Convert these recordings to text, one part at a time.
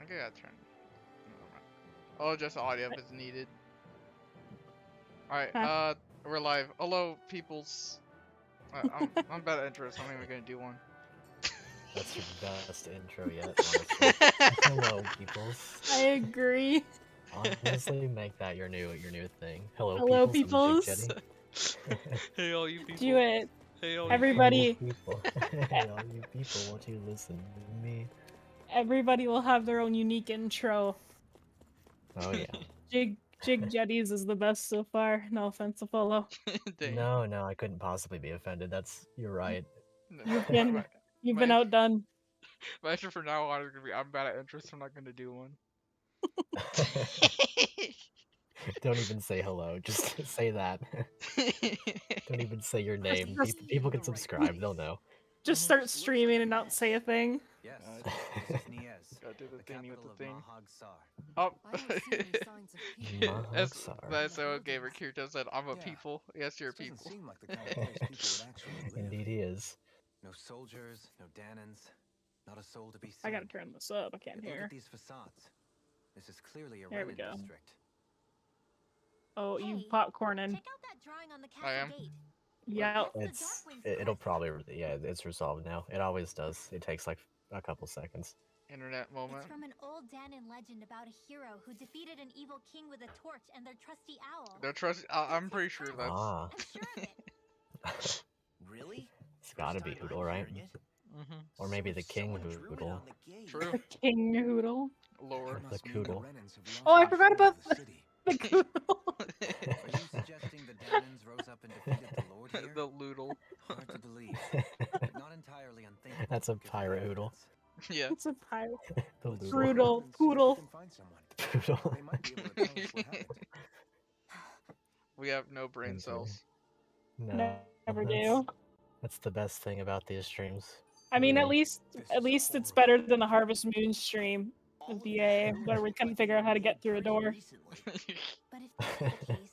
Okay, I turn. Oh, just audio if it's needed. Alright, we're live. Hello, peoples. I'm bad at intros, so I'm not even gonna do one. That's your best intro yet, honestly. Hello, peoples. I agree. Honestly, make that your new thing. Hello, Hello, peoples. peoples. I'm Jig Jetty. Hey, all you people. Do it. Hey, all Everybody. Hello, people. Hey, all you people, won't you listen to me? Everybody will have their own unique intro. Oh yeah. Jig Jetty's is the best so far. No offense to follow. No, I couldn't possibly be offended. You're right. You've been outdone. My intro from now on is gonna be I'm bad at intros, so I'm not gonna do one. Don't even say hello. Just say that. Don't even say your name. People can subscribe. They'll know. Just start streaming and not say a thing. Yes, Gotta do the thing with the thing. Oh. That's so gamer Kirito said, I'm a people. Yes, you're a people. Indeed he is. No soldiers, no Danans, not a soul to be seen. I gotta turn this up. I can't Look hear. at these facades. This is clearly a There we Renan go. district. Oh, you popcorning. Check out that drawing on the castle I am. gate. Yeah. It'll probably, yeah, it's resolved now. It always does. It takes like a couple seconds. Internet moment. It's from an old Danon legend about a hero who defeated an evil king with a torch and their trusty owl. I'm pretty sure that's. Ah. I'm sure of it. Really? It's gotta be Hoodle, right? Or maybe the King Hoodle. True. King Hoodle. Lord. The Koodle. Oh, I forgot about the Koodle. Are you suggesting the Danans rose up and defeated the Lord here? The Loodle. Hard to believe, but not entirely unthinkable. That's a because of pirate the Hoodle. evidence. Yeah. It's a pirate. The Loodle. Poodle. Poodle. Poodle. We have no brain cells. No. Never that's- do. That's the best thing about these streams. I mean, at Really. least it's better than the Harvest Moon stream of DA, where we couldn't figure out how to get through a door. But if that's the case,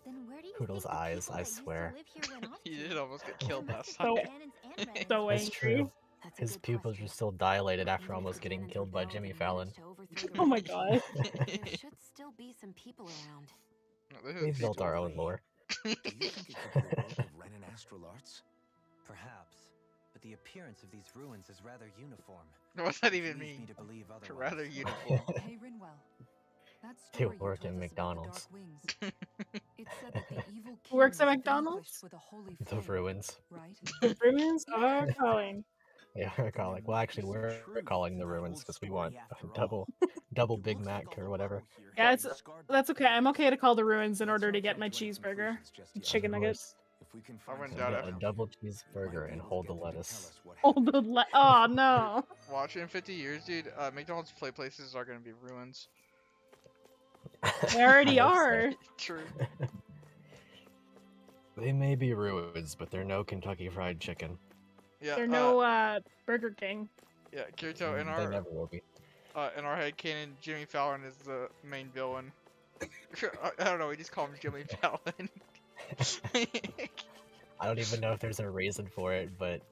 then where do you Poodle's think the eyes, people I that used to swear. live here went off He to? did almost get killed last So- time. Danons and Renans. So That's angry. true. That's a His good pupils are question. still dilated after Even if almost the getting Danons killed by rebelled Jimmy and Fallon. managed to overthrow the Oh my regime, god. there should still be some people around. No, this is We've built our own Totally. lore. Do you think it could be the work of Renan astral arts? Perhaps, but the appearance of these ruins is rather uniform. What's that which even leads me mean? to believe otherwise. Rather uniform. Hey Rinwell, that They story you work told in us about the McDonald's. Dark Wings, it said that the evil Who works king at was McDonald's? vanquished with a holy The flame, ruins. right? The ruins are calling. Yeah, we're calling. Well, actually, we're calling the ruins because we want a double Big Mac or whatever. Yeah, that's okay. I'm okay to call the ruins in order to get my cheeseburger, and chicken Of nuggets. I went So down get it. a double cheeseburger and hold the lettuce. Oh no! Watch in 50 years, dude. McDonald's play places are gonna be ruins. They already I hope so. are. True. They may be ruins, but they're no Kentucky Fried Chicken. Yeah. They're no Burger King. Yeah, Kirito, in They our never will be. head canon, Jimmy Fallon is the main villain. I don't know. We just call him Jimmy Fallon. I don't even know if there's a reason for it, but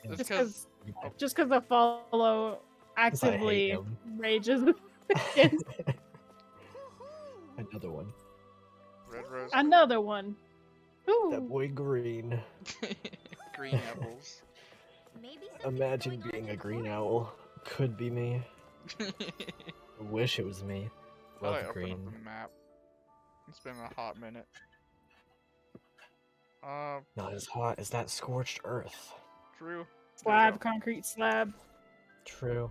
It's Just 'cause- because the follow actively him. rages against Another one. Red Rose. another one. That Ooh. boy Green. Green apples. Maybe something's Imagine going on being in a the green forest. owl. Could be me. I wish it was me. I Love open up green. the map. It's been a hot minute. Not as hot as that scorched earth. True. Slab, concrete slab. True.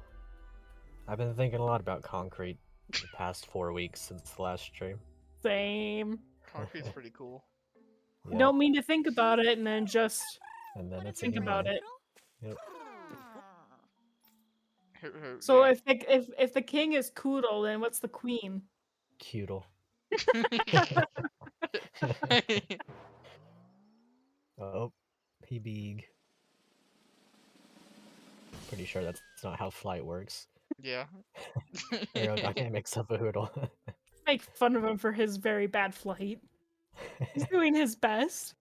I've been thinking a lot about concrete the past 4 weeks since the last stream. Same. Concrete's pretty cool. Yeah, Don't mean to think about it and then just and then it's think in about one. it. Yep. So Yeah. if the king is Koodle, then what's the queen? Cudel. Oh, he big. Pretty sure that's not how flight works. Yeah. Aerodynamics of a hoodle. Make fun of him for his very bad flight. He's doing his best.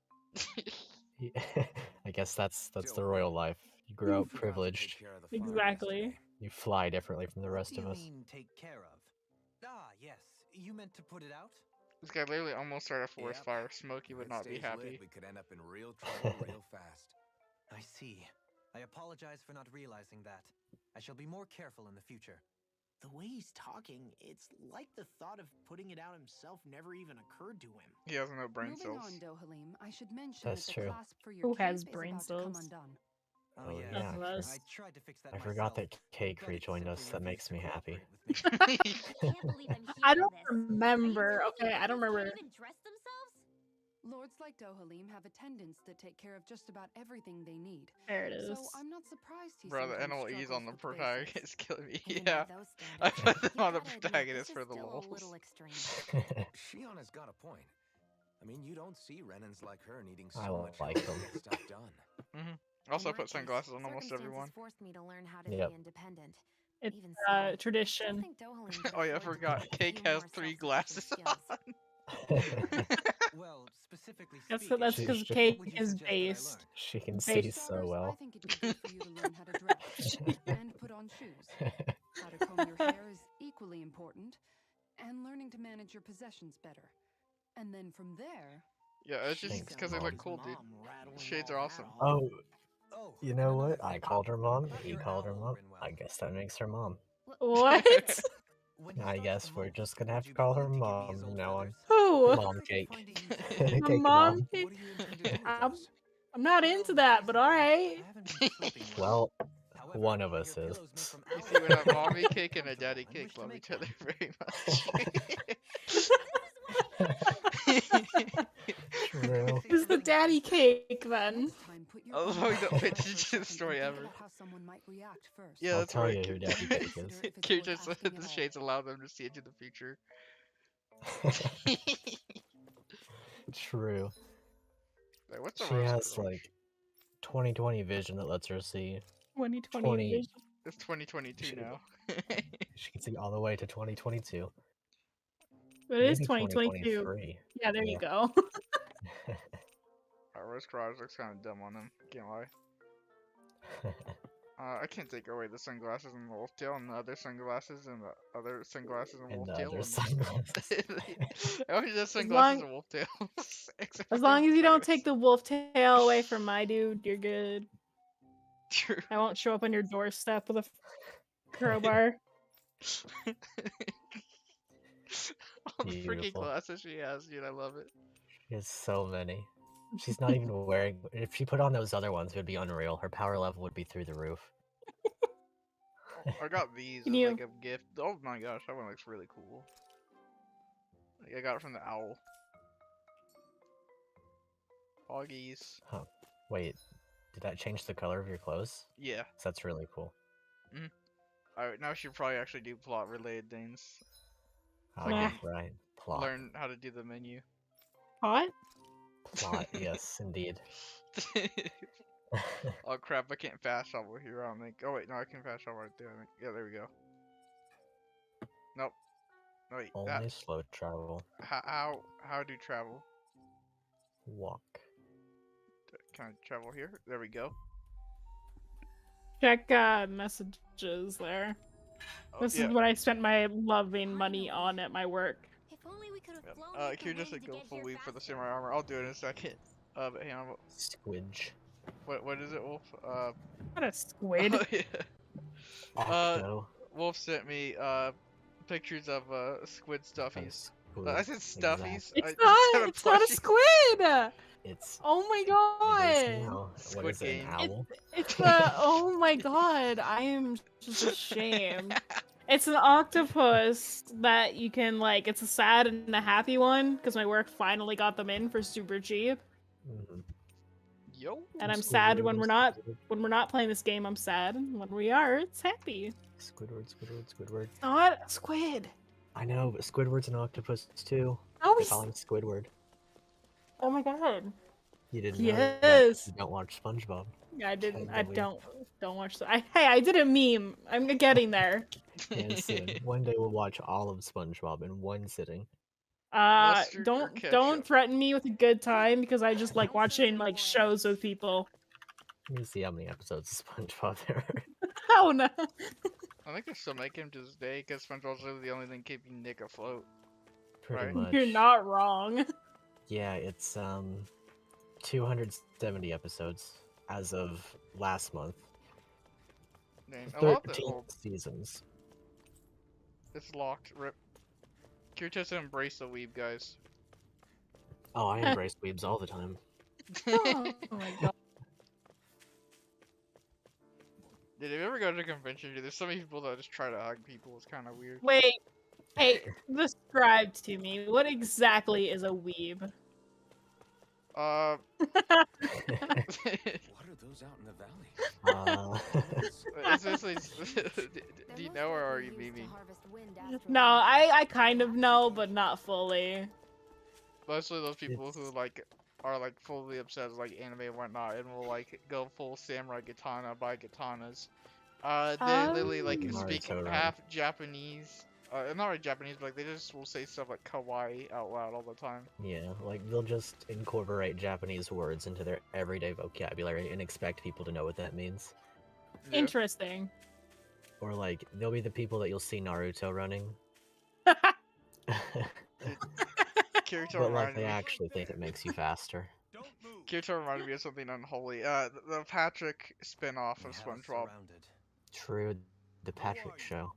I guess that's the royal life. You grow up privileged. Exactly. You fly differently from the What rest do of you us. mean, take care of? Ah, yes. You meant to put it out? This guy literally almost started a forest Yep. fire. Smokey If would it not be stays happy. lit, we could end up in real trouble real fast. I see. I apologize for not realizing that. I shall be more careful in the future. The way he's talking, it's like the thought of putting it out himself never even occurred to him. He has no brain Moving cells. on, Dohalim, I should mention That's that true. the clasp for your Who cape has is brain about to come cells? undone. Oh, Oh, yes. yeah, That's true. us. I tried to fix that I myself. forgot that Cake but it's rejoined us. simply That your makes views me to happy. cooperate with me. I can't believe I'm hearing I don't this. remember. Are you telling Okay, me I don't ladies remember. can't even dress themselves? Lords like Dohalim have attendants that take care of just about everything they need. There it is. So I'm not surprised he Bro, the sometimes NLE's struggles on the with basics. protagonist is killing me. Even Yeah. by those I standards, put them you on the gotta admit, protagonist this for is the still a lulz. little extreme. Shionna's got a point. I mean, you don't see Renans like her needing so I much like help to them. get stuff done. Also In my put case, sunglasses on almost circumstances everyone. forced me to learn how to Yep. be independent. It's Even so, I still tradition. think Dohalim could Oh yeah, I afford to forgot. take a Cake few has more 3 self-sufficient glasses skills. on. Well, specifically That's speaking, that's She- because she- Cake what would you is suggest that I based. learn? She can For see starters, so I well. think it'd be good for you to learn how to dress and put on shoes. How to comb your hair is equally important, and learning to manage your possessions better. And then from there, Yeah, it's just Thanks, because they Mom. look cool, dude. Mom rattling Shades all are that awesome. off. Oh, Oh, you know and what? another I thing. called her mom. About He your called her owl, mom. Rinwell. I guess that makes her mom. What? When he I starts guess to we're move, just gonna would have to you be call her willing to give me his mom old from now on. feathers? Who? Mom Afraid of Cake. finding My Cake mom? mom. What do you intend to do with I'm, those? I'm not into that, but alright. I haven't been sleeping well. Well, However, one of I us hear is. pillows made from You owl see, when a feathers are mommy very cake and a daddy comfortable and cake wish to love make each other one. very much. True. Who's the daddy Cake then? next time, put your I love arm how we around don't your wait dad to for a do the second and story think ever. about how someone might react first. Yeah, I'll that's tell right. you who Daddy Cake is. Consider if it's Kira worth just said asking the at all. shades allow them to see into the future. True. Like, what's a She rose has crunch? like 20/20 vision that lets her see 2020 20. vision. It's 2022 Shit. now. She can see all the way to 2022. It is Maybe 2022. 2023. Yeah, there you go. Rose crotch looks kind of dumb on him. Can't lie. I can't take away the sunglasses and the wolf tail and the other sunglasses and the other sunglasses and And wolf the tail. other sunglasses. I always have sunglasses long- and wolf tails. Except As for long the as you don't take protagonist. the wolf tail away from my dude, you're good. True. I won't show up on your doorstep with a crowbar. All the freaking Beautiful. glasses she has, dude. I love it. She has so many. She's not even wearing. If she put on those other ones, it would be unreal. Her power level would be through the roof. I got these Can as you- like a gift. Oh my gosh, that one looks really cool. Like, I got it from the owl. Foggies. Wait, did that change the color of your clothes? Yeah. That's really cool. Alright, now she should probably actually do plot related things. Oh, Nah. right. Plot. Learn how to do the menu. What? Plot, yes, indeed. Oh crap, I can't fast travel here, I don't think. Oh wait, no, I can fast travel right there, I think. Yeah, there we go. Nope. No, wait, that, Only slow travel. how do travel? Walk. Can I travel here? There we go. Check messages there. Oh, This yeah. is what I spent my loving money on at my work. If only we could have Yep. flown like the Kira just wind said to go get full here weave for the faster. samurai armor. I'll do it in a second. But hang on, Squidge. what is it, Wolf? What a squid. Oh, yeah. Octo. Wolf sent me pictures of squid stuffies. Squid. I said stuffies. It's I not. It's not a plushie. squid. It's. Oh my It is god. now. What Squid is it, an Game. owl? It's a. Oh my god. I am just ashamed. It's an octopus that you can like. It's a sad and a happy one because my work finally got them in for super cheap. Mhm. Yo. And I'm Squidward, sad when we're not Squidward. playing this game. I'm sad. And when we are, it's happy. Squidward, Squidward, Squidward. It's not a squid. I know, but Squidward's an octopus too. Oh, They call him Squidward. oh my god. You didn't know Yes. that. You don't watch SpongeBob. I didn't. I Totally. don't watch. Hey, I did a meme. I'm getting there. And soon, one day we'll watch all of SpongeBob in one sitting. Mustard or Don't ketchup? threaten me with a good time because I just like watching like shows with people. Let me see how many episodes of SpongeBob there are. Oh no. I think they're still making him to this day because SpongeBob's really the only thing keeping Nick afloat. Pretty Right. much. You're not wrong. Yeah, it's 270 episodes as of last month. Dang, I love the 13 old. seasons. It's locked. Rip. Kirito said embrace the weeb, guys. Oh, I embrace weebs all the time. Oh my god. Did you ever go to a convention? Dude, there's so many people that just try to hug people. It's kind of weird. Wait, hey, describe to me, what exactly is a weeb? Uh, What are those out in the valley? it's basically. Do you know or are you memeing? No, I kind of know, but not fully. Mostly those people who like are like fully obsessed with like anime and whatnot, and will like go full samurai katana, buy katanas. They literally like speak Naruto, right? half Japanese. Not really Japanese, but like they just will say stuff like kawaii out loud all the time. Yeah, like they'll just incorporate Japanese words into their everyday vocabulary and expect people to know what that means. Yeah. Interesting. Or like they'll be the people that you'll see Naruto running. Kirito But like reminded they me. actually think it makes you faster. Kirito reminded me of something unholy. The Patrick spin-off of SpongeBob. True, the Patrick show.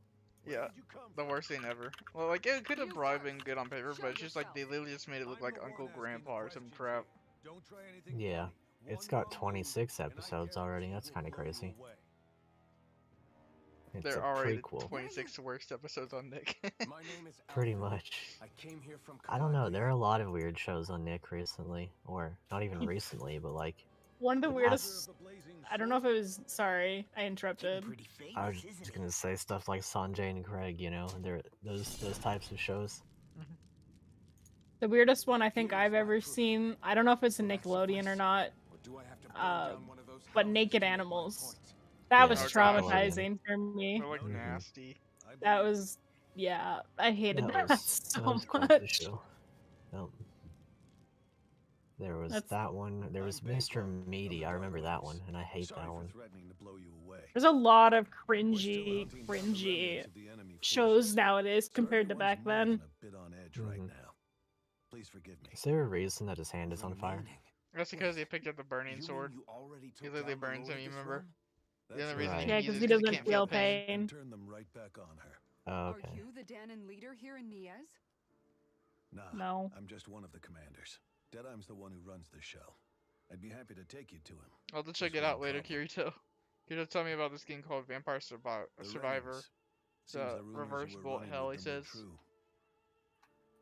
Yeah, the worst thing ever. Well, like it could have probably been good on paper, but it's just like they literally just made it look like Uncle Grandpa or some crap. Yeah, it's got 26 episodes already. That's kind of crazy. It's They're a already the prequel. 26 worst episodes on Nick. Pretty much. I don't know. There are a lot of weird shows on Nick recently, or not even recently, but like One of the the weirdest. I don't know if it was. Sorry, I interrupted. I was just gonna say stuff like Sanjay and Craig. You know, they're those types of shows. The weirdest one I think I've ever seen. I don't know if it's a Nickelodeon or not. But Naked Animals. That was Yeah, traumatizing for me. They're like nasty. That was, yeah, I hated that, that so was quite the much. show. There was That's- that one. There was Mr. Meaty. I remember that one, and I hate that one. There's a lot of cringy shows nowadays compared to back then. Please forgive me. Is there a reason that his hand is on fire? That's because he picked up the burning sword. He literally burns him, you remember? The only reason Right. he Yeah, can use because it he is 'cause doesn't can't feel pain. Turn them right back on her. Oh, okay. Are you the Danon leader here in Niaz? Nah, No. I'm just one of the commanders. Deadeye's the one who runs the show. I'd be happy to take you to him. I'll have to check Just it out one later, problem. Kirito. Kirito, tell me about this game called Vampire Survivor. The Survivor. Renans. The Seems rumors you reverse were bullet running hell, with he them were says. true.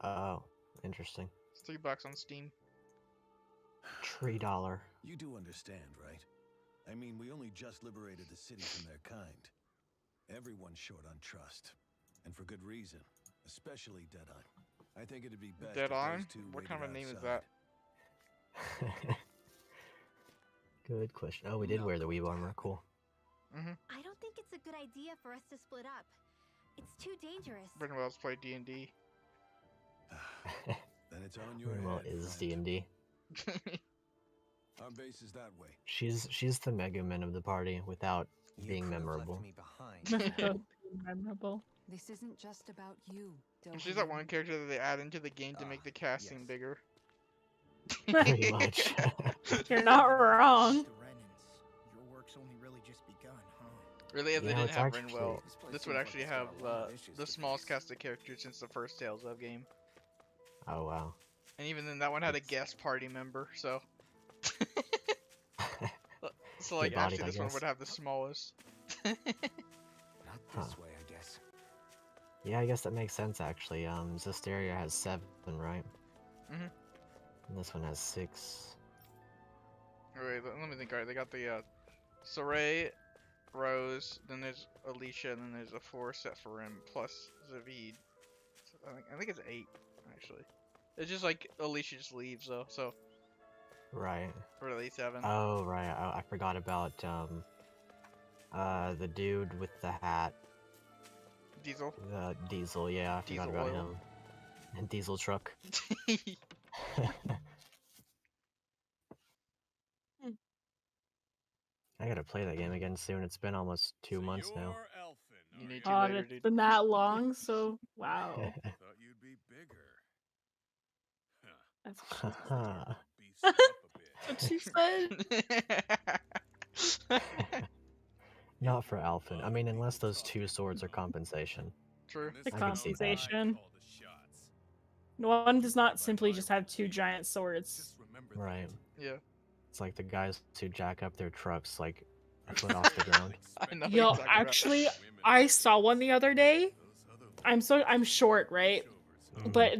Oh, interesting. It's $3 on Steam. $3. You do understand, right? I mean, we only just liberated the city from their kind. Everyone's short on trust. And for good reason. Especially Deadeye. I think it'd be best if Deadeye? those two What waited kind of a name is outside. that? Good question. Oh, we did wear the weave armor. Cool. I don't think it's a good idea for us to split up. It's too dangerous. Brendan Wells played D&D. Then it's on your Well, head, is friend. D&D. Our base is that way. She's the Mega Man of the party without being memorable. Memorable. This isn't just about you, She's that one character that they add into the game to make the casting yes. bigger. Pretty much. You're not wrong. The Renans. Your work's only really just begun, huh? Really, if they Yeah, didn't it's have actually- Renwell, This place this would seems like actually it's got have a lot of issues the to smallest face. cast of characters since the first Tales of game. Oh, wow. And even then, that one had a guest party member, so... So, like, Good body, actually, I this one guess. would have the smallest. Not this Huh. way, I guess. Yeah, I guess that makes sense, actually. Zestiria has 7, right? Mhm. And this one has 6. Wait, let me think. Alright, they got the, Saray, Rose, then there's Alicia, and then there's a 4 set for him, plus Zavid. So I think it's 8, actually. It's just like, Alicia just leaves, though, so... Right. Or at least 7. Oh, right. I forgot about, the dude with the hat. Diesel. The Diesel, yeah, I forgot Diesel about oil. him. And Diesel truck. I gotta play that game again soon. It's been almost 2 months now. You need to God, later, it's dude. been that long, so wow. Thought you'd be bigger. That's Haha. what she said. Not for Alphen. I mean, unless those 2 swords are compensation. True. The I can see that. compensation. One does not simply just have 2 giant swords. Right. Yeah. It's like the guys who jack up their trucks like a foot off the ground. I know what Yo, you're talking actually, I saw one the other day. I'm short, right? But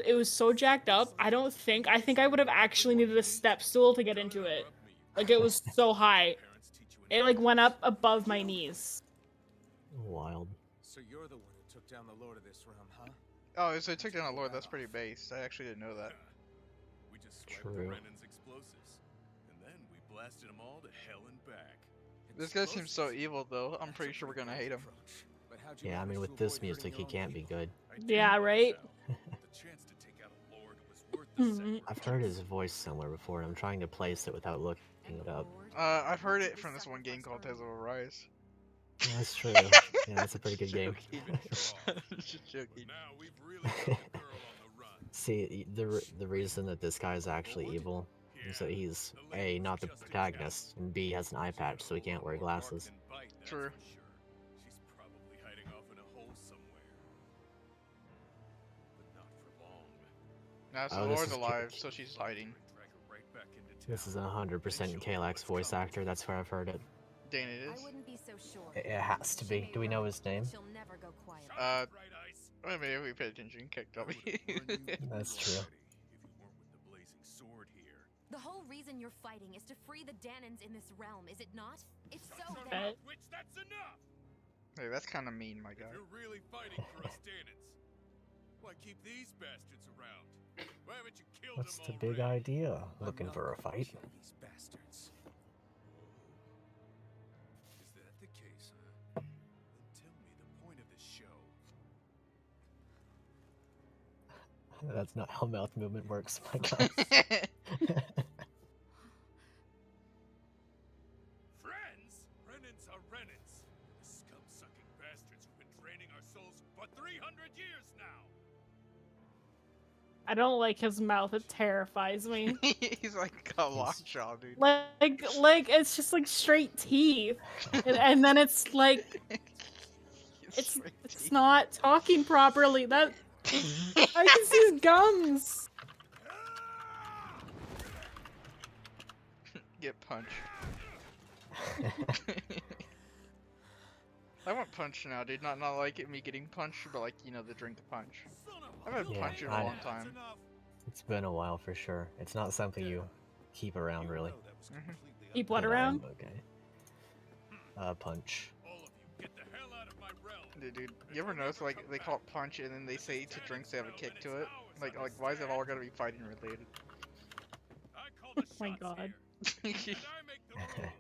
it was so jacked up. I think I would have actually needed a step stool to get into it. Like it was so high. It like went up above my knees. Wild. So you're the one who took down the lord of this realm, huh? Oh, so they took down a lord. That's pretty base. I actually didn't know that. We just swiped True. the Renan's explosives, and then we blasted them all to hell and back. This guy seems so evil, though. I'm pretty sure we're gonna hate him. Yeah, I mean, with this music, he can't be good. Yeah, right? The chance to take out a lord was worth the sacrifice. I've heard his voice somewhere before, and I'm trying to place it without looking it up. I've heard it from this one game called Tales of Arise. Yeah, that's true. Yeah, that's a pretty good game. Just joking. Now we've really got the girl on the run. See, the reason that this guy is actually evil is that he's A, not the protagonist, and B, has an eye patch, so he can't wear glasses. True. She's probably hiding off in a hole somewhere. But not for long. Now, so Oh, the this Lord's is alive, cute. so she's hiding. Drag her right back into town. This is 100% Kalak's voice actor, that's where I've heard it. Dane, it I is. wouldn't be so sure. It has to be. Do we know his name? She'll never go quiet. Bright Ice. Well, maybe if we paid attention, kicked W. That's true. If you weren't with the blazing sword here. The whole reason you're fighting is to free the Danons in this realm, is it not? If so, That's then... enough, Witch, that's enough! Hey, that's kind of mean, my guy. If you're really fighting for us Danons, why keep these bastards around? Why haven't you killed What's them the big already? idea? Looking for a fight? These bastards. Is that the case, huh? Then tell me the point of this show. That's not how mouth movement works, my guy. Friends? Renans are Renans. The scum-sucking bastards who've been draining our souls for 300 years now. I don't like his mouth. It terrifies me. He's like a lockjaw, dude. Like it's just like straight teeth, and then it's like it's not talking properly. That I can see his gums. Get punched. I want punch now, dude. Not like me getting punched, but like, you know, the drink punch. I haven't Yeah, punched in a long time. It's been a while for sure. It's not something you keep around, really. Keep what But, around? Okay. Punch. All of you, get the hell out of my realm. Dude, you ever notice like they call it punch and then they say to drinks they have a kick to it? Like why is it all gotta be fighting related? I call the My shots God. here, and I make the rules.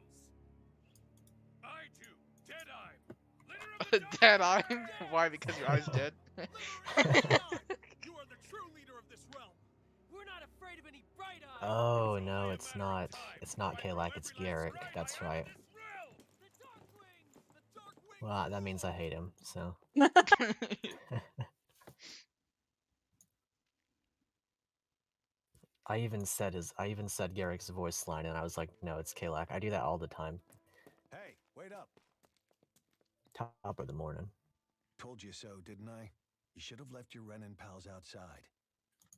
I do. Deadeye. Leader of the Dead eye? Why? Because your eye's dead? You are the true leader of this realm. We're not afraid of any bright eyes. Oh no, it's not. It's not Kalak, it's Garrick. That's right. Well, that means I hate him, so. I even said Garrick's voice line and I was like, no, it's Kalak. I do that all the time. Hey, wait up. Top of the morning. Told you so, didn't I? You should have left your Renan pals outside.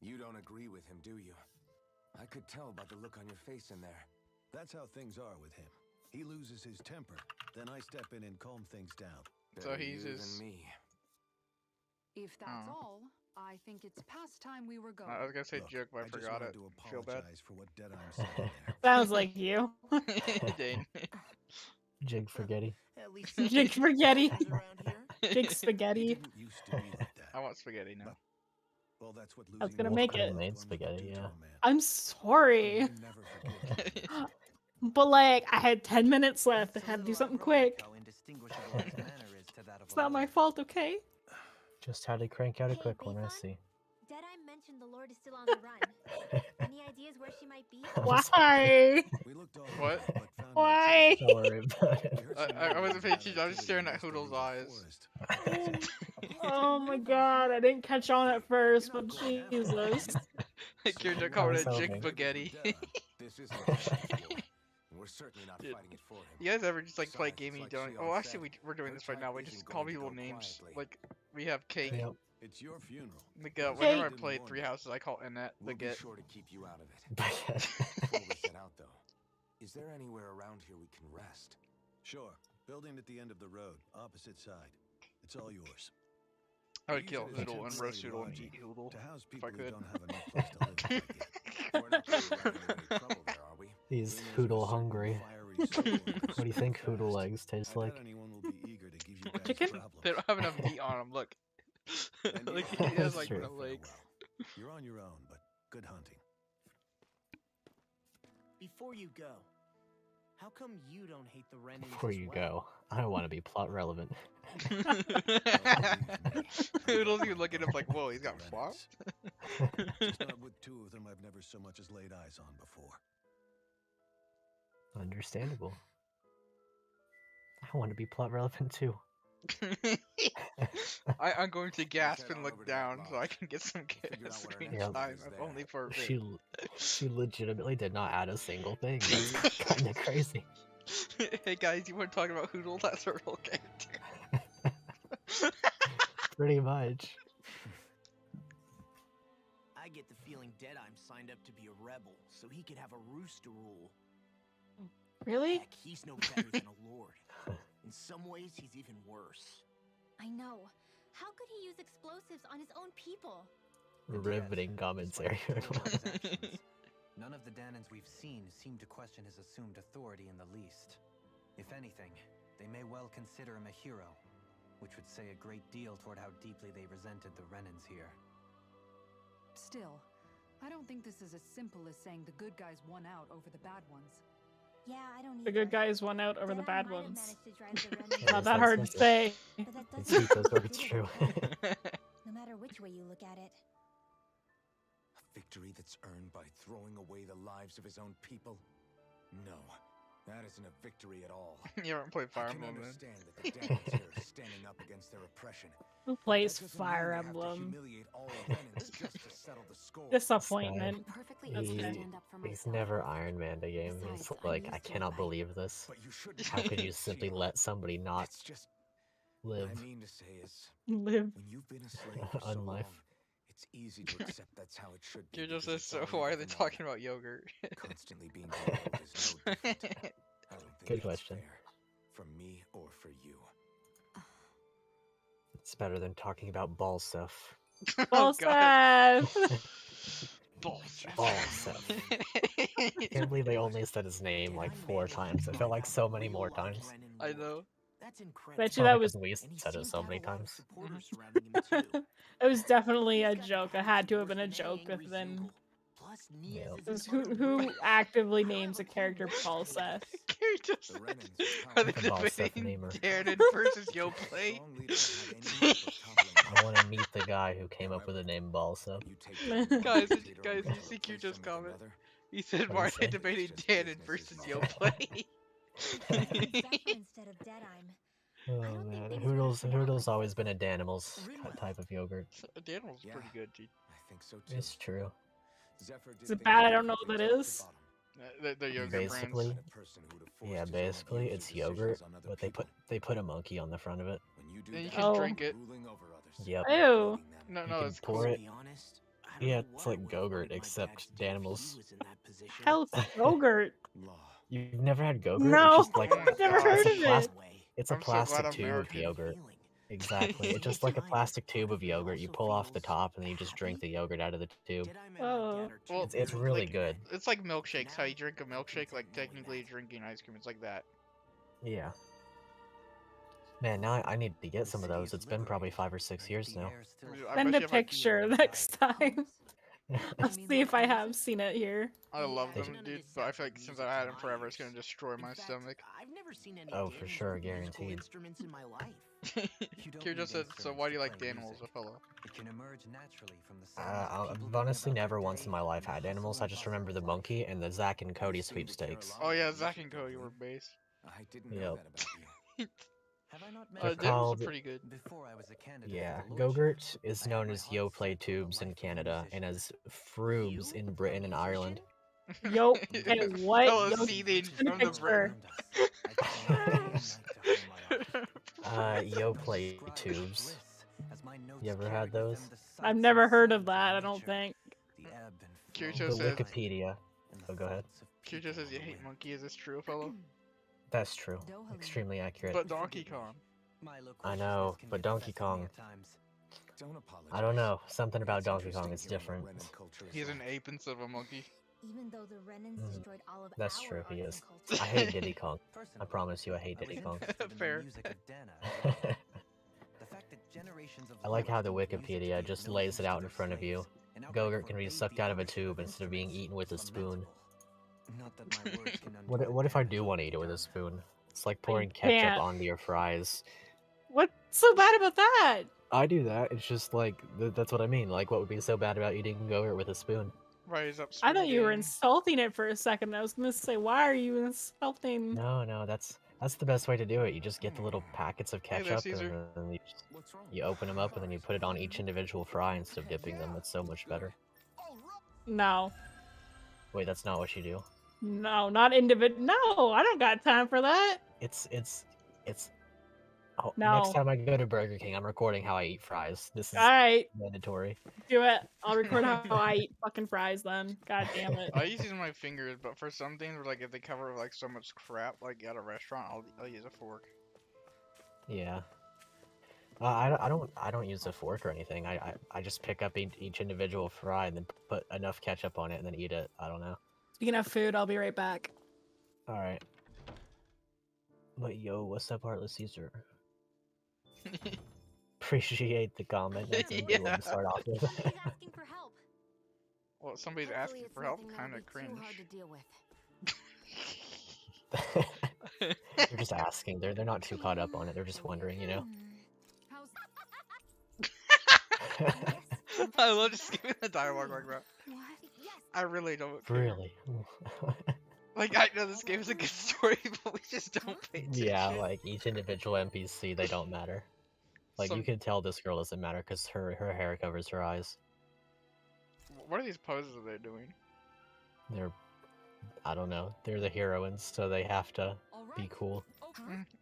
You don't agree with him, do you? I could tell by the look on your face in there. That's how things are with him. He loses his temper, then I step in and calm things down. So Better he's you his- than me. If that's all, I think it's past time we were going. I was gonna say Look, joke, but I just forgot wanted it. to Feel bad. apologize for what Deadeye said in there. Sounds like you. Dane. Jig Forgetty. At least Jig spaghetti. around here. Jig It spaghetti. didn't used to be like that. I want spaghetti now. Well, that's what I was losing gonna your make temper it. Made will spaghetti, do to yeah. a man. I'm sorry. You never forgive him. But like, I had 10 minutes left. I It's a had to do little something ironic quick. how indistinguishable his manner is to that of It's a not my lord. fault, okay? Just had to crank out a Hey, quick one, I Bayfon? see. Deadeye mentioned the Lord is still on the run. Any ideas where she might be? I'm sorry. Why? We looked all What? over, but found Why? Don't worry about We it. heard some I wasn't rumors paying about attention. I was just staring at activity Hoodle's west of the eyes. forest. Oh my god, I didn't catch on at first, You're but not going after Jesus. Like you're So, calling was it Jig hoping. Spaghetti. This isn't Deadman's war, and we're certainly not Dude, fighting it for him. You guys ever just like play a Besides, game it's and like you don't? Shion Oh, actually, said, we're doing her this right now. We type just isn't call going to people go names. quietly. Like we have Cake. Yep. It's your funeral. Like Plus, whenever I didn't play warn Three you. Houses, I call Annette the We'll be Get. sure to keep you out of it. Before we set out, though, is there anywhere around here we can rest? Sure. Building at the end of the road, opposite side. It's all yours. I would Use kill it as a Hoodle and temporary roast Hoodle and lodging eat Hoodle to house if people I who could. don't have enough place to live quite yet. We're not going to be running into any trouble there, are we? He's Rumors of a Hoodle certain hungry. fiery soul What do you think spread Hoodle fast. legs taste I like? doubt anyone will be eager to give you guys Chicken? problems. They don't have enough meat on them. Look, And like yeah, he has That's like true. no farewell. legs. You're on your own, but good hunting. Before you go, how come you don't hate the Renans Before as you well? go, I don't want to be plot relevant. Hoodle's even looking up like, whoa, he's got flop. Just not with two of them I've never so much as laid eyes on before. Understandable. I want to be plot relevant too. I'm going to gasp head and on look over to that down so I lodge. can get some We'll figure out gas what our screen next Yep. time, move is if there. only for a bit. She legitimately did not add a single thing. That's kind of crazy. Hey guys, you want to talk about Hoodle? That's our real character. Pretty much. I get the feeling Deadeye signed up to be a rebel, so he could have a rooster rule. Really? Heck, he's no better than a lord. In some ways, he's even worse. I know. How could he use explosives on his own people? And yet, Riveting commentary. despite all of his actions, none of the Danans we've seen seem to question his assumed authority in the least. If anything, they may well consider him a hero, which would say a great deal toward how deeply they resented the Renans here. Still, I don't think this is as simple as saying the good guys won out over the bad ones. Yeah, I don't The good guys won out over the Deadeye bad might have ones. managed to drive the Renans It Not is that that hard to simple. say. But that It's doesn't deep as mean though he it's did true. it. No matter which way you look at it. A victory that's earned by throwing away the lives of his own people? No, that isn't a victory at all. You haven't played Fire I can Emblem, then. understand that the Danans here are standing up against their oppression. Who That plays doesn't Fire mean they have to Emblem? humiliate all Renans just to settle the score. Disappointment. Perfectly That's able to okay. stand up for He's myself. never Iron Man a game. He's Besides, I'm like, used I to it, cannot right? believe this. But you shouldn't. How could you simply Shion. let somebody not It's just live? what I mean to say is, Live. when you've been a slave for so Unlife. long, it's easy to accept that's how it should be. You're just because so. it's all Why are you they ever known. talking about yogurt? Constantly being belittled is no different. I don't think Good that's question. fair. For me or for you. It's better than talking about ball stuff. Oh, Well God. said. Balls. Ball stuff. I can't believe they only said his name like 4 times. It felt like so many more times. I know. That's incredible. Bet you that Probably was because we And he said it seems so to have many a lot of times. supporters surrounding him too. it was definitely a He's got joke. It fans had to have worse been a than joke any angry within. Zoogle. Plus, Nia's Yep. is Because an who unruly- actively I don't names a have clue character which Paul to Seth? Characters. The Renans Are they The ball stuff debating namer. Darren versus Yo Play? Strong leader had any hope of toppling I want to meet the guy who came up with the name ball stuff. You take down one Guys, dictator guys, only you to see Q replace just him with comment. another? He said, What'd why he are they say? debating It's just Darren business versus as Yo usual. Play? Zephyr instead of Deadeye. Oh I don't think man, things would have Hoodle's turned out Hoodle's like always this. been a Danimals Really? type of yogurt. Darren was Yeah. pretty good, dude. I think so too. It's true. Zephyr did Is it things bad? I right don't know from what that top to is. bottom. The yogurt Basically, brands. Kind of person who'd have forced Yeah, his own basically views or it's decisions yogurt, on other but people. they put a monkey on the front of it. When you do Then you that, can Oh. drink it. ruling over others, Yep. Ew. leading them. No, You no, can it's pour cool. it. To be honest, I don't Yeah, know it's what I like would've Go-Gurt, wanted my except Dax to do if he Danimals. was in that position. Hell's yogurt. Law. You've never had Go-Gurt? No, It's just like Oh my I've never God. heard it's of a it. it's a I'm so glad plastic I'm tube of American. yogurt. Exactly. It's just like a plastic tube of yogurt. You pull off the top and then you just drink the yogurt out of the tube. Oh. Well, It's really like, good. It's like milkshakes. How you drink a milkshake, like technically you're drinking ice cream. It's like that. Yeah. Man, now I need to get some of those. It's been probably 5 or 6 years now. I Send bet a you if I- picture next time. I'll see if I have seen it here. I love Yeah, them, none of dude, this but I sounds feel like like since music I had to them my forever, it's gonna ears. destroy In my fact, stomach. I've never seen any Oh, for Danons sure, with musical guaranteed. instruments in my life. You don't Kira need said, so why do you like instruments to play animals, music. Epholo? It can emerge naturally from the sounds of I've people going honestly about their never once day in my life and the had hustle animals. I and just bustle remember of the life. monkey and the Zack and Cody You seem to care a sweepstakes. lot Oh about yeah, music, Zach and though, Cody don't were you? base. I didn't know Yep. that about you. Have I not They're mentioned Dims are called, pretty good. before I was a candidate yeah, for the lordship? Gogurt is I had known my as heart Yo set Play on the Tubes in life of a Canada and musician. as Froobs You, in a Britain and Ireland. musician? Yo, hey, what? Fellow Yo, seething in a from the picture. brick. I try day and night to hone my art. Yo No Play scribe Tubes. bliss, as my notes You ever carry had with those? them the I've sights never and heard of sounds that, I don't nature, think. the ebb and Kirito flow The of says- life, Wikipedia. and Oh, the go ahead. thoughts of Kirito people says on you the hate wind. monkey. Is this true, fellow? That's true. Dohalim. Extremely accurate. But Donkey Forgive me. Kong. My I know, loquaciousness can but get the Donkey best of me Kong, at times. Don't apologize. I don't know. Something about It's Donkey Kong interesting is hearing what different. Renan culture is He's an like. ape instead of a monkey. Even though the Renans Mhm. destroyed all of That's our true, he arts is. and culture. I hate Diddy Kong. I Personally, promise you, I hate I was Diddy Kong. interested in Fair. the music of Dana as well. The fact that generations of I like how the lives use music to Wikipedia be just hypnosis lays it to out in their front of you. slaves, and outright Gogurt can be forbade sucked the out of a ownership tube instead of being instruments eaten with a is spoon. lamentable. Not that my words can undo the What if I damage do want to eat it with a done. spoon? It's like pouring can't. ketchup onto your fries. What's so bad about that? I do that. It's just like that's what I mean. Like, what would be so bad about eating Gogurt with a spoon? Rise up, I thought you were game. insulting it for a second. I was gonna say, why are you insulting? No, that's the best way to do it. You just get the little packets of Hey there, ketchup Caesar. and then What's wrong? you open them up and then you put it on each individual fry instead of dipping them. It's so much better. No, Wait, that's not what you do. no, not individual. No, I don't got time for that. It's. Oh, No. next time I go to Burger King, I'm recording how I eat fries. This is All right, mandatory. do it. I'll record how I eat fucking fries then. God damn it. I use my fingers, but for some things, where like if they cover like so much crap, like at a restaurant, I'll use a fork. Yeah. I don't use a fork or anything. I just pick up each individual fry and then put enough ketchup on it and then eat it. I don't know. Speaking of food, I'll be right back. All right. But yo, what's up, Heartless Caesar? Appreciate the comment. That's a good one to start off with. He's asking for help. Well, somebody's Hopefully asking it's for help. nothing Kind that'll of be too cringe. hard to deal with. They're just asking. They're not too caught up on it. They're just wondering, you know. How's I love just giving the dialogue like that. What? Yes. I really don't care. Really? Like, I know this game is a good story, but we just don't pay attention. Yeah, like each individual NPC, they don't matter. Like you can tell this girl doesn't matter because her hair covers her eyes. What are these poses that they're doing? They're, I don't know. They're the heroines, so they have to all be right? cool.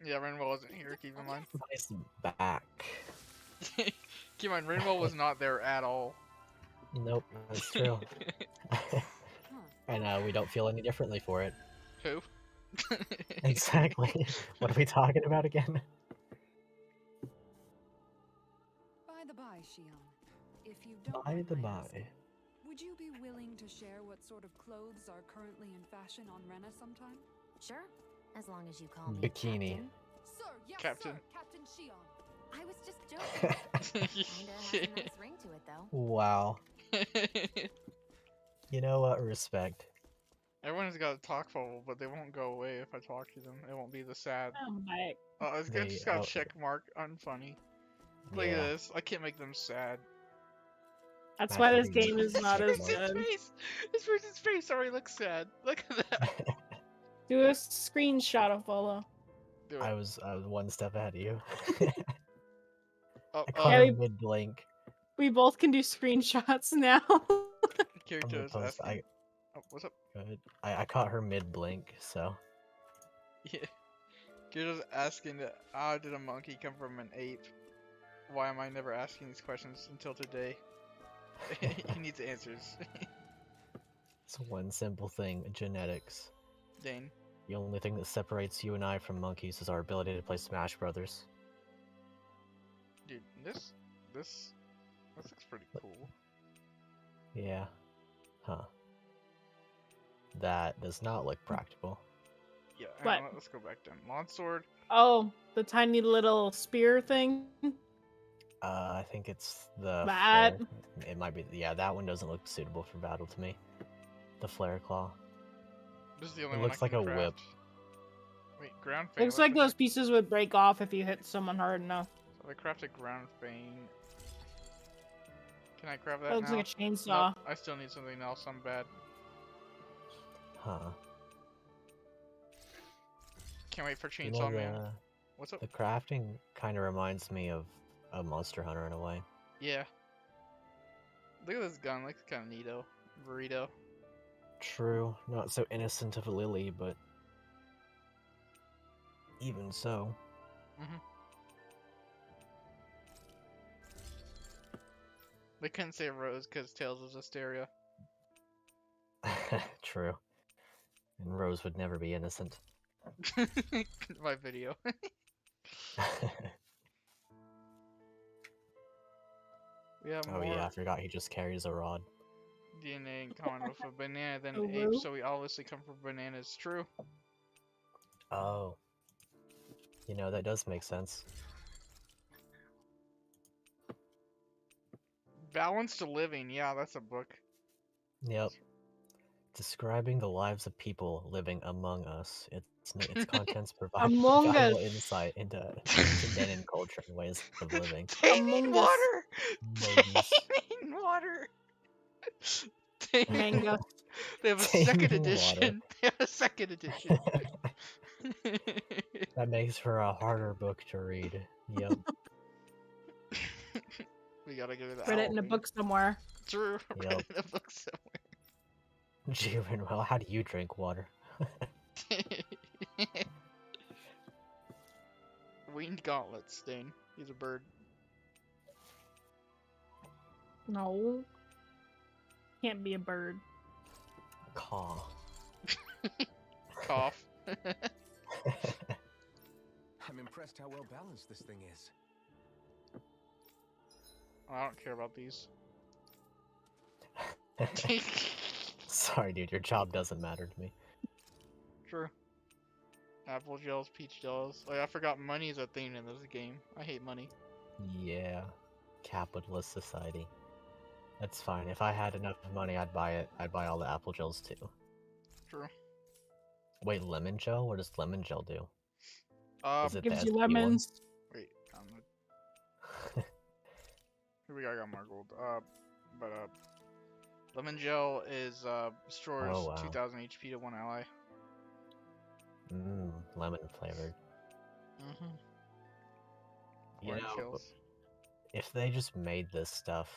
Yeah, Renwell wasn't here, keep in mind. Nice back. Keep in mind, Renwell was not there at all. Nope, that's true. And we don't feel any differently for it. Who? Exactly. What are we talking about again? By the by, Shion, if you don't By mind the my by. asking, would you be willing to share what sort of clothes are currently in fashion on Rena sometime? Sure. As long as you call me Bikini. Captain. Sir, yes, Captain. sir, Captain Shion. I was just joking. Kinda has a nice ring to it, though. Wow. You know what? Respect. Everyone's got a talk bubble, but they won't go away if I talk to them. It won't be the sad. Oh my. Oh, it's They- just got oh. a check mark. Unfunny. Look at Yeah. this. I can't make them sad. That's I why this think game is not as His good. face. This person's face already looks sad. Look at that. Do a screenshot of Fallon. Do I it. was one step ahead of you. Oh, I caught Yeah, her we- mid blink. We both can do screenshots now. Kirito's post- asking. Oh, what's up? Good. I caught her mid blink, so Yeah. Kirito's asking, how did a monkey come from an ape? Why am I never asking these questions until today? He needs answers. it's one simple thing: genetics. Dane. The only thing that separates you and I from monkeys is our ability to play Smash Brothers. Dude, this looks pretty cool. Yeah. Huh. That does not look practical. Yeah, What? Let's go back down. Lawn sword. Oh, the tiny little spear thing. I think it's the That. flare. It might be. Yeah, that one doesn't look suitable for battle to me. The flare claw. This is the only It one I looks like can a craft. whip. Wait, ground fang. Looks what like the those heck? pieces would break off if you hit someone hard enough. So I crafted ground fang. Can I craft that That looks now? like a chainsaw. Nope, I still need something else. I'm bad. Huh. Can't wait for You know, Chainsaw Man. What's up? the crafting kind of reminds me of a Monster Hunter in a way. Yeah. Look at this gun. Looks kind of neato. Burrito. True, not so innocent of a lily, but even so. They couldn't say Rose because Tails is Asteria. True. And Rose would never be innocent. My video. We have Oh more yeah, I forgot he just carries a rod. DNA in common with a banana than A an ape, root? so we obviously come from bananas. True. Oh. You know, that does make sense. Balanced living. Yeah, that's a book. Yep. Describing the lives of people living among us. Its contents provide Among valuable us. insight into Denon culture and ways of living. They Among need Us. water! Babies. They need water! They, Manga. they have a They second need water. edition. They have a second edition. That makes for a harder book to read. Yep. We gotta go to the Read it in a owl book somewhere. True. Read Yep. it in a book somewhere. Jiren, well, how do you drink water? Winged gauntlet stain. He's a bird. No. Can't be a bird. Caw. Cough. I'm impressed how well balanced this thing is. I don't care about these. Sorry, dude, your job doesn't matter to me. True. Apple gels, peach gels. Oh, yeah, I forgot money is a thing in this game. I hate money. Yeah. Capitalist society. That's fine. If I had enough money, I'd buy it. I'd buy all the apple gels too. True. Wait, lemon gel? What does lemon gel do? Is it Gives the you SP one? lemons. Wait, here we go. I got more gold. Lemon gel is stores Oh, wow. 2,000 HP to one ally. Mmm, lemon flavored. You Orange know, kills. if they just made this stuff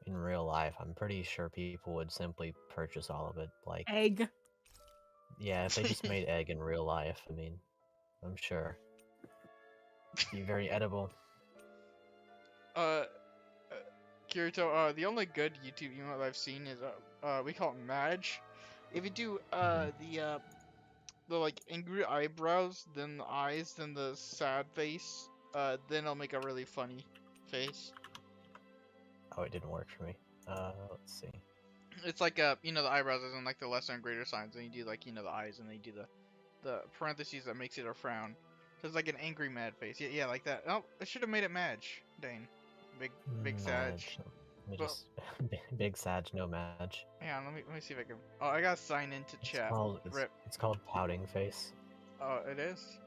in real life, I'm pretty sure people would simply purchase all of it. Like, Egg. yeah, if they just made egg in real life, I mean, I'm sure. It'd be very edible. Kirito, the only good YouTube emote I've seen is we call it Madge. If you do the like angry eyebrows, then the eyes, then the sad face, then I'll make a really funny face. Oh, it didn't work for me. Let's see. It's like you know, the eyebrows isn't like the lesser and greater signs, and you do like, you know, the eyes, and then you do the parentheses that makes it a frown. So it's like an angry mad face. Yeah, like that. Oh, I should have made it Madge. Dang. Big Sag. Madge. Let me Well- just big Sag, no Madge. Hang on, let me see if I can. Oh, I gotta sign into chat. Rip. It's called pouting face. Oh, it is.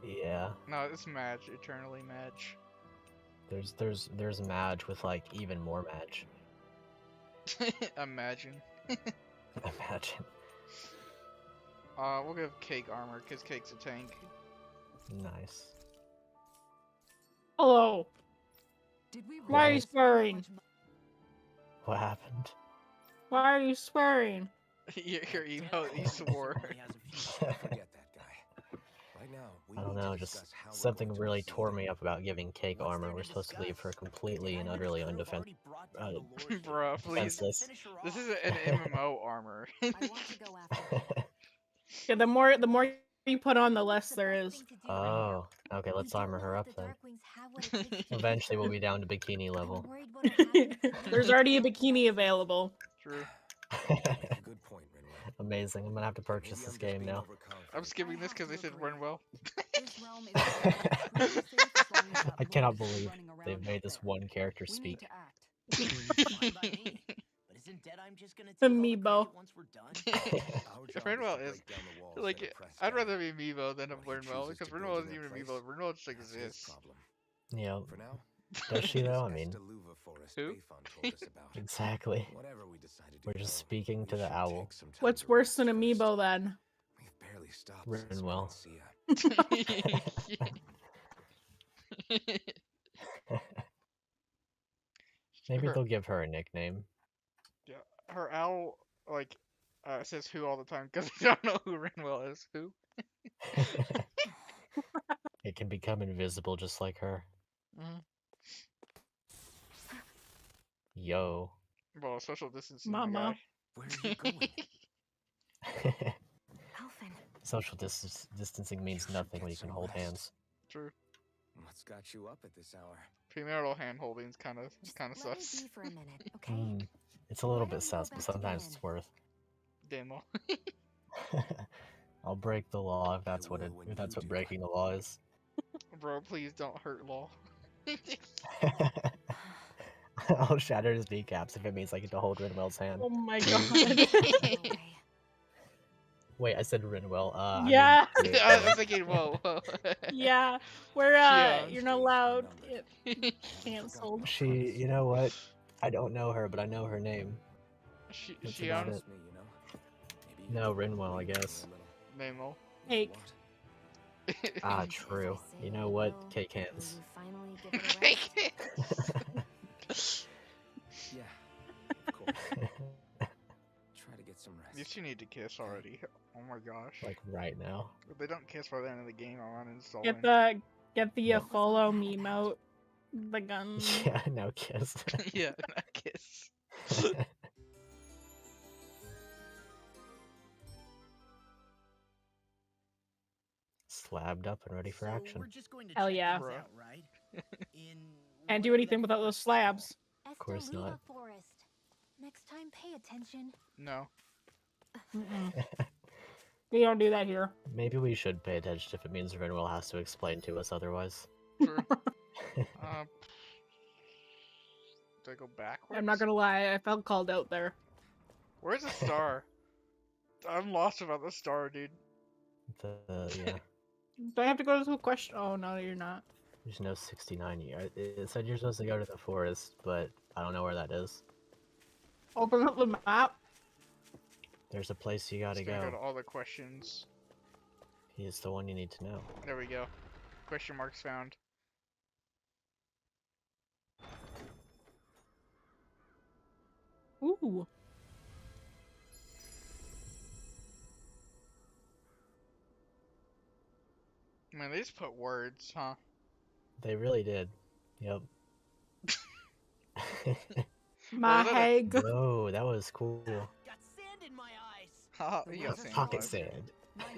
Yeah. No, it's Madge. Eternally Madge. There's Madge with like even more Madge. Imagine. Imagine. We'll give Cake armor because Cake's a tank. Nice. Hello. Did we Why are you realize how swearing? much What happened? Why are you swearing? your emote, he swore. Forget that guy. Right now, we I don't need to know, discuss just how we're something going to really proceed. tore me up about giving Cake What's armor. there We're to supposed to leave her discuss? completely and Defenders utterly could have undefended. already brought down the lordship. Bruh, please. Defenseless. Finish her This off. is an MMO armor. I want to go after. Yeah, the more you put on, the less there is. Oh, okay, let's armor her up then. Eventually we'll be down to bikini level. There's already a bikini available. True. Good point, Rinwell. Amazing. I'm gonna have to purchase this game now. I'm skipping this because they said run well. This realm is truly safe as long as that I cannot lord is believe running they've around made out this there. one character We need speak. to act. Fine by me. But isn't Deadeye just gonna take all the Amiibo. credit once we're done? Renwell is like I'd rather be Amiibo than a Renwell because Renwell isn't even Amiibo. Renwell just exists. Yeah. For now, Does she though? I mean, Who? exactly. Whatever we decide to do, We're just though, speaking we to the should owl. take some time What's to worse than rest first. Amiibo then? We've barely stopped since Renwell. Valencia. Maybe they'll give her a nickname. Yeah, her owl like says who all the time because they don't know who Renwell is. Who? It can become invisible just like her. Mhm. Yo. Well, social distancing. Mama. Where are you going? Alphen. Social distancing means nothing when you can hold hands. True. What's got you up at this hour? Premarital hand holding's kind of Let me sus. be for a minute, okay? Mm, it's a little Why don't bit we go sus, but back to sometimes the it's inn? worth. Demo. I'll break the law if that's what will when if that's you what do. breaking the law is. Bro, please don't hurt Law. I'll shatter his kneecaps if it means I get to hold Rinwell's hand. Oh my god. No way. Wait, I said Rinwell. Yeah. I mean, I was thinking, whoa, whoa. Yeah, we're Yeah. you're not allowed. Cancelled. she, you know what? I don't know her, but I know her name. That's She about owns it. No, Rinwell, I guess. Nemo. Cake. Ah, As true. I say, You know what? Will, Cake will hands. you finally give it a rest? Yeah, of course. Try to get some rest. These two need to kiss already. Oh my gosh. Like right now. If they don't kiss by the end of the game, I'm uninstalling. Get the Nope. follow meme out. The gun. Yeah, now kiss. Yeah, not kiss. Slabbed up and ready for So action. we're just going to Hell check yeah. things out, right? In Can't do whatever anything that without those forest is slabs. Of course Esteluda not. Forest. Next time, pay attention. No. Mm-mm. We don't do that here. Maybe we should pay attention if it means Rinwell has to explain to us otherwise. True. Do I go backwards? I'm not gonna lie, I felt called out there. Where's the star? I'm lost about the star, dude. Yeah. Do I have to go to a question? Oh no, you're not. There's no 69 here. It said you're supposed to go to the forest, but I don't know where that is. Open up the map. There's a place you gotta Just gonna go. go to all the questions. He's the one you need to know. There we go. Question marks found. Ooh. Man, they just put words, huh? They really did. Yep. Mahag. Whoa, that was cool. Got sand in my eyes. Haha, you got sand. Pocket alive.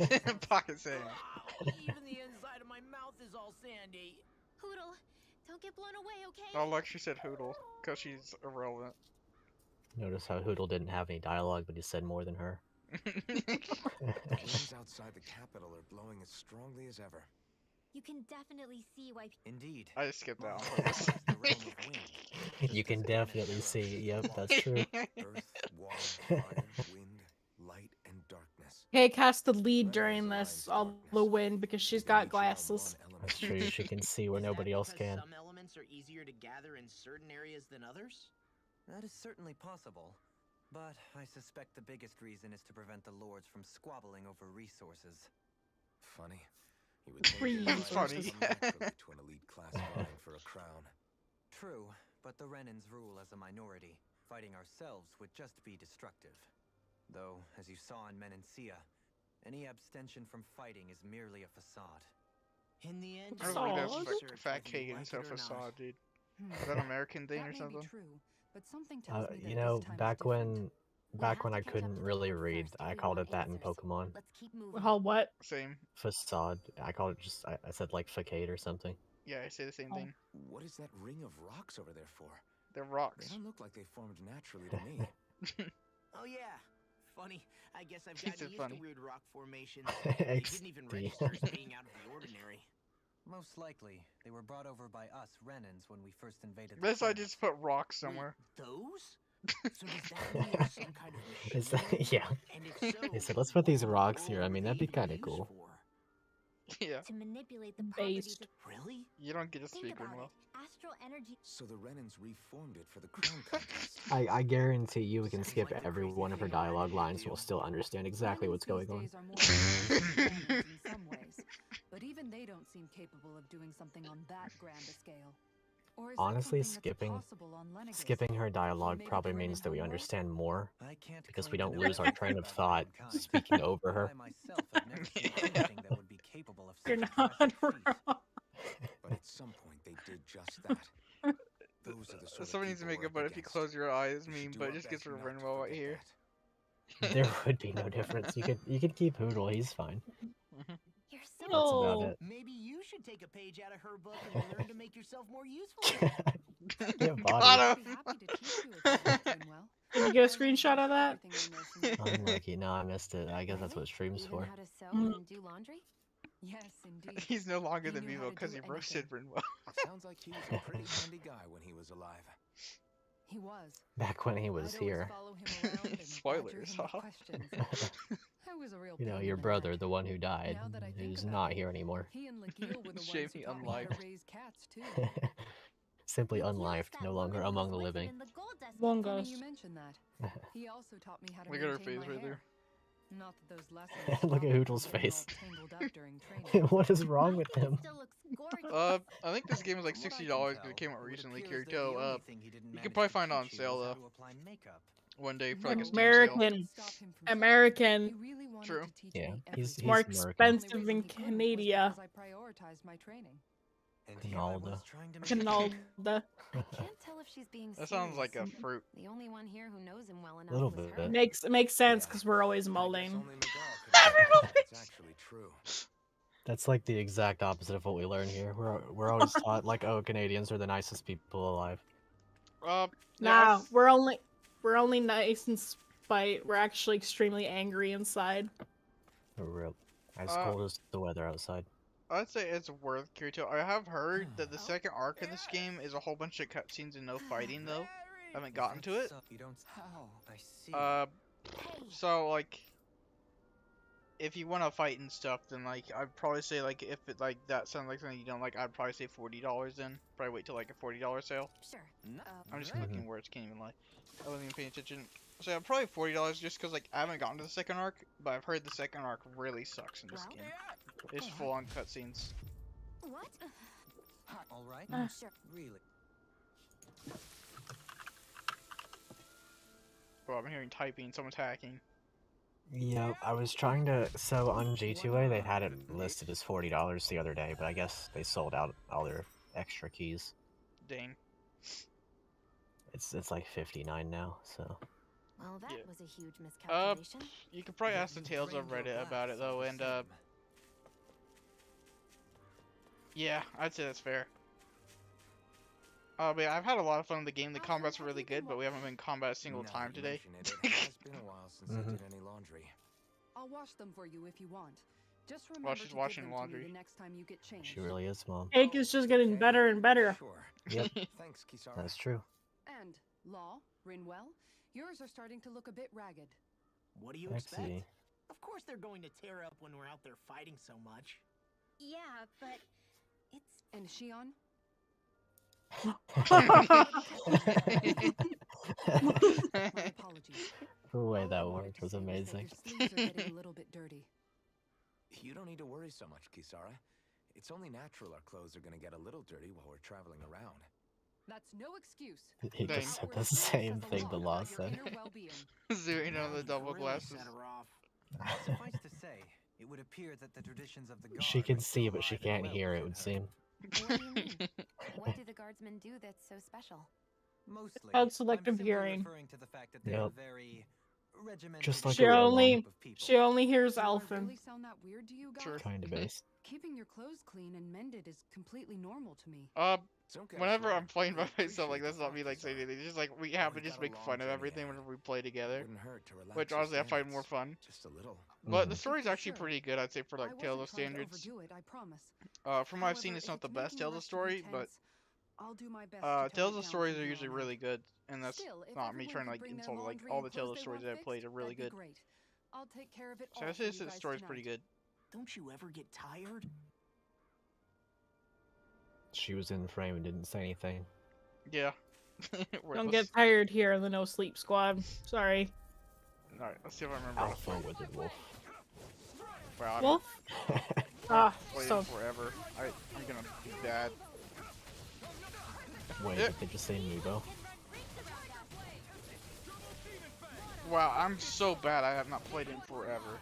sand. Pocket sand. Wow, even the inside of my mouth is all sandy. Hoodle, don't get blown away, okay? Oh, look, she said Hoodle, because she's irrelevant. Notice how Hoodle didn't have any dialogue, but he said more than her. Winds outside the capital are blowing as strongly as ever. You can definitely see why Indeed. I just skipped that on Mars purpose. is the realm of wind. You can definitely see. Yep, that's true. Earth, water, fire, wind, light, and darkness. Cake has to lead during this, all the wind, because she's got glasses. That's true. She can see where Is that nobody else because can. Some elements are easier to gather in certain areas than others? That is certainly possible. But I suspect the biggest reason is to prevent the lords from squabbling over resources. Funny. You would think it might Funny. come naturally to an elite class vying for a crown. True, but the Renans rule as a minority. Fighting ourselves would just be destructive. Though, as you saw in Menancia, any abstention from fighting is merely a facade. In the end, I Facade? don't believe research that's fat whether cake you and like stuff it or not. facade, dude. Is that an American thing That or may something? be true, but something tells me that You know, this time is back different. when I couldn't really read, I called it that in Pokemon. Let's keep moving. Oh, what? Same. Facade. I called it just. I said like facade or something. Yeah, I say the same Oh. thing. What is that ring of rocks over there for? They're They rocks. don't look like they formed naturally to me. Oh yeah, funny. I guess I've He gotten said used funny. to weird rock formations. They didn't even XD. register as being out of the ordinary. Most likely, they were brought over by us Renans when we first invaded the Best I planet. just put rocks somewhere. Wait, those? So does that mean there's some kind of machine? Is that, yeah. And if so, He said, let's put these what in the rocks here. I world mean, were that'd be they even kind of used cool. for? Yeah. To manipulate the properties Based. of... Really? You don't get to Think speak about well. it. Astral energy... So the Renans reformed it for the crown contest. I guarantee you we can Sounds skip like the every crazy one of her thing a Renan dialogue would lines. do. We'll still understand exactly what's going on. Renans these days are more advanced than Renans in some ways, but even they don't seem capable of doing something on that grand a scale. Or is that Honestly, something that's possible on Lenegus? skipping her dialogue Maybe probably put it means in that we homework? understand more, I can't because we claim don't to know lose our everything train of about thought humankind, speaking over but her. I myself have never seen Yeah. anything that would be capable of such You're a not impressive feat. wrong. But at some point they did just that. Those are the sort of Somebody needs to people make we're a but up if you against. close your eyes We meme, should do but our it just gets best rid of not to Renwell right forget here. There would be no difference. You could keep Hoodle. He's fine. You're so... That's about No. it. Maybe you should take a page out of her book and learn to make yourself more useful. Yeah, Got body. I'd him. be happy to teach you if you want, Renwell. Did you get a I will screenshot boast of that? everything I know from your Unlucky. No, I missed it. I guess that's what stream's Even for. how to sew Mm. and do laundry? Yes, indeed. He's no longer He the knew how Vivo to because do he roasted Renwell. Sounds like he was a pretty handy guy when he was alive. He was. Back when he was I'd always here. follow him around and badger Spoilers, him with haha. questions. I was a real You know, pain your in the brother, neck. the one who died, Now that I think who's about not it, here anymore. He and Legil were the Shame ones who he taught me how to unlived. raise cats too. Simply Legil's unlived, that no woman longer who among the was with him living. in the gold dust Among Funny Us. you mention that. He also taught me how to Look at her maintain face my right there. hair. Not that those lessons Look at stopped me Hoodle's from getting face. all tangled up during training. What is wrong I with think him? It still looks gorgeous. I think this game is like From what I $60 can because it tell, came out it would recently, appear as though the Kirito. only thing he didn't You manage can probably to find it on teach you sale was how though. to apply makeup. One day for like a Steam sale. American. Stop him from American. He really wanted True. to teach Yeah, me he's everything. More American. expensive Only in reason he couldn't was Canada. because I prioritized my training. And here I was Ronaldo. trying to make Canalda. I can't tell if she's being That serious. sounds like a fruit. The only one here who knows him well enough Little was bit. her. Makes sense Yeah. because we're always I guess mulling. only Miguel could say that's actually true. That's like the exact opposite of what we learn here. We're always taught like, oh, Canadians are the nicest people alive. Yeah, Nah, I'd- we're only nice in spite. We're actually extremely angry inside. For real. As Uh, cold as the weather outside. I'd say it's worth Kirito. I have heard that the second arc of this game is a whole bunch of cutscenes and no fighting though. I haven't gotten to it. So you don't. Oh, I see. Hey, So like, if you want to fight and stuff, then like I'd probably say like if it like that sounds like something you don't like, I'd probably say $40 then. Probably wait till like a $40 sale. sure. I'm just Mhm. clicking words, can't even lie. I wasn't even paying attention. So yeah, probably $40 just because like I haven't gotten to the second arc, but I've heard the second arc really sucks in this Well, game. It's full on cutscenes. What? All right. Sure. Really. Bro, I'm hearing typing, someone's hacking. Yep, I was trying to. So on G2A, they had it listed as $40 the other day, but I guess they sold out all their extra keys. Dang. It's like 59 now. So Well, that Yeah. was a huge miscalculation. You could probably ask the Tales of Reddit about it though, and yeah, I'd say that's fair. But yeah, I've had a lot of fun with the game. The combat's really good, but we haven't been in combat a single Now time you today. mention it, it has been a while since I Mhm. did any laundry. I'll wash them for you if you want. Just While remember she's to give washing them to me laundry. the next time you get changed. she really is, Mom. Cake is just getting Okay, better and better. Sure. Yep, Thanks, Kisara. that's true. And Law, Rinwell, yours are starting to look a bit ragged. What do you Let's expect? see. Of course they're going to tear up when we're out there fighting so much. Yeah, but it's... And Shion, my apologies. The way All I that wanted worked to was say that amazing. your sleeves are getting a little bit dirty. You don't need to worry so much, Kisara. It's only natural our clothes are gonna get a little dirty while we're traveling around. That's no excuse. He Dang. just said the same thing the law said. Zooming on the You double really glasses. set her off. Suffice to say, it would appear that the traditions of the guard She can are see, still but she alive and can't well hear, it within would her. seem. What do you mean? What do the guardsmen do that's so special? Mostly. Called I'm selective simply hearing. referring to the fact that they're Yep. very regimented Just like She a only group of people. she only hears Do I Elfin. really sound that weird to you guys? Sure. kind of base. Keeping your clothes clean and mended is completely normal to me. Some guys Whenever like I'm playing by they myself, like appreciate that's the not me like practice saying on it. anything. It's just like we have to We've just got a make long fun of journey everything ahead. whenever we play together. Wouldn't hurt to relax Which your honestly I find more stance. fun. Just a little. But the Mhm. story's For actually sure. pretty good, I'd say, for I like Tales wasn't of trying to standards. overdo it, I promise. From what I've seen, However, it's if not the it's best making Tales the of rest of you story, but tense, I'll do my best to tone Tales it of down stories from are here usually on really out. good, and that's Still, if not me everyone trying to could like bring their insult like laundry all and the Tales clothes of they stories want that I've played fixed, are really that'd good. be great. I'll take care of it So all I for say you this guys story's pretty tonight. good. Don't you ever get tired? She was in frame and didn't say anything. Yeah. Don't Worthless. get tired here in the No Sleep Squad. Sorry. Alright, let's see if I remember how to Alpha play. with the wolf. Wow, I've Wolf? Ah, played so it forever. I'm gonna be bad. Wait, Yeah. did they just say Nubo? Wow, I'm so bad. I have not played it in forever.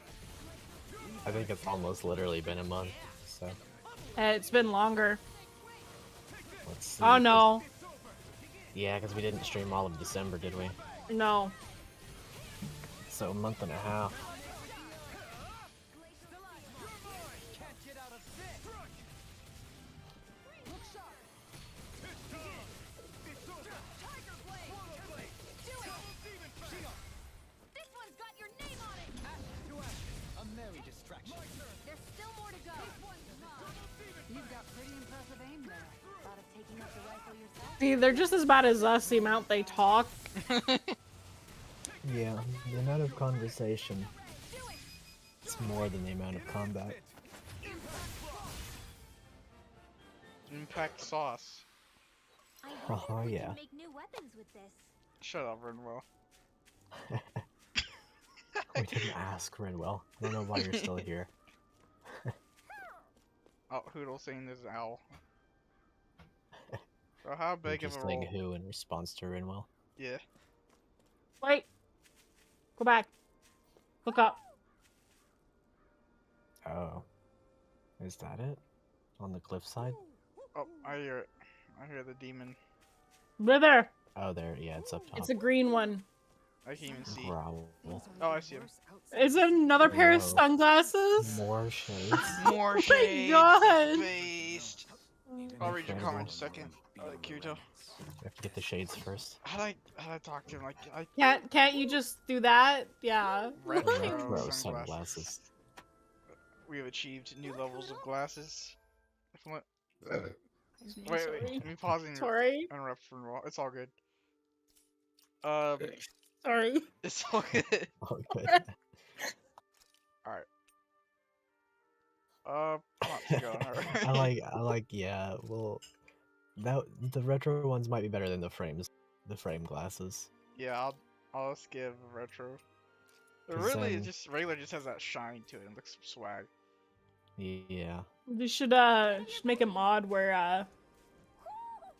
I think it's almost literally been a month. So it's been longer. let's see. Oh no. Yeah, because we didn't stream all of December, did we? No. So a month and a half. This one's got your name on it! A merry distraction. There's still more to go. You've got pretty impressive aim there. Thought of taking up the rifle yourself? See, they're just as bad as us, the amount they talk. Yeah, the amount of conversation. It's more than the amount of combat. Impact sauce. I Oh, wonder if we yeah. can make new weapons with this. Shut up, Renwell. We didn't ask, Renwell. I don't know why you're still here. Oh, Hoodle saying this is owl. So how You're big of just a saying role? who in response to Renwell. Yeah. Wait. Go back. Look up. Oh. Is that it? On the cliffside? Oh, I hear it. I hear the demon. Wither. Oh, there. Yeah, it's up top. It's a green one. I can't even see. Growl. Oh, I see him. Is it another pair of Whoa. sunglasses? More shades. More shades. God. Based. I'll read your comment in a second. Kirito. You have to get the shades first. How'd I talk to him? Like, I Can't you just do that? Yeah. retro Retro sunglasses. sunglasses. We have achieved new levels of glasses. If I'm wait, Sorry. let me pause and Sorry. interrupt for a while. It's all good. Sorry. It's all good. Oh, good. Alright. Let's go. Alright. I like, yeah, well, the retro ones might be better than the frame glasses. Yeah, I'll just give retro. It 'Cause really then- just regular just has that shine to it and looks swag. Yeah. We should make a mod where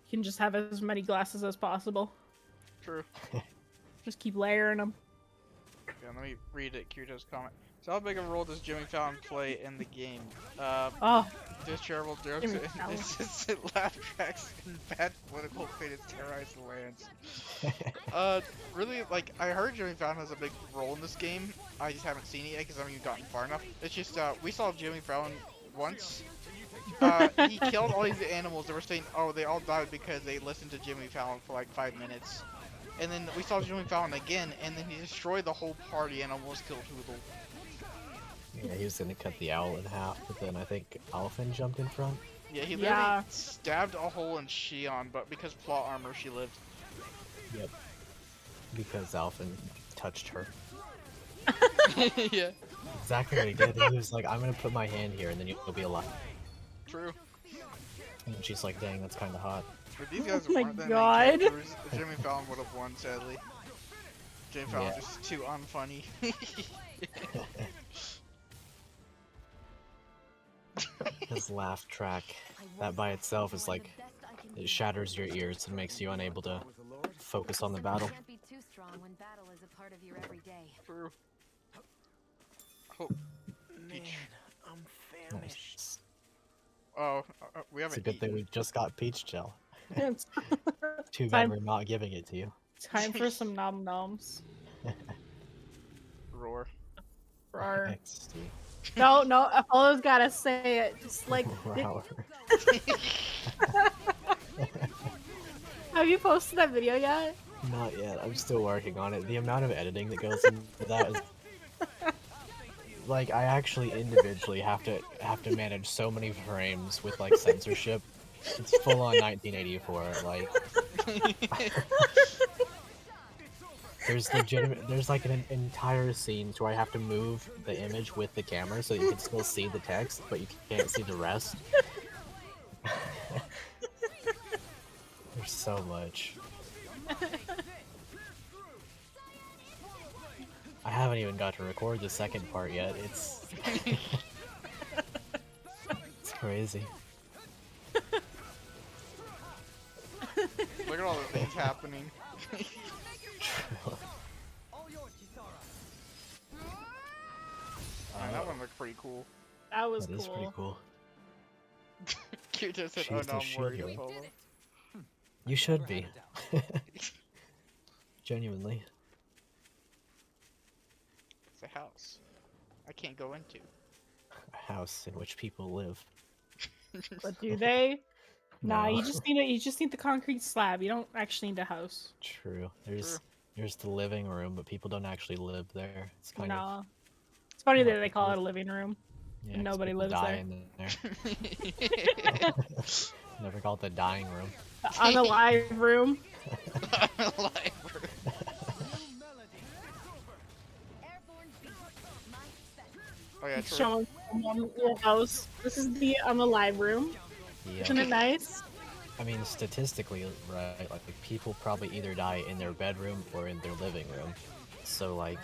you can just have as many glasses as possible. True. Just keep layering them. Yeah, let me read it. Kirito's comment. So how big of a role does Jimmy Fallon play in the game? Oh, There's terrible jokes Jimmy and Fallon. insistent laugh tracks and bad political fate terrorize the lands. Really, like, I heard Jimmy Fallon has a big role in this game. I just haven't seen it yet because I haven't even gotten far enough. It's just, we saw Jimmy Fallon once. He killed all these animals. They were saying, oh, they all died because they listened to Jimmy Fallon for like 5 minutes. And then we saw Jimmy Fallon again, and then he destroyed the whole party and almost killed Hoodle. Yeah, he was gonna cut the owl in half, but then I think Alphen jumped in front. Yeah, he literally stabbed a hole in Shion, but because plot armor, she lived. Yep. Because Alphen touched her. Yeah, Exactly what he did. He was like, I'm gonna put my hand here and then you'll be alive. true. And she's like, dang, that's kinda hot. If these guys Oh my weren't the main God. characters, Jimmy Fallon would have won, sadly. Jimmy Fallon's Yeah. just too unfunny. His laugh track, that by itself is like, it shatters your ears and makes you unable to focus on the battle. Can't be too strong when battle is a part of your everyday. True. Oh, Man, I'm famished. Nice. oh, we It's a haven't good thing eaten. we just got peach gel. it's Too Time- bad we're not giving it to you. time for some nom noms. Roar. Roar. XD. No, Apollo's gotta say it. Just like. Roar. Have you posted that video yet? Not yet. I'm still working on it. The amount of editing that goes into that is like I actually individually have to manage so many frames with like censorship. It's full on 1984. Like there's like an entire scenes where I have to move the image with the camera so you can still see the text, but you can't see the rest. There's so much. I haven't even got to record the second part yet. It's it's crazy. Look at all the things happening. That one looked pretty cool. That was That is pretty cool. Kirito said, She's "Oh the no, I'm worried, sugar. Apollo." You should be. Genuinely. It's a house I can't go into. A house in which people live. But do they? Nah, No. you just need the concrete slab. You don't actually need a house. True. There's the living room, but people don't actually live there. It's kind of Nah. It's funny that they call it a living room. yeah, And 'cause nobody people lives die there. in there. Never call it the dying room. The unalive room. Oh yeah, true. Showing someone your house. This is the unalive room. Yeah. Isn't it nice? I mean, statistically, right? Like people probably either die in their bedroom or in their living room. So like,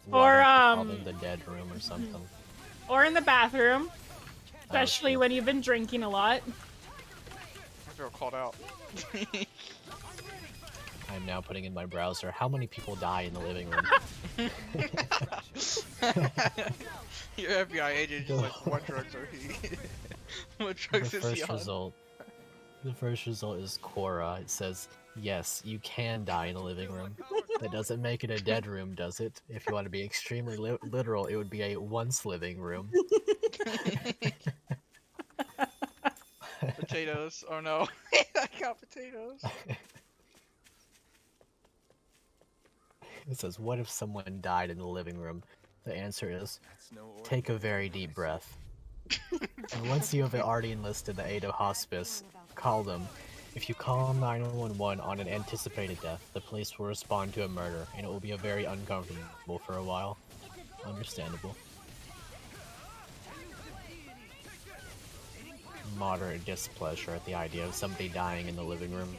why Or, don't you call them the dead room or something? Or in the bathroom. Especially true. when you've been drinking a lot. I feel called out. I'm now putting in my browser. How many people die in the living room? Your FBI agent just like, what drugs are he? What drugs is he on? The first result is Quora. It says, yes, you can die in a living room. That doesn't make it a dead room, does it? If you want to be extremely literal, it would be a once living room. Potatoes. Oh no. I got potatoes. It says, what if someone died in the living room? The answer is, take a very deep breath. And once you have already enlisted the aid of hospice, call them. If you call 911 on an anticipated death, the police will respond to a murder, and it will be a very uncomfortable for a while. Understandable. Moderate displeasure at the idea of somebody dying in the living room.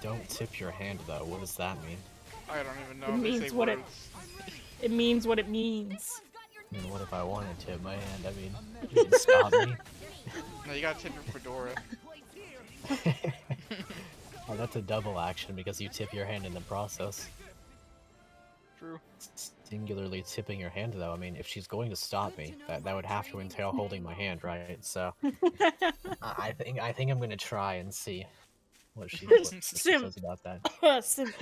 Don't tip your hand though, what does that mean? I don't even know It if they means say what words. it means what it means. I mean, what if I wanted to tip my hand? I mean, you can stop me. No, you gotta tip your fedora. Oh, that's a double action because you tip your hand in the process. True. Singularly tipping your hand though, I mean, if she's going to stop me, that would have to entail holding my hand, right? So, I think I'm gonna try and see what she says about that. Simp.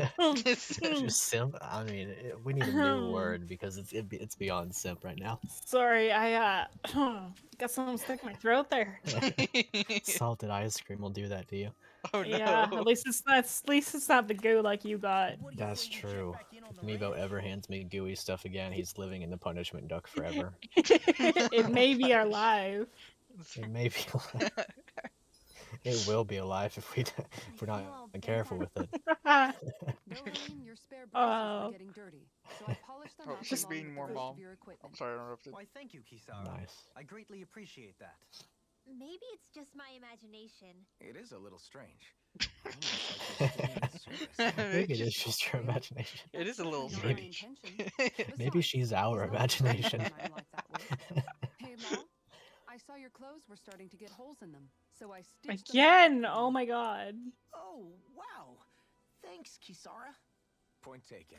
Just simp? I mean, we need a new word because it's beyond simp right now. Sorry, I got something stuck in my throat there. Salted ice cream will do that to you. Oh no. Yeah, at least it's not the goo like you got. That's true. If Meebo ever hands me gooey stuff again, he's living in the punishment duck forever. It may be our life. It may be alive. It will be alive if we're not careful with it. Doreen, your spare brushes Oh. were getting dirty, so I polished them Oh, up she's along being with more the rest mom. of your equipment. I'm sorry, I interrupted. Why, thank you, Kisara. Nice. I greatly appreciate that. Maybe it's just my imagination. It is a little strange. Almost like you're still in service. I think it is just your imagination. It is a little Not my strange. intention. Maybe Besides, she's our it's not imagination. often I'm like that way. Hey, Law, I saw your clothes were starting to get holes in them, so I stitched them Again! up. Oh my god. Oh, wow. Thanks, Kisara. Point taken.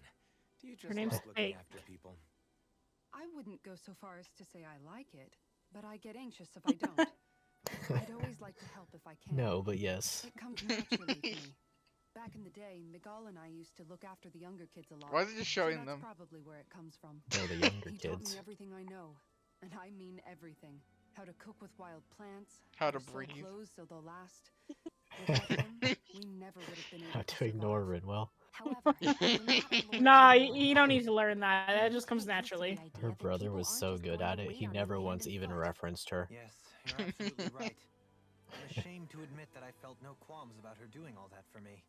Do you Her just name's like looking Fake. after people? I wouldn't go so far as to say I like it, but I get anxious if I don't. I'd always like to help if I can. No, but yes. It comes naturally to me. Back in the day, Miguel and I used to look after the younger kids a lot. Why is it just showing so that's them? probably where it comes from. They're the younger He taught kids. me everything I know, and I mean everything. How to cook with wild plants. How to sew breathe. clothes so they'll last. Without him, we never would have been able How to to ignore survive. Rinwell. However, we're not a lord Nah, anymore. you don't need to learn that. Maybe That just comes take heed to the naturally. idea Her that brother people was aren't so just good going at to it, wait he on never you hand once and even foot. referenced her. Yes, you're absolutely right. I'm ashamed to admit that I felt no qualms about her doing all that for me.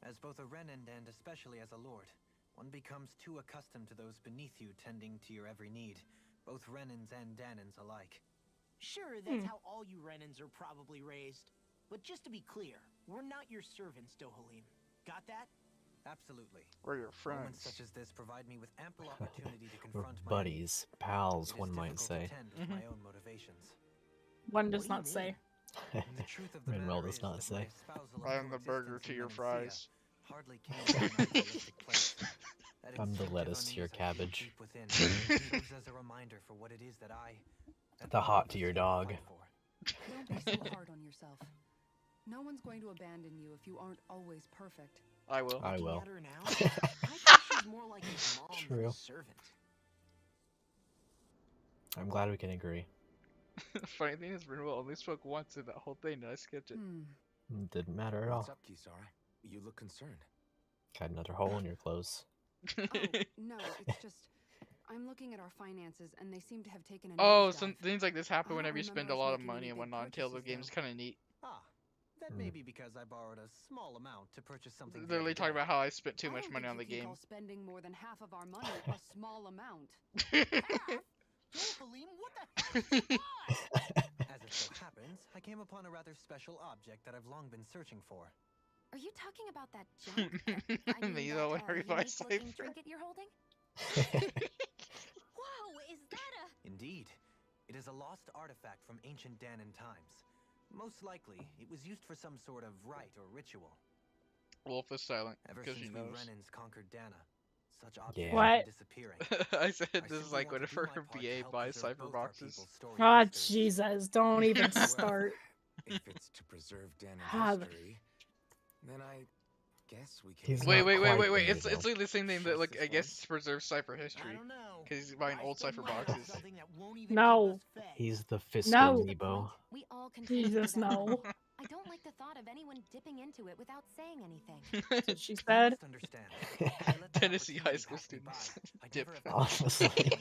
As both a Renan and especially as a lord, one becomes too accustomed to those beneath you tending to your every need, both Renans and Danans alike. Sure, that's how all you Renans are probably raised. But just to be clear, we're not your servants, Dohalim. Got that? Absolutely. We're your Moments friends. such as this provide me with ample opportunity to We're confront my buddies, pals, It is one might difficult say. to tend with my own motivations. One What does do you not say. mean? And the truth of the Rinwell matter does is not that my say. espousal of I am the burger coexistence to in your Menancia fries. hardly came from an idealistic place. That I'm the instinctive lettuce to your unease I feel cabbage. deep within serves as a reminder for what it is that The hot to your dog. Don't be so hard on yourself. No one's going to abandon you if you aren't always perfect. I will. I Looking will. at her now, I think she's more like his mom than True. a servant. I'm glad we can agree. Funny thing is, Rinwell only spoke once in that whole thing, and I skipped it. Didn't matter at all. What's up, Kisara? You look concerned. Got another hole in your clothes. Oh, no, it's just I'm looking at our finances and they seem to have taken a Oh, nosedive. some things like this happen I don't whenever you spend remember a us lot of making money any and big whatnot in Tales of purchases, Games. It's kind of neat. Ah, that may be because I borrowed a small amount to purchase something. Literally very talking big. about how I spent too I much don't money think on the you can game. call spending more than half of our money a small amount. Dohalim, what the hell is going on? As it so happens, I came upon a rather special object that I've long been searching for. Are you talking about that junk? I mean, You that know, whenever you buy unique-looking Cypher. trinket you're holding? Whoa, is that a... Indeed, it is a lost artifact from ancient Danan times. Most likely, it was used for some sort of rite or ritual. Wolf is silent Ever because since she we knows. Renans conquered Dana, such Yeah. objects What? have been disappearing. I said I this is simply like want to do whenever my part to BA help buys preserve Cypher both our boxes. people's storied Ah, histories. Jesus, don't even Well, start. If it's to preserve Danan's Ah, history, then I guess we can. He's Wait, not wait, wait, quite wait, wait. there, It's though. literally the same thing that, Just like, this I guess once? to preserve Cypher I history. don't know. Because he's buying I old spend Cypher money on boxes. something that won't even No. keep us fed. He's the fiscal No. Nebo. We all contribute Jesus, to that money. no. I don't like the thought of anyone dipping into it without saying anything. That's what she You said. must understand. I let the Tennessee high opportunity school pass me by. students I'd dip. never have Honestly.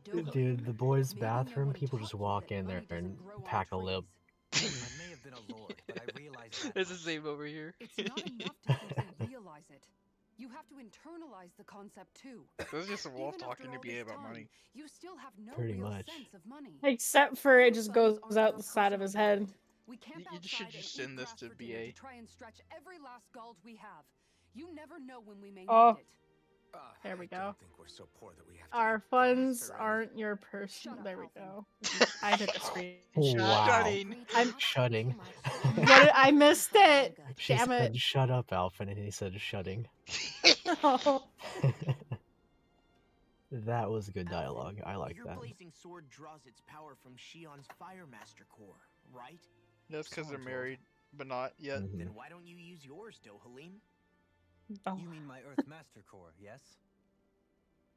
Dohalim, Dude, the boys' maybe no bathroom, one people taught just you walk that in there money doesn't and grow on pack a lip. trees. I may have been a lord, but I realized that It's the much. same over here. It's not enough to simply realize it. You have to internalize the concept too. This is just a wolf Even talking after to all BA this about time, money. You still have no Pretty real much. sense of money. Except for it Our just funds goes aren't out our the side of personal his head. debt. We camp You should outside just and send eat this grass to for dinner BA. to try and stretch every last gald we have. You never know when we may Oh. need it. There we I go. don't think we're so poor that we have to Our eat funds grass or aren't your person. Shut up, There we Fallon. go. I took a screenshot. Wow. Shutting. I'm Shutting. What? I missed it. She Damn said, it. shut up, Alphen, and he said, shutting. Oh. That was good Alphen, dialogue. I like your that. blazing sword draws its power from Shion's Fire Master core, right? That's because they're Someone told. married, but not yet. Mhm. Then why don't you use yours, Dohalim? Oh. You mean my Earth Master Core, yes?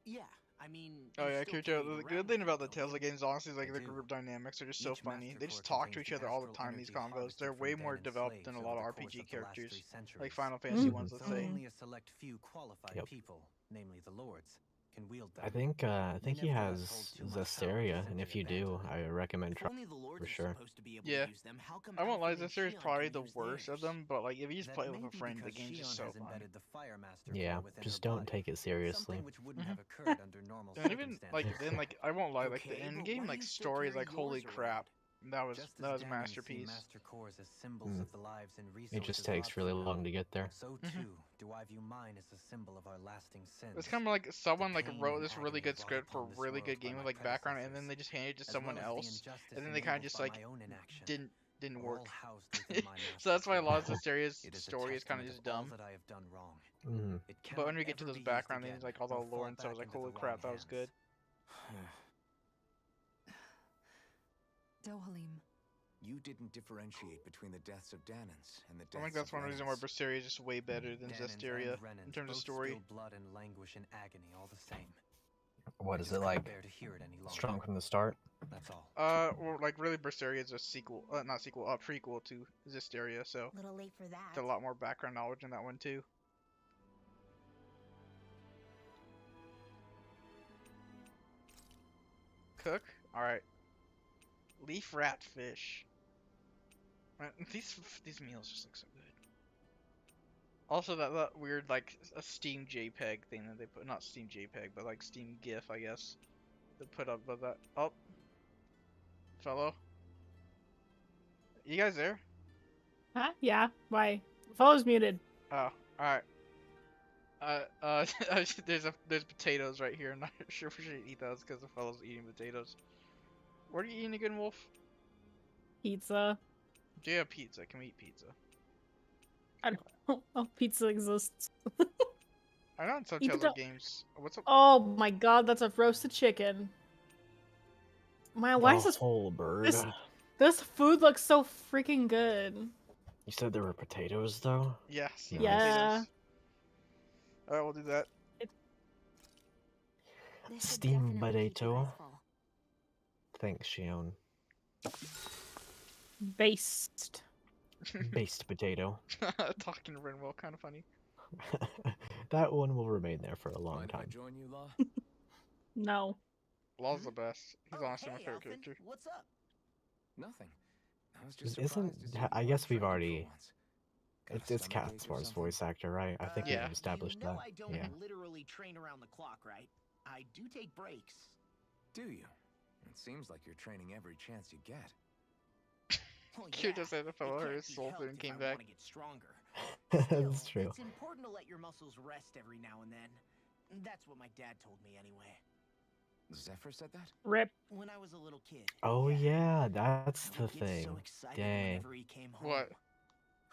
Yeah, I mean. Oh you yeah, still Kirito, carry it the around good thing with about you, the Tales of Games, honestly, is like I the do. group dynamics are just so Each funny. Master They Core just talk to contains each the other all the astral time. These energy combos, harvested they're from way more Danan's developed than a slaves lot of over the course RPG of the last 3 characters, centuries. like Final Fantasy Mhm. ones, So let's say. only a select few qualified Yep. people, namely the lords, can wield them. I think he nevertheless has hold too much power to Zesteria, and simply if you do, abandon them. I recommend If trying only the lords for are sure. supposed to be able Yeah. to use them, how come I won't lie, Alphen and this series is Shion probably can the use worst of theirs? them, but like if you just That play it may with a be friend, the because game's just Shion so has fun. embedded the Fire Master Yeah, Core within just her don't body, take it seriously. something which wouldn't Mhm. have occurred under normal And even like circumstances. then like I won't lie, like the Okay, end but game why do like you still story is carry like holy yours crap. That was Just that as was a Danans see masterpiece. Master Cores as symbols Mm. of the lives and resources It just takes robbed really from them, long to get there. so too do I view mine as a symbol of our lasting sins. It's kind of like someone like pain wrote and this really agony good brought script for a upon this really world good by game with my like background, and then predecessors, they just handed it to as someone well as the else, injustice and then they kind of enabled just by like my own inaction, didn't are work. all housed within my So that's why a lot of master core. Zesteria's It is a story is kind of testament just of all dumb. that I have done wrong. Mm. It But when cannot we get to ever those be used background again, things, like all the nor lore fall and stuff, I was back like, into the holy crap, wrong that was good. hands. Dohalim, you didn't differentiate between the deaths of Danans and the deaths I think that's of one reason why Renans. Berseria is just way better than Danans Zestiria and Renans in terms of both story. spill blood and languish in agony all the same. What I is just it couldn't like? bear to hear it any longer. Strong from the start? That's all. Well, like really, Berseria is a sequel, not sequel, a prequel to Zestiria, so Little late for that. there's a lot more background knowledge in that one too. Cook? Alright. Leaf rat fish. These meals just look so good. Also that weird like a Steam JPEG thing that they put, not Steam JPEG, but like Steam GIF, I guess. They put up of that. Oh. Fellow? You guys there? Huh? Yeah. Why? Follow's muted. Oh, alright. There's potatoes right here. I'm not sure if we should eat those because the fellow's eating potatoes. What are you eating again, Wolf? Pizza. Do you have pizza? Can we eat pizza? I don't know. Pizza exists. I know in some Eat the Telltale do- games. What's up? Oh my god, that's a roasted chicken. Man, why A is this whole bird. this food looks so freaking good? You said there were potatoes, though? Yeah, see Nice. Yeah. potatoes. Alright, we'll do that. This should Steam definitely keep you potato. guys full. Thanks, Shion. Based. Based potato. Talking to Renwell, kind of funny. That one will remain there for a long Mind if I time. join you, Law? No. Law's the best. He's Oh, honestly my hey, favorite Alphen. character. What's up? Nothing. I was just Isn't- surprised to see I you guess weren't we've frightened for already- once. Got a It's stomachache or Caspar's something? voice actor, right? I think Yeah. we've established you know that. I don't Yeah. literally train around the clock, right? I do take breaks. Do you? It seems like you're training every chance you get. Well, Cute just said the it fellow can't heard his be soul helped food and if came I back. wanna get stronger. That's Still, true. It's important to let your muscles rest every now and then. That's what my dad told me anyway. Zephyr said that? Rip. When I was a little kid. Oh yeah, that's He'd the get thing. So excited Dang. whenever he came home. What?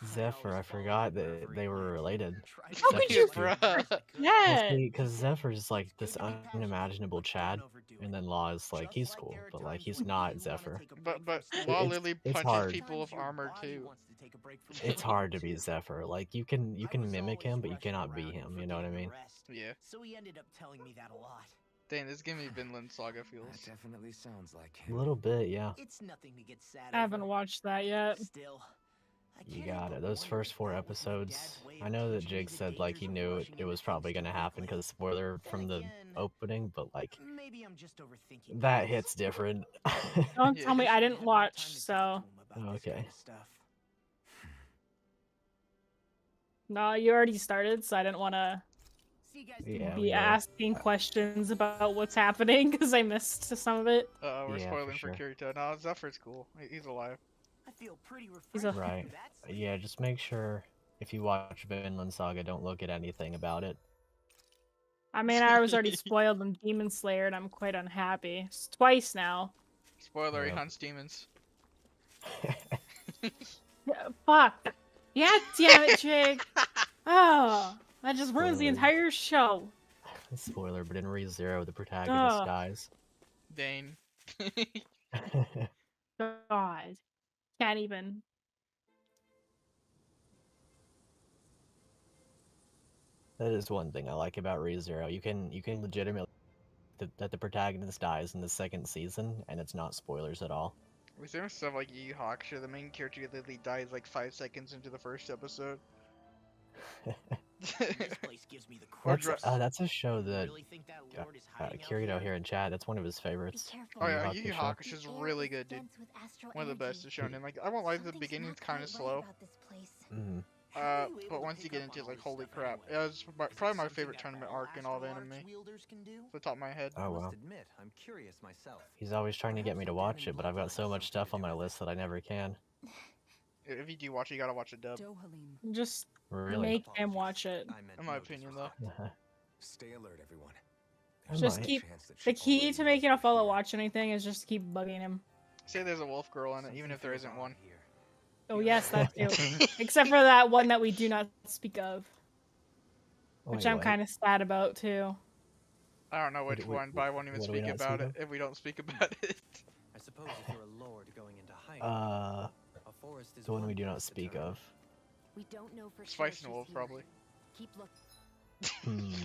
Zephyr, I always followed forgot him that wherever they he were went. related. Tried to How do could as you- much as I could. Yeah. Because Zephyr's like this It can be passionate, unimaginable but Chad, don't overdo and it. then Law is like, Just he's like cool, there are but like times he's when not you wanna Zephyr. take a break But from studying. Law It's- literally it's punches hard. people with Sometimes your armor body too. wants to take a break from It's studying hard to be too. Zephyr. Like you can I was mimic him, always but you rushing cannot be around and him. You know what I forgetting mean? to rest. Yeah. So he ended up telling me that a lot. Dang, this gave me Vinland Saga That feels. definitely sounds like A him. little bit, yeah. It's nothing to get sad I haven't over. watched that yet. Still, I You can't got help it. but Those wonder first if 4 that was my episodes. dad's way I of know that teaching me Jake the said like he dangers of knew rushing it was into probably things gonna too happen quickly. because spoiler Then from the again, opening, but like maybe I'm just overthinking that things. hits different. Don't Yeah. tell me Wish I we didn't had more time watch, to talk to so him about this Okay. kind of stuff. no, you already started, so I didn't want to See you guys Yeah, tomorrow. we be know. asking questions about what's happening because I missed some of it. We're Yeah, for spoiling for sure. Kirito. No, Zephyr's cool. He's alive. I feel pretty He's a- refreshed. Right. That's Yeah, just make sure if you watch Vinland Saga, don't look at anything about it. I mean, I was already spoiled in Demon Slayer, and I'm quite unhappy. It's twice now. Spoiler, he Yep. hunts demons. Yeah, fuck. Yeah, damn it, Jake. Oh, that just ruins the Spoilers. entire show. Spoiler, but in ReZero, the protagonist Ugh. dies. Dane. God. Can't even. That is one thing I like about ReZero. You can legitimately that the protagonist dies in the second season, and it's not spoilers at all. We see stuff like Yu Yu Hakusho, the main character literally dies like 5 seconds into the first episode. this place gives me the Or creeps. That's a show that Really think that Lord is hiding out Kirito there? here in chat. That's one of his Be favorites. careful. Oh Yu yeah, Yu Yu Yu Hakusho. Hakusho is The air really is good, dude. dense with astral One of the best energy. to show. And like, I won't lie, the Something's beginning's not kind of quite right slow. about this place. Mm. How are you able But to once you pick get up into it, on like, all holy this stuff crap. anyway? It was Is it probably my something favorite that tournament all arc in all of astral anime. arts wielders can do? Off the top of my head. Oh I wow. must admit, I'm curious myself. He's always trying to get me to watch it, but I've got so much stuff on my list that I never can. If you do watch it, you gotta watch it dub. Dohalim. Just Really? make him watch it. I meant In my no opinion, though. disrespect. Stay alert, everyone. I Just might. keep- Chance that The she key already to knows making a we're fellow here. watch anything is just keep bugging him. Say there's a wolf girl in it, even Something if there feels isn't odd one. here. Oh yes, that too. Except for that one that we do not speak of, which Wait, I'm what? kind of sad about too. I don't know which Wait, one, but I won't even what do we speak not about speak it if we don't speak about it. I suppose suppose if you're a lord going into hiding, a forest is the one we do place not to speak turn. of. We don't know for Spice sure and Wolf, she's probably. here. Keep looking.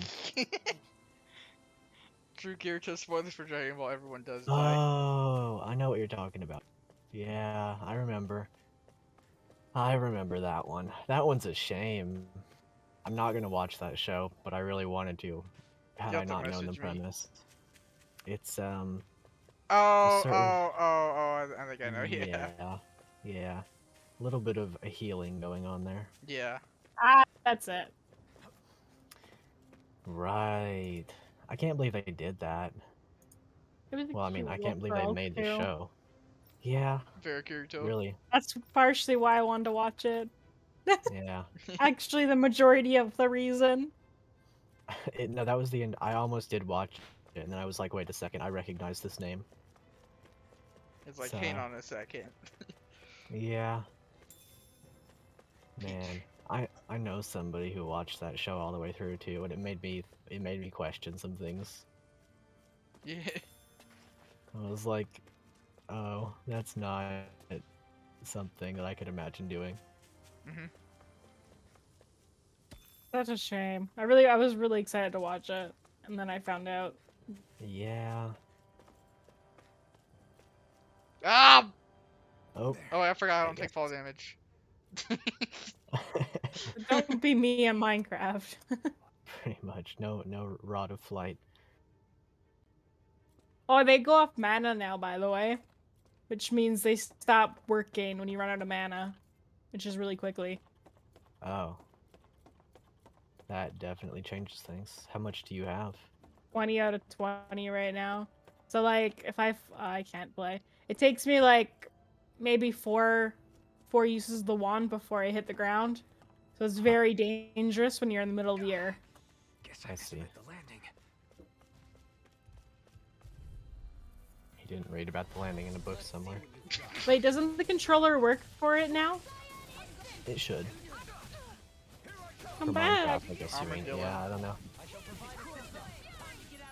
True Kirito spoilers for Dragon Ball. Everyone does die. Oh, I know what you're talking about. Yeah, I remember. I remember that one. That one's a shame. I'm not gonna watch that show, but I really wanted to, had You I have to not known the message me. premise. It's Oh, certain- I think I know. Yeah. yeah. A little bit of a healing going on there. Yeah. Ah, that's it. Right. I can't believe they did that. It was a Well, I mean, cute I little can't believe they girl, made the too. show. Yeah, Very Kirito. really. That's partially why I wanted to watch it. Yeah. Actually, the majority of the reason. No, that was the end. I almost did watch it, and then I was like, wait a second, I recognize this name. It's like, So- hang on a second. Yeah. Man, I know somebody who watched that show all the way through too, and it made me question some things. Yeah. I was like, oh, that's not something that I could imagine doing. Mhm. That's a shame. I was really excited to watch it, and then I found out. Yeah. Ah! Oh. Oh, I forgot I don't guess. take fall damage. Don't be me in Minecraft. Pretty much. No rod of flight. Oh, they go off mana now, by the way. Which means they stop working when you run out of mana. Which is really quickly. Oh. That definitely changes things. How much do you have? 20 out of 20 right now. So, like, if I can't play. It takes me, like, maybe four uses of the wand before I hit the ground. So it's very dangerous when you're in the middle of the air. I see. He didn't read about the landing in a book somewhere. Wait, doesn't the controller work for it now? It should. Come For back. Minecraft, I guess you mean. Armadillo. Yeah, I don't know.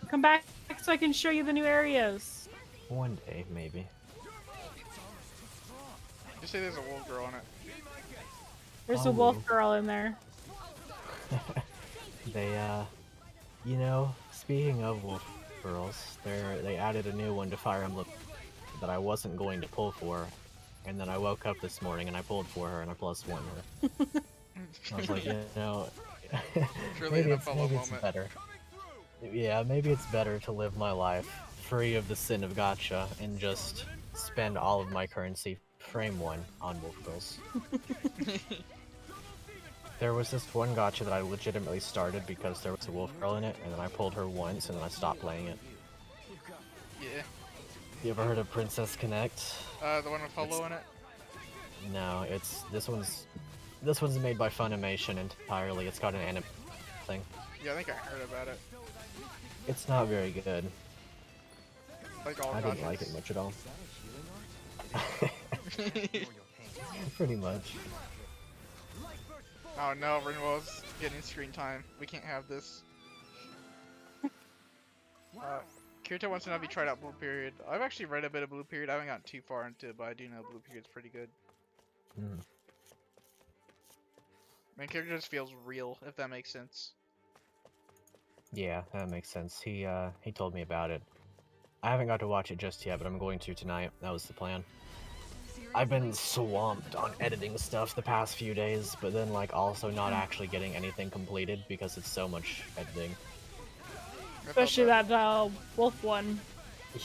Come back so I can show you the new areas. One day, maybe. You say there's a wolf girl on it. There's Oh. a wolf girl in there. They, you know, speaking of wolf girls, they added a new one to Fire Emblem that I wasn't going to pull for, and then I woke up this morning and I pulled for her and I +1 her. I was like, you know, Truly maybe an it's Epholo better. moment. Yeah, maybe it's better to live my life free of the sin of gacha and just spend all of my currency frame 1 on wolf girls. There was this one gacha that I legitimately started because there was a wolf girl in it, and then I pulled her once and then I stopped playing it. Yeah. You ever heard of Princess Connect? The one with Polo in it? No, this one's made by Funimation entirely. It's got an anime thing. Yeah, I think I heard about it. It's not very good. Like all I didn't gachas. like it much at all. Pretty much. Oh no, Renwell's getting screen time. We can't have this. Kirito wants to know if you tried out Blue Period. I've actually read a bit of Blue Period. I haven't gotten too far into it, but I do know Blue Period's pretty good. Hmm. Main character just feels real, if that makes sense. Yeah, that makes sense. He told me about it. I haven't got to watch it just yet, but I'm going to tonight. That was the plan. I've been swamped on editing stuff the past few days, but then like also not actually getting anything completed because it's so much editing. Especially that wolf one.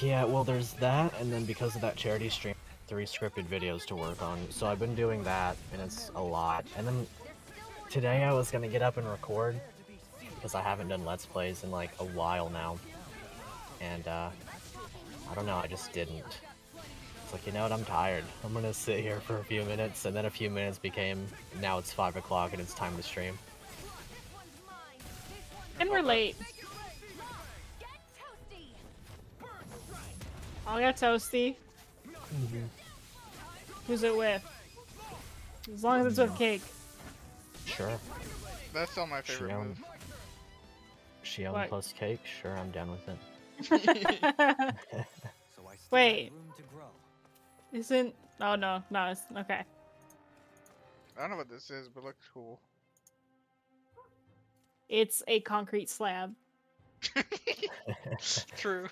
Yeah, well there's that, and then because of that charity stream, 3 scripted videos to work on. So I've been doing that, and it's a lot. And then today I was gonna get up and record, because I haven't done Let's Plays in like a while now. And I don't know, I just didn't. It's like, you know what, I'm tired. I'm gonna sit here for a few minutes, and then a few minutes became, now it's 5 o'clock and it's time to stream. And we're late. I'll get toasty. Who's it with? As long as it's with cake. Sure. That's still my favorite Shion. move. Shion What? plus cake? Sure, I'm down with it. So I still Wait. have room to grow. Isn't? Oh no, no, it's okay. I don't know what this is, but it looks cool. It's a concrete slab. True.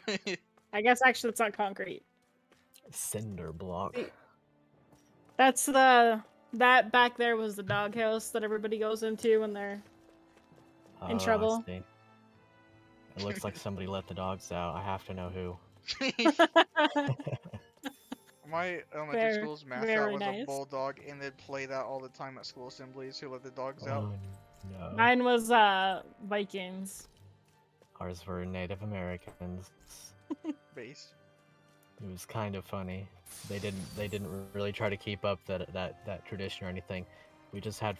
I guess actually it's not concrete. Cinder block. That's that back there was the doghouse that everybody goes into when they're in trouble. I see. It looks like somebody let the dogs out. I have to know who. My elementary school's mascot was a bulldog, and they'd play that all the time at school assemblies. Who let the dogs out? No. Mine was Vikings. Ours were Native Americans. Base. It was kind of funny. They didn't really try to keep up that tradition or anything. We just had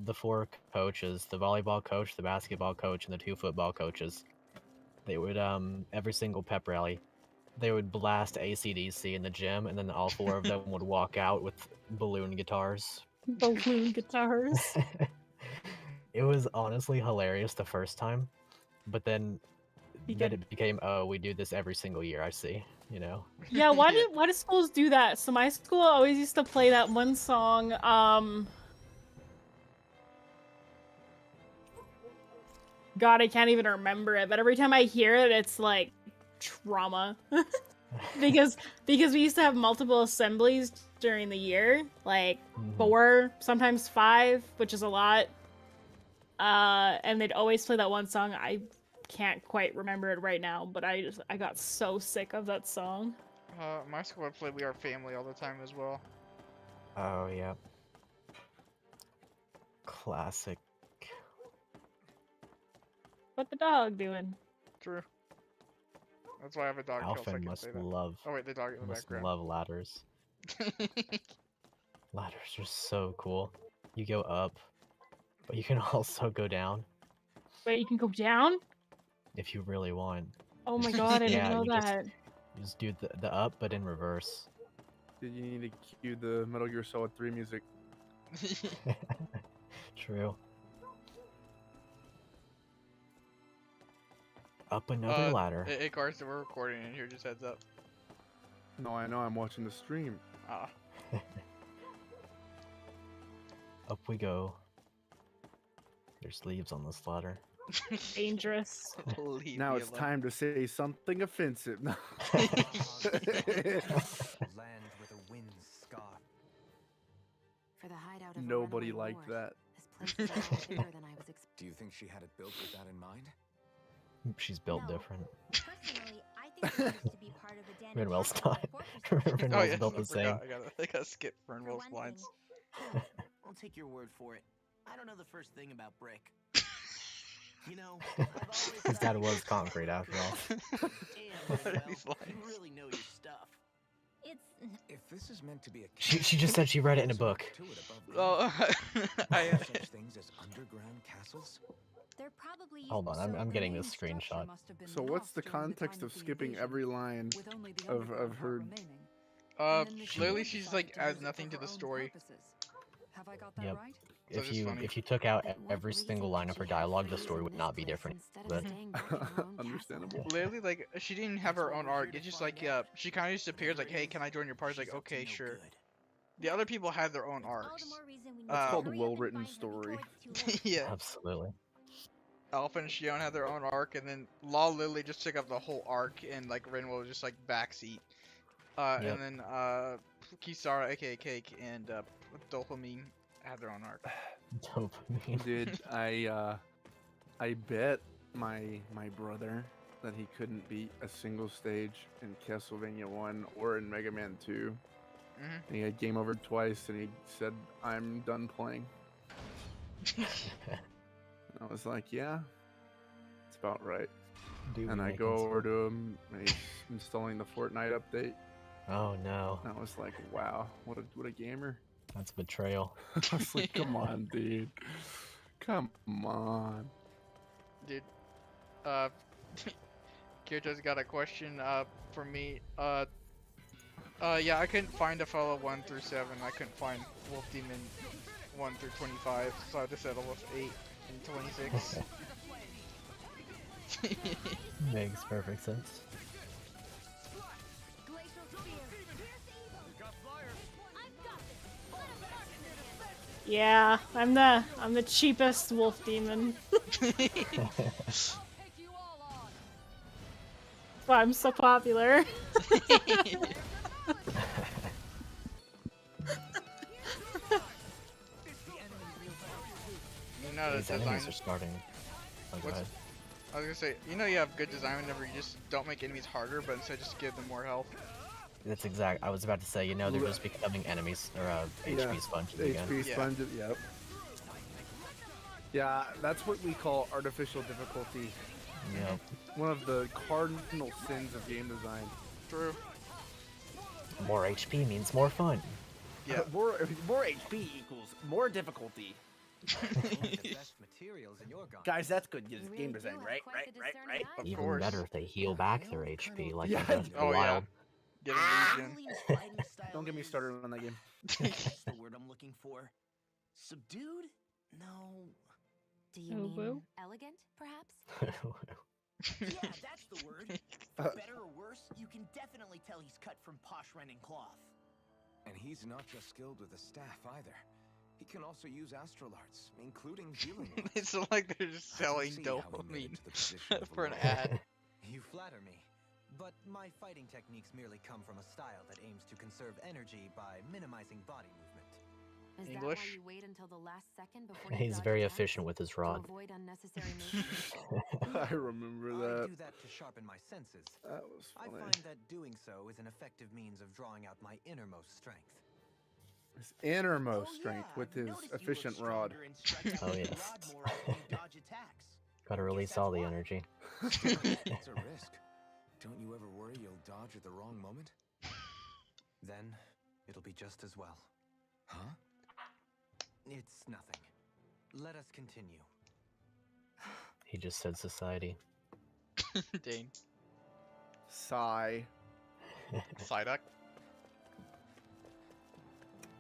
the four coaches, the volleyball coach, the basketball coach, and the 2 football coaches. They would every single pep rally, they would blast AC/DC in the gym, and then all 4 of them would walk out with balloon guitars. Balloon guitars. It was honestly hilarious the first time, but then it became, oh, we do this every single year. I see, you know. Yeah, why do schools do that? So my school always used to play that one song. God, I can't even remember it. But every time I hear it, it's like trauma. because we used to have multiple assemblies during the year, like 4, sometimes 5, which is a lot. And they'd always play that one song. I can't quite remember it right now, but I got so sick of that song. My school would play We Are Family all the time as well. Oh yeah. Classic. What the dog doing? True. That's why I have a dog. Alphen must love. Oh wait, the dog in the must background. love ladders. Ladders are so cool. You go up, but you can also go down. Wait, you can go down? If you really want. Oh my god, I didn't know you that. You just do the up, but in reverse. Did you need to cue the Metal Gear Solid 3 music? True. Up another ladder. Hey, Carson, we're recording in here, just heads up. No, I know, I'm watching the stream. Ah. Up we go. There's leaves on this ladder. Dangerous. Now it's time to say something offensive. No. Land with a wind scar. For the hideout of Nobody liked that. This place is a lot bigger than I was expecting. Do you think she had it built with that in mind? She's built different. Personally, I think it needs to be part of the den. Rinwell's not. Rinwell's built the same. I gotta skip Rinwell's lines. I'll take your word for it. I don't know the first thing about brick. You know, I've always His dad was concrete after all. Damn, well, you really know your stuff. If this is meant to be a She just said she read it in a book. Oh, such things as underground castles. Hold on, I'm getting this screenshot. So what's the context of skipping every line of her? Literally, she's like adds nothing to the story. Yep. If you took out every single line of her dialogue, the story would not be different. But understandable. Literally, like she didn't have her own arc. It's just like she kind of just appears like, "Hey, can I join your party?" Like, okay, sure. The other people had their own arcs. That's called a well-written story. Yeah. Absolutely. Alpha and Shion had their own arc, and then Law literally just took up the whole arc, and like Rinwell was just like backseat. And then Kisara, aka Cake, and Dopamine had their own arc. Dopamine. Dude, I bet my brother that he couldn't beat a single stage in Castlevania 1 or in Mega Man 2. And he had game over twice, and he said, "I'm done playing." I was like, yeah, it's about right. And I go over to him, and he's installing the Fortnite update. Oh no. And I was like, wow, what a gamer. That's betrayal. I was like, come on, dude. Come on. Dude, Kirito's got a question for me. Yeah, I couldn't find Epholo 1 through 7. I couldn't find Wolfdemon 1 through 25, so I had to settle with 8 and 26. Makes perfect sense. Yeah, I'm the cheapest wolf demon. That's why I'm so popular. You know, These the enemies design. are starting. Oh, go ahead. I was gonna say, you know, you have good design whenever you just don't make enemies harder, but instead just give them more health. That's exact. I was about to say, you know, they're just becoming enemies or HP sponges again. HP sponges. Yep. Yeah, that's what we call artificial difficulty. Yep. One of the cardinal sins of game design. True. More HP means more fun. Yeah. more HP equals more difficulty. Guys, that's good game design, right? Right. Of Even course. better if they heal back their HP, like Yeah. in Breath of the Oh, yeah. Wild. Get a Legion. Don't get me started on that game. That's the word I'm looking for. Subdued? No. Do you mean elegant, perhaps? Yeah, that's the word. For better or worse, you can definitely tell he's cut from posh Renin cloth. And he's not just skilled with the staff either. He can also use astral arts, including healing. It's like they're just selling dopamine for an ad. You flatter me. But my fighting techniques merely come from a style that aims to conserve energy by minimizing body movement. Is English? that why you wait until the last second before you He's dodge very attacks efficient with his to rod. avoid unnecessary moves? I remember I that. do that to sharpen my senses. That was I funny. find that doing so is an effective means of drawing out my innermost strength. His innermost strength with his efficient rod. Oh yes. Gotta release all the energy. It's a risk. Don't you ever worry you'll dodge at the wrong moment? Then it'll be just as well. Huh? It's nothing. Let us continue. He just said society. Dane. Sigh. Psyduck.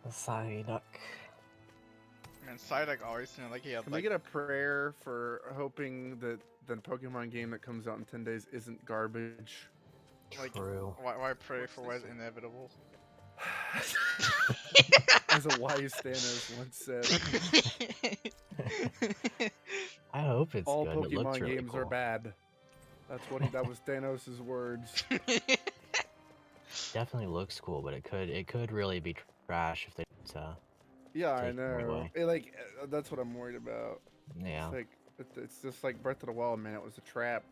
Psyduck. Man, Psyduck always seemed like he had Can like... we get a prayer for hoping that the Pokemon game that comes out in 10 days isn't garbage? Like, True. why pray for what is inevitable? As a wise Thanos once said. I hope it's All good. It looks Pokemon really games cool. are bad. That was Thanos' words. Definitely looks cool, but it could really be trash if they Yeah, I take it know. away. That's what I'm worried about. Yeah. It's like it's just like Breath of the Wild, man. It was a trap.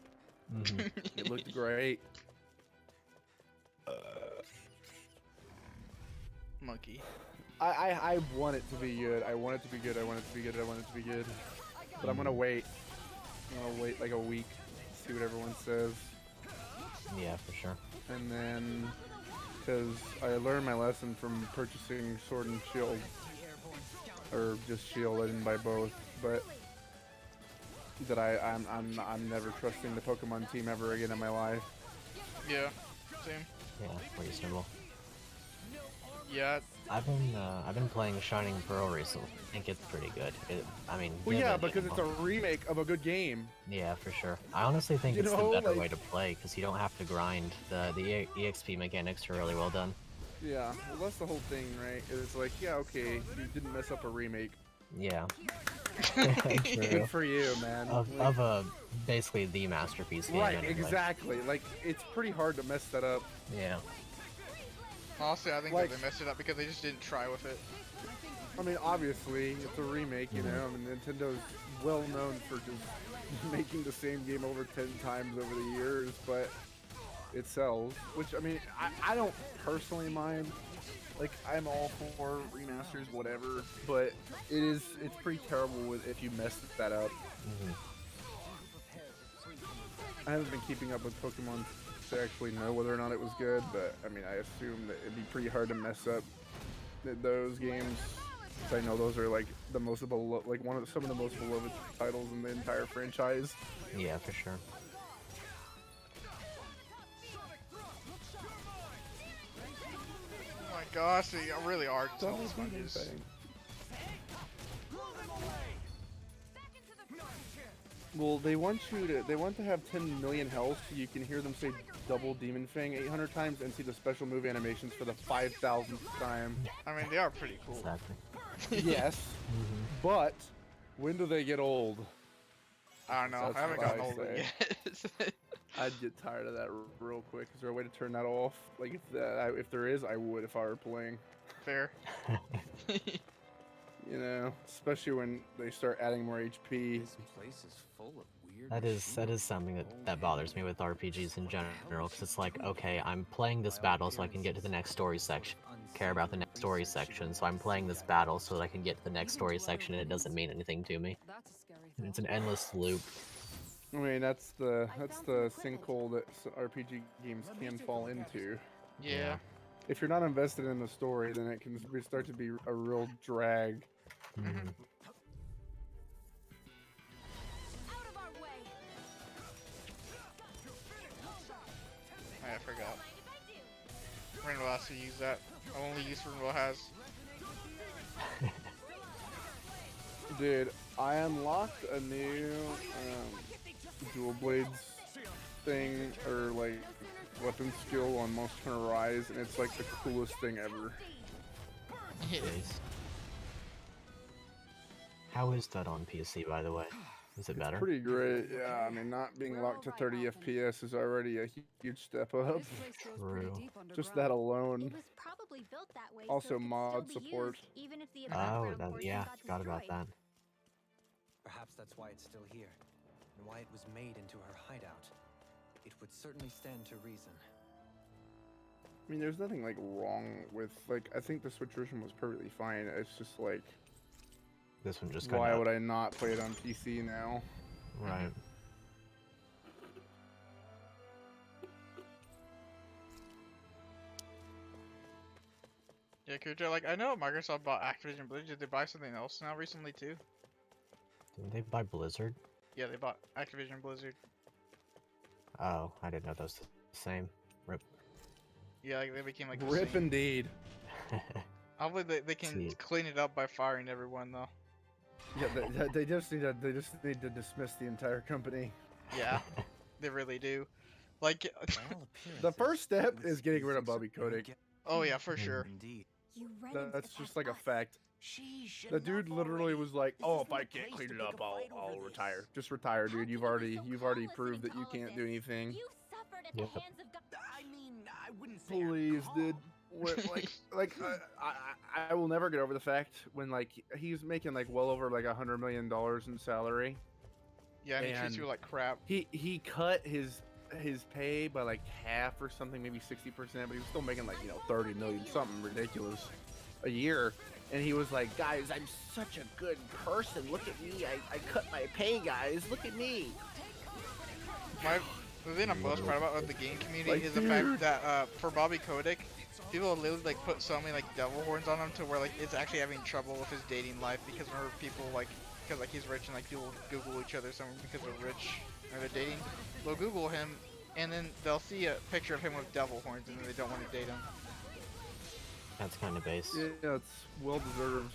Mm-hmm. It looked great. Monkey. I want it to be good. I want it to be good. I want it to be good. I want it to be good. But I'm gonna wait. I'm gonna wait like a week, see what everyone says, Yeah, for sure. and then because I learned my lesson from purchasing Sword and Shield, or just Shield. I didn't buy both, but that I'm never trusting the Pokemon team ever again in my life. Yeah. Same. Yeah, reasonable. Yeah. I've been playing Shining Pearl recently. I think it's pretty good. Well, yeah, because it's a remake of a good game. Yeah, for sure. I honestly think You it's know, the better like- way to play because you don't have to grind. The EXP mechanics are really well done. Yeah, well, that's the whole thing, right? It's like, yeah, okay, you didn't mess up a remake. Yeah. Good for you, man. Of basically the masterpiece game. Right, anyway. exactly. Like, it's pretty hard to mess that up. Yeah. Honestly, I think Like- that they messed it up because they just didn't try with it. I mean, obviously, it's a remake, you know? I mean, Nintendo's well known for just making the same game over 10 times over the years, but it sells. Which, I mean, I don't personally mind. Like, I'm all for remasters, whatever, but it's pretty terrible if you mess that up. I haven't been keeping up with Pokemon to actually know whether or not it was good, but I mean, I assume that it'd be pretty hard to mess up those games. 'Cause I know those are like some of the most beloved titles in the entire franchise. Yeah, for sure. Oh my gosh, they really are just all sponges. Well, they want to have 10 million health so you can hear them say double Demon Fang 800 times and see the special move animations for the 5,000th time. I mean, they are pretty cool. Exactly. Yes, but when do they get old? I don't know. That's I haven't what gotten I older say. yet. I'd get tired of that real quick. Is there a way to turn that off? Like if there is, I would if I were playing. Fair. You know, especially when they start adding more HP. This place is full of weird. That is something that bothers me with RPGs in general, because it's like, okay, I'm playing this battle so I can get to the next story section. Care about the next story section, so I'm playing this battle so that I can get to the next story section, and it doesn't mean anything to me. And it's an endless loop. I mean, that's the sinkhole that RPG games can fall into. Yeah. If you're not invested in the story, then it can start to be a real drag. I forgot. Rainbow has to use that. Only use Rainbow has. Dude, I unlocked a new dual blades thing, or like weapon skill on Monster Hunter Rise, and it's like the coolest thing ever. Nice. How is that on PC, by the way? Is it better? Pretty great, yeah. I mean, not being locked to 30 FPS is already a huge step up. True. Just that alone. It was probably built that way Also so it could mod still be support. used, even if the Oh, above-ground portion yeah, got forgot about destroyed. that. Perhaps that's why it's still here, and why it was made into her hideout. It would certainly stand to reason. I mean, there's nothing like wrong with like. I think the Switch version was perfectly fine. It's just like, This one just why kinda... would I not play it on PC now? Right. Yeah, Kuja, like, I know Microsoft bought Activision Blizzard. Did they buy something else now recently, too? Didn't they buy Blizzard? Yeah, they bought Activision Blizzard. Oh, I didn't know that was the same. Rip. Yeah, like, they became, like, the Rip same. indeed. Hopefully they can See. clean it up by firing everyone, though. Yeah, they just need to dismiss the entire company. Yeah, they really do. Like, The first step is getting rid of Bobby Kotick. oh yeah, for sure. Indeed. You Renans That's attacked just like a us. fact. Sheesh, The dude enough literally already. was like, This "Oh, isn't if I the can't place clean to it pick up, a fight I'll over this. retire. Just retire, dude. You've already proved that you can't do anything." You suffered at Yep. the hands of God. I mean, I wouldn't say I'm Please, dude. calm. Like I will never get over the fact when like he's making like well over like $100 million in salary. Yeah, and he treats And you like crap. He cut his pay by like half or something, maybe 60%, but he was still making like 30 million, something ridiculous a year. And he was like, "Guys, I'm such a good person. Look at me. I cut my pay, guys. Look at me." The thing I'm most proud about with the game community Like, is the fact that for Bobby Kotick, people literally like put so many like devil horns on him to where like it's actually having trouble with his dating life because whenever people like because like he's rich and like people Google each other something because they're rich or they're dating, they'll Google him and then they'll see a picture of him with devil horns and then they don't want to date him. That's kind of base. Yeah, it's well deserved.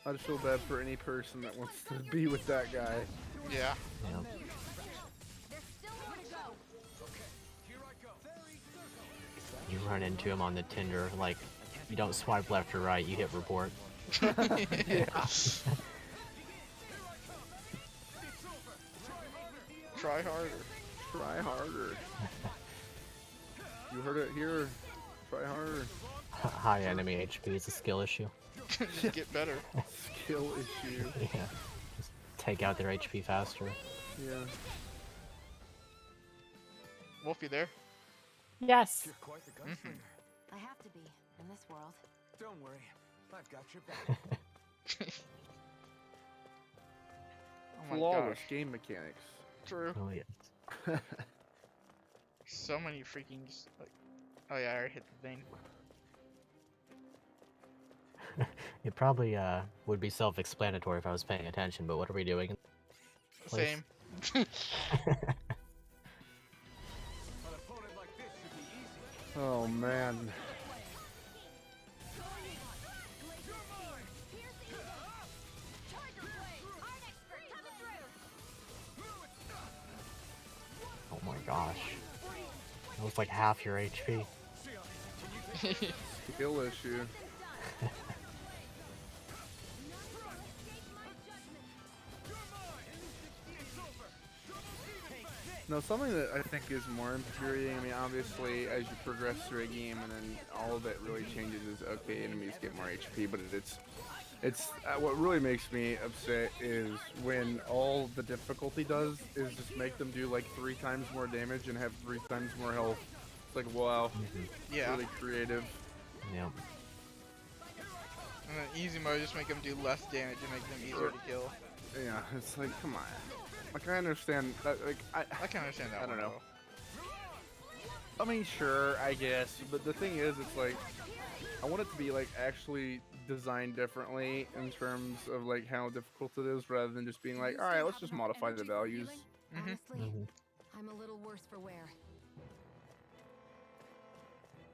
I just feel bad for any person that wants to be with that guy. Yeah. Yeah. There's still more to go. You run into him on the Tinder, like, you don't swipe left or right, you hit report. Yeah. Try harder. Try harder. You heard it here. Try harder. High enemy HP is a skill issue. Just get better. Skill issue. Yeah. Just take out their HP faster. Yeah. Wolf, you there? Yes. You're quite the gunslinger. I have to be in this world. Don't worry, I've got your back. Oh my Flawless gosh. game mechanics. True. Oh yeah. So many freaking like. Oh yeah, I already hit the thing. It probably would be self-explanatory if I was paying attention, but what are we doing? Place? Same. Oh man. Oh my gosh. That was like half your HP. Skill issue. No, something that I think is more infuriating. I mean, obviously, as you progress through a game, and then all of it really changes is okay, enemies get more HP, but it's what really makes me upset is when all the difficulty does is just make them do like 3 times more damage and have 3 times more health. It's like, wow, Yeah. really creative. Yeah. And then easy mode just make them do less damage and make them easier to kill. Yeah, it's like, come on. Like, I understand that, like, I can understand that. I don't know. I mean, sure, I guess, but the thing is, it's like, I want it to be, like, actually designed differently in terms of, like, how difficult it is, rather than just being like, alright, let's just modify the values. Honestly, I'm a little worse for wear.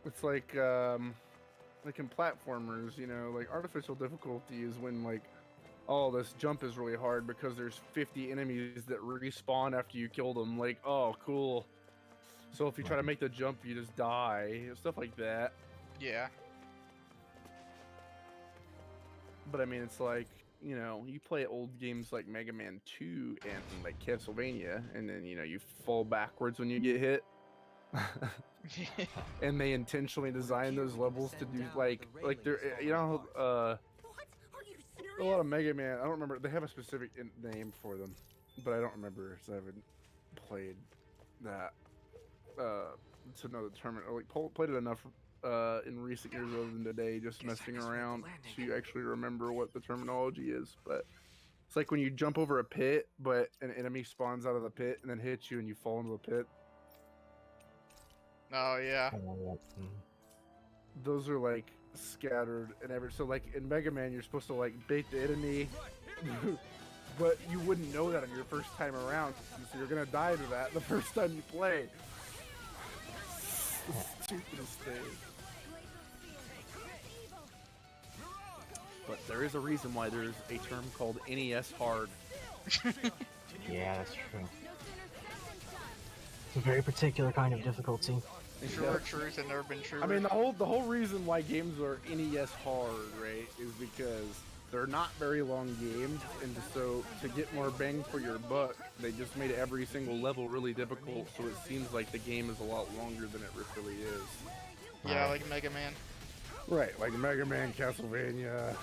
It's like in platformers, you know, like, artificial difficulty is when, like, oh, this jump is really hard because there's 50 enemies that respawn after you kill them. Like, oh, cool. So if you try to make the jump, you just die. Stuff like that. Yeah. But I mean, it's like, you know, you play old games like Mega Man 2 and like Castlevania, and then, you know, you fall backwards when you get hit. And they intentionally design those levels to do like they're, you know, a lot of Mega Man, I don't remember, they have a specific name for them, but I don't remember, so I haven't played that to know the term. Like, played it enough in recent years other than today, just messing around, to actually remember what the terminology is. But it's like when you jump over a pit, but an enemy spawns out of the pit and then hits you and you fall into the pit. Oh, yeah. Those are like scattered and so like in Mega Man you're supposed to like bait the enemy but you wouldn't know that on your first time around, so you're gonna die to that the first time you play. The stupidest thing. But there is a reason why there's a term called NES hard. Yeah, that's true. It's a very particular kind of difficulty. Truer truths have never been true. I mean, the whole reason why games are NES hard, right, is because they're not very long games, and so to get more bang for your buck, they just made every single level really difficult, so it seems like the game is a lot longer than it really is. Yeah, like Mega Man. Right, like Mega Man, Castlevania,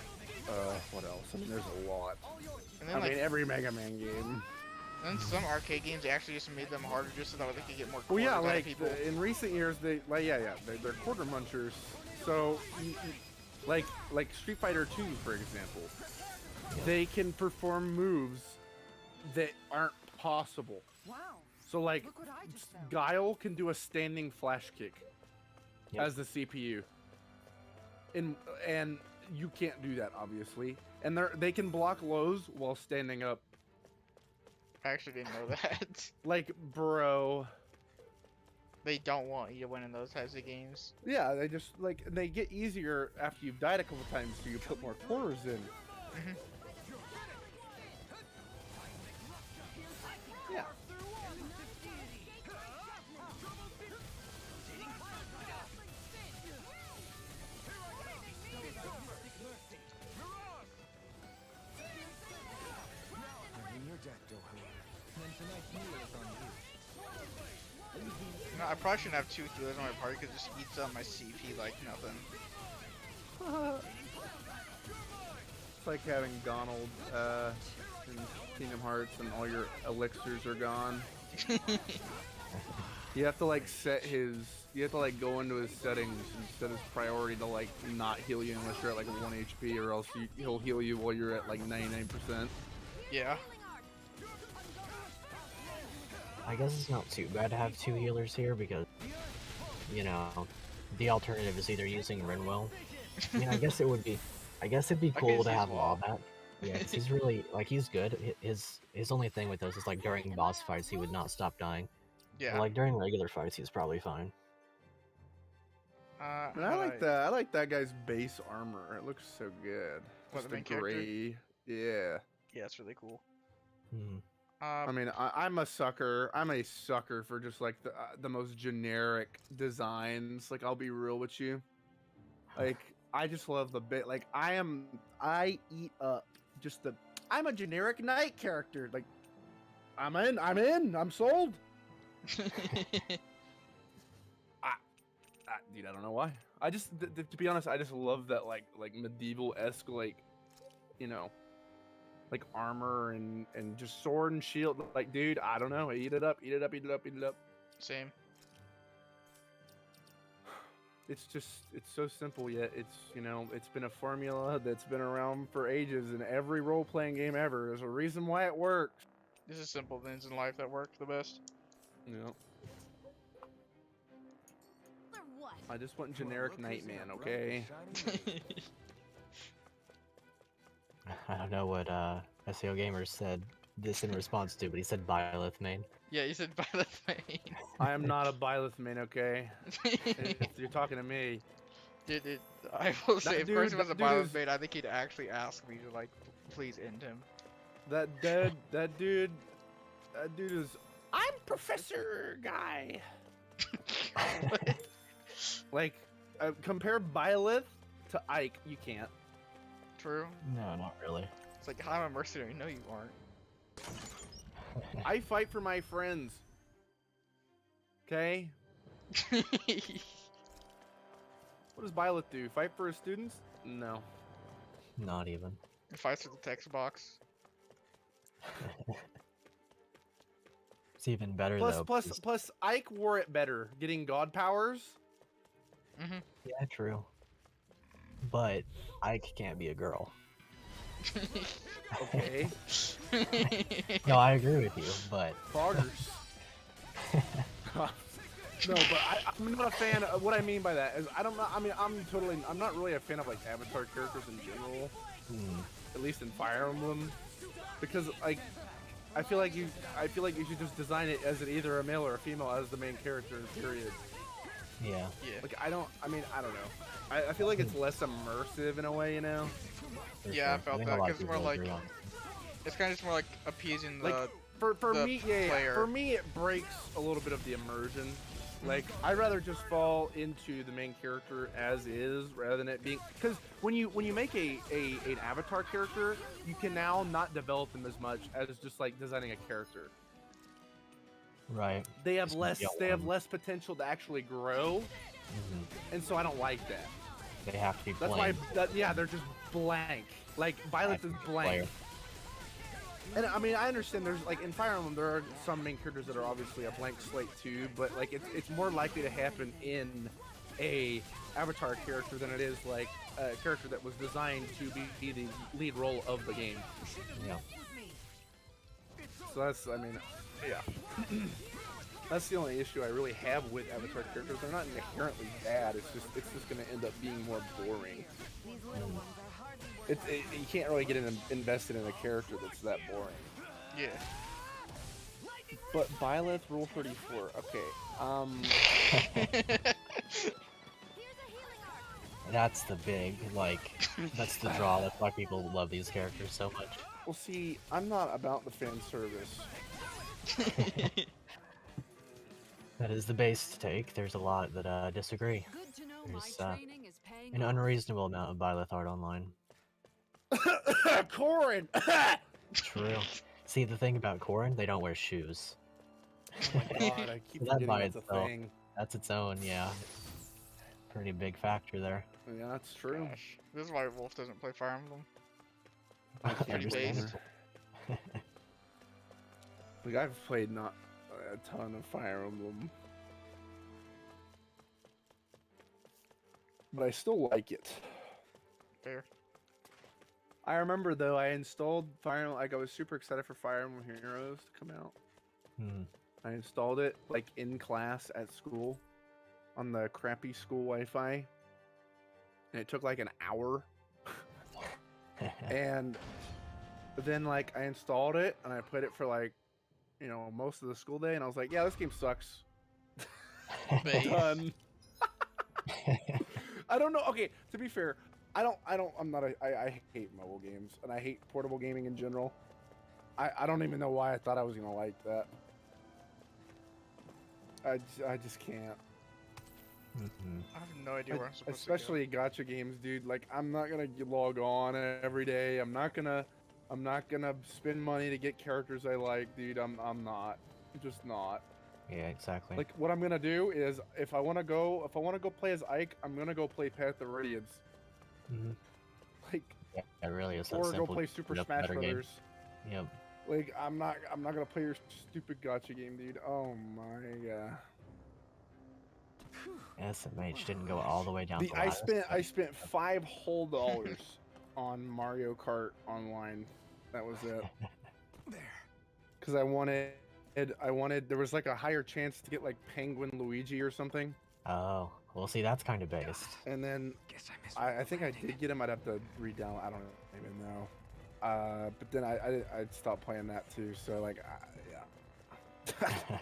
what else? I mean, there's a lot. And then, I mean, every Mega Man game. And some arcade games actually just made them harder just so that they could get more Well, quarters yeah, out like of people. in recent years, they're quarter munchers. So, like Street Fighter 2, for example, they can perform moves that aren't possible. Wow. So, like, Look what I just found. Guile can do a standing flash kick as the CPU, and you can't do that, obviously. And they can block lows while standing up. I actually didn't know that. Like, bro. They don't want you to win in those types of games. Yeah, they just, like, they get easier after you've died a couple times, so you put more quarters in. Yeah. No, I probably shouldn't have 2 healers on my party because it just eats up my CP like nothing. It's like having Donald in Kingdom Hearts and all your elixirs are gone. You have to like you have to like go into his settings and set his priority to like not heal you unless you're at like 1 HP, or else he'll heal you while you're at like 99%. Yeah. I guess it's not too bad to have 2 healers here because, you know, the alternative is either using Rinwell. I mean, I guess it'd be cool to have Wombat. Yeah, 'cause he's really, like, he's good. His only thing with those is, like, during boss fights, he would not stop dying. Yeah. But, like, during regular fights, he's probably fine. And I like that. I like that guy's base armor. It looks so good. What, Just the main gray. Yeah. Yeah, it's really cool. I mean, I'm a sucker. I'm a sucker for just like the most generic designs. Like, I'll be real with you. Like, I just love the bit. Like, I eat up just the. I'm a generic knight character. Like, I'm I'm sold. Dude, I don't know why. I just, to be honest, I just love that like medieval-esque, like, you know, like armor and just sword and shield. Like, dude, I don't know. Eat it up, eat it up, eat it up, eat it up. Same. It's just, it's so simple, yet it's, you know, it's been a formula that's been around for ages in every role-playing game ever. There's a reason why it works. This is simple things in life that work the best. Yeah. For what? I just want generic Nightman, okay? I don't know what SEO Gamer said this in response to, but he said Byleth main. Yeah, you said Byleth main. I am not a Byleth main, okay? If you're talking to me. Dude, I will say, if Chris was a Byleth is... main, I think he'd actually ask me to, like, please end him. That dude is... I'm Professor Guy. Like, compare Byleth to Ike, you can't. True. No, not really. It's like, I'm a mercenary. No, you aren't. I fight for my friends. Okay? What does Byleth do? Fight for his students? No. Not even. It fights with the text box. It's even better plus, though. Plus, Ike wore it better, getting god powers. Mm-hmm. Yeah, true. But Ike can't be a girl. Okay. No, I agree with you, but Foggers. No, but I'm not a fan of what I mean by that is I'm not really a fan of like avatar characters in general. At least in Fire Emblem, because like I feel like you should just design it as either a male or a female as the main character. Period. Yeah. Like I don't know. I feel like it's less immersive in a way, you know. Yeah, I felt that because more like it's kind of just more like appeasing the like for me, player. For me, it breaks a little bit of the immersion. Like I'd rather just fall into the main character as is rather than it being, because when you make an avatar character, you can now not develop them as much as just like designing a character. Right. They have less potential to actually grow, and so I don't like that. They have to be That's plain. why they're just blank. Like Violet is blank. And I mean, I understand there's like in Fire Emblem there are some main characters that are obviously a blank slate too, but like it's more likely to happen in a avatar character than it is like a character that was designed to be the lead role of the game. Yeah. So that's, I mean, yeah. That's the only issue I really have with avatar characters. They're not inherently bad. It's just going to end up being more boring. You can't really get invested in a character that's that boring. Yeah. But Byleth Rule 34. Okay. That's the that's the draw. That's why people love these characters so much. Well, see, I'm not about the fan service. That is the base take. There's a lot that disagree. There's an unreasonable amount of Byleth art online. Corrin! True. See, the thing about Corrin, they don't wear shoes. Oh my god, I keep forgetting that's a thing. That's its own, yeah. Pretty big factor there. Yeah, that's true. Gosh, this is why Wolf doesn't play Fire Emblem. That's pretty based. Like, I've played not a ton of Fire Emblem. But I still like it. Fair. I remember though, I installed Fire Emblem, like I was super excited for Fire Emblem Heroes to come out. I installed it like in class at school on the crappy school Wi-Fi. And it took like an hour. And then like I installed it and I played it for like, you know, most of the school day and I was like, yeah, this game sucks. Done. I don't know. Okay, to be fair, I hate mobile games and I hate portable gaming in general. I don't even know why I thought I was gonna like that. I just can't. I have no idea where I'm supposed Especially gacha games, dude. Like, I'm not gonna log on every day. I'm not gonna spend money to get characters I like, dude. I'm not. I'm just not. Yeah, exactly. Like, what I'm gonna do is, if I wanna go play as Ike, I'm gonna go play Path of Radiance. Like, yeah, it really is that or simple. go play Super Smash Brothers. Yep. Like, I'm not gonna play your stupid gacha game, dude. Oh my god. SMH didn't go all the way down. I spent $5 whole on Mario Kart Online. That was it. Because I wanted there was like a higher chance to get like Penguin Luigi or something. Oh, well, see, that's kind of based. And then I think I did get him. I'd have to redownload. I don't even know. But then I'd stopped playing that too. So like, yeah.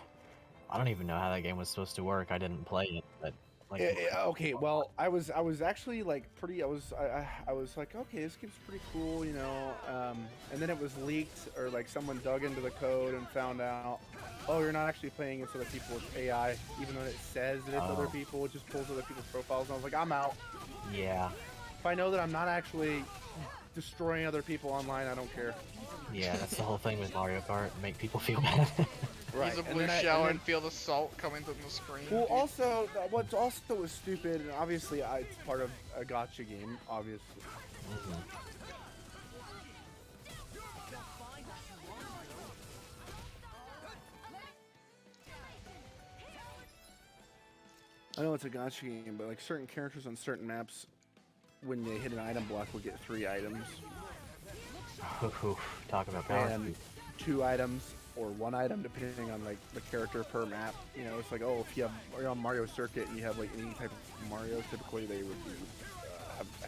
I don't even know how that game was supposed to work. I didn't play it, but like. Okay, well, I was actually like pretty. I was like, okay, this game's pretty cool, you know. And then it was leaked, or like someone dug into the code and found out, oh, you're not actually playing against other people with AI, even though it says that it's other people. It just pulls other people's profiles. And I was like, I'm out. Yeah. If I know that I'm not actually destroying other people online, I don't care. Yeah, that's the whole thing with Mario Kart. Make people feel bad. Right. Use a blue shell and feel the salt coming from the screen. Well, also, what's also was stupid, and obviously it's part of a gacha game, obviously. I know it's a gacha game, but like certain characters on certain maps, when they hit an item block, will get 3 items. Talk about power. And 2 items or 1 item, depending on like the character per map. You know, it's like, oh, if you're on Mario Circuit and you have like any type of Mario, typically they would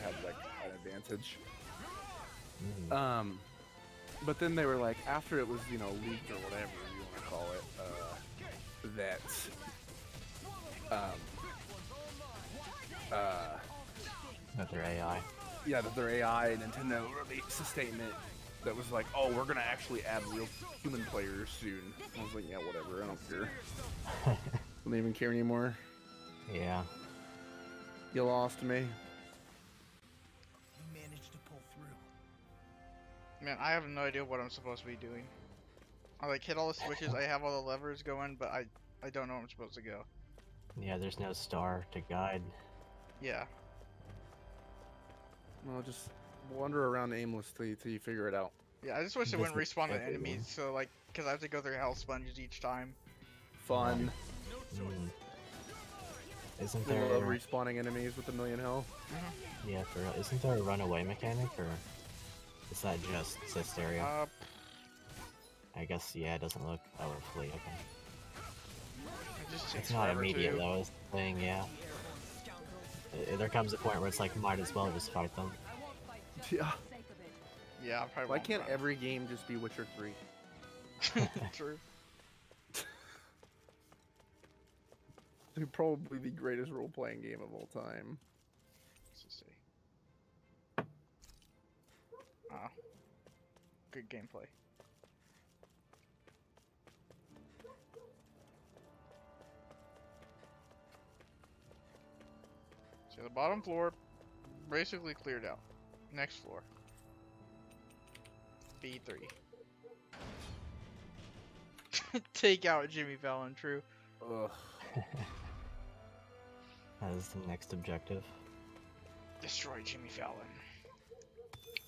have like an advantage. But then they were like, after it was, you know, leaked or whatever you want to call it, that they're AI. Yeah, that they're AI. Nintendo released a statement that was like, oh, we're gonna actually add real human players soon. I was like, yeah, whatever, I don't care. I don't even care anymore. Yeah. You lost me. You managed to pull through. Man, I have no idea what I'm supposed to be doing. I like hit all the switches, I have all the levers going, but I don't know where I'm supposed to go. Yeah, there's no star to guide. Yeah. Well, just wander around aimlessly till you figure it out. Yeah, I just wish it wouldn't respawn the enemies, so like, cause I have to go through hell sponges each time. Fun. Isn't I there love respawning enemies with a million health? Yeah, for real. Isn't there a runaway mechanic, or is that just Cisteria? I guess, yeah, it doesn't look. Oh, fleet, okay. It's not immediate though, is the thing, yeah. There comes a point where it's like, might as well just fight them. Yeah. Yeah, I probably Why can't every game just be Witcher 3? True. It's probably the greatest role-playing game of all time. Let's just see. Ah. Good gameplay. So the bottom floor basically cleared out. Next floor. B3. Take out Jimmy Fallon, true. Ugh. That is the next objective. Destroy Jimmy Fallon.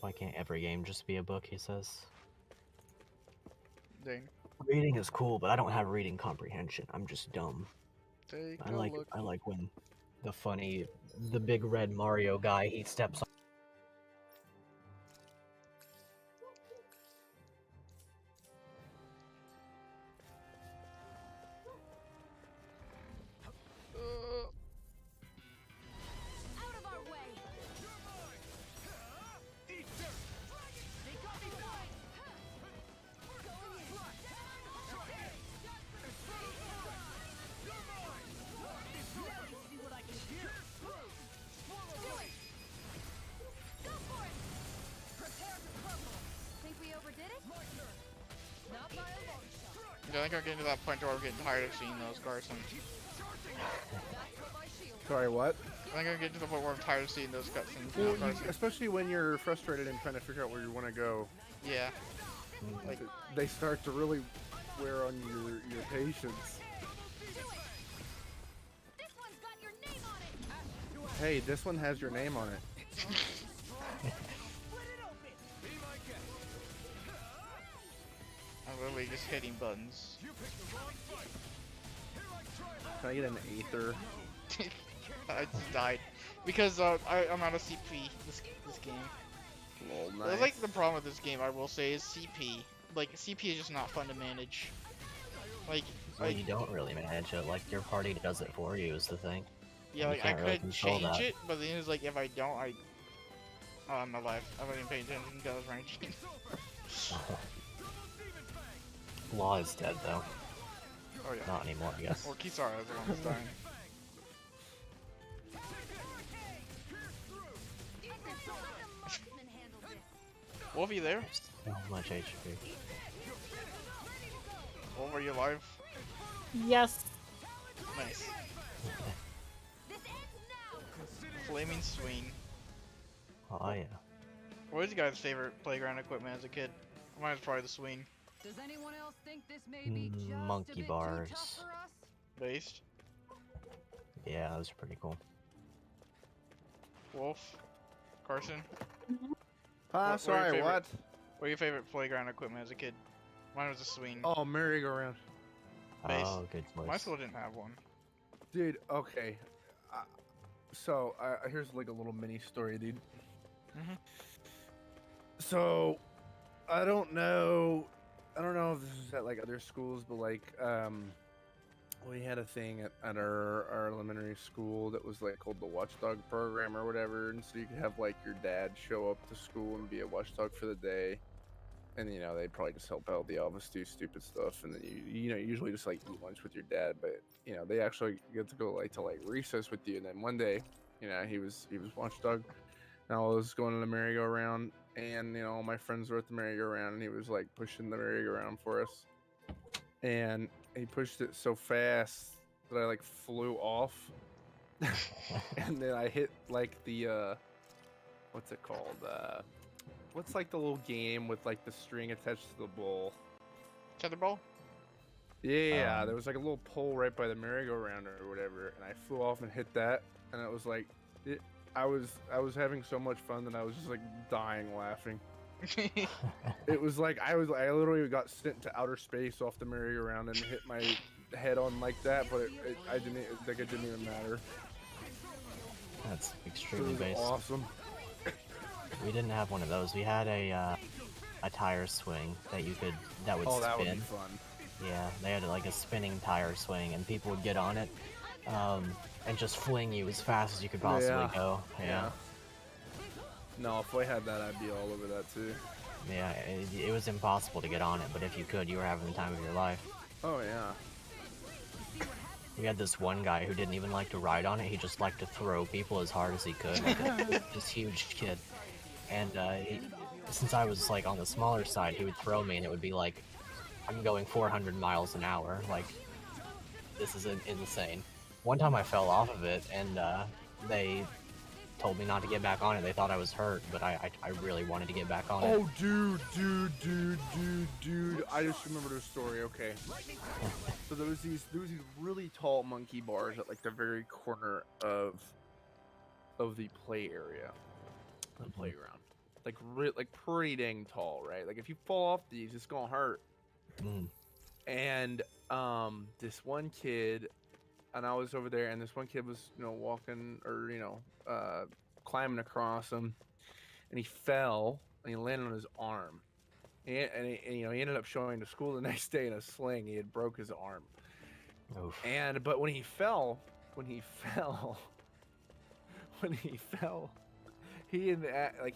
Why can't every game just be a book, he says. Dang. Reading is cool, but I don't have reading comprehension. I'm just dumb. Take I a like look. I like when the big red Mario guy, he steps on. Out of our way! Think we overdid it? Not by a long shot. I think I'm getting to that point where I'm getting tired of seeing those Garson. Sorry, what? I'm gonna get to the point where I'm tired of seeing those cutscenes. Well, now, Carson. especially when you're frustrated and trying to figure out where you want to go. Yeah. Like, they start to really wear on your patience. Hey, this one has your name on it. I'm literally just hitting buttons. Can I get an Aether? I just died because I'm out of CP this game. Well, nice. That's like the problem with this game, I will say, is CP. Like CP is just not fun to manage. Like, well, you don't really manage it. Like your party does it for you is the thing. Yeah, like I could change it, but the thing is, like, if I don't, oh, I'm alive. I wasn't even paying attention because I was ranking. Law is dead though. Oh yeah. Not anymore, I guess. Or Kisara is the one that's dying. Wolf, you there? So much HP. Wolf, are you alive? Yes. Nice. Flaming swing. Oh yeah. What was your guys' favorite playground equipment as a kid? Mine was probably the swing. Does anyone else think this may be just monkey a bit bars. too tough for us? Based. Yeah, that was pretty cool. Wolf. Carson. Sorry, what? What are your favorite playground equipment as a kid? Mine was a swing. Oh, merry-go-round. Base. Oh, good choice. My school didn't have one. Dude, okay. So, here's like a little mini story, dude. So, I don't know if this is at like other schools, but like, we had a thing at our elementary school that was like called the Watchdog program or whatever, and so you could have like your dad show up to school and be a watchdog for the day, and you know they'd probably just help out the office do stupid stuff, and then you know usually just like eat lunch with your dad, but you know they actually get to go like to like recess with you, and then one day, you know he was watchdog, and I was going to the merry-go-round, and you know all my friends were at the merry-go-round, and he was like pushing the merry-go-round for us, and he pushed it so fast that I like flew off, and then I hit like the what's it called? What's like the little game with like the string attached to the ball? Tetherball? Yeah, there was like a little pole right by the merry-go-round or whatever, and I flew off and hit that, and it was like, I was having so much fun that I was just like dying laughing. It was like I literally got sent to outer space off the merry-go-round and hit my head on like that, but it didn't even matter. That's extremely based. Awesome. We didn't have one of those. We had a tire swing that would spin. Oh, that would be fun. Yeah, they had like a spinning tire swing, and people would get on it, and just fling you as fast as you could possibly go. Yeah. No, if I had that, I'd be all over that too. Yeah, it was impossible to get on it, but if you could, you were having the time of your life. Oh yeah. We had this one guy who didn't even like to ride on it. He just liked to throw people as hard as he could. Like this huge kid. And since I was like on the smaller side, he would throw me and it would be like, I'm going 400 miles an hour. Like, this is insane. One time I fell off of it and they told me not to get back on it. They thought I was hurt, but I really wanted to get back on it. Oh, dude. I just remembered a story. Okay. So there was these really tall monkey bars at like the very corner of the play area, the playground. Like pretty dang tall, right? Like if you fall off these, it's gonna hurt. And this one kid, and I was over there, and this one kid was, you know, walking or climbing across them, and he fell and he landed on his arm, and he ended up showing to school the next day in a sling. He had broke his arm. Oof. But when he fell, he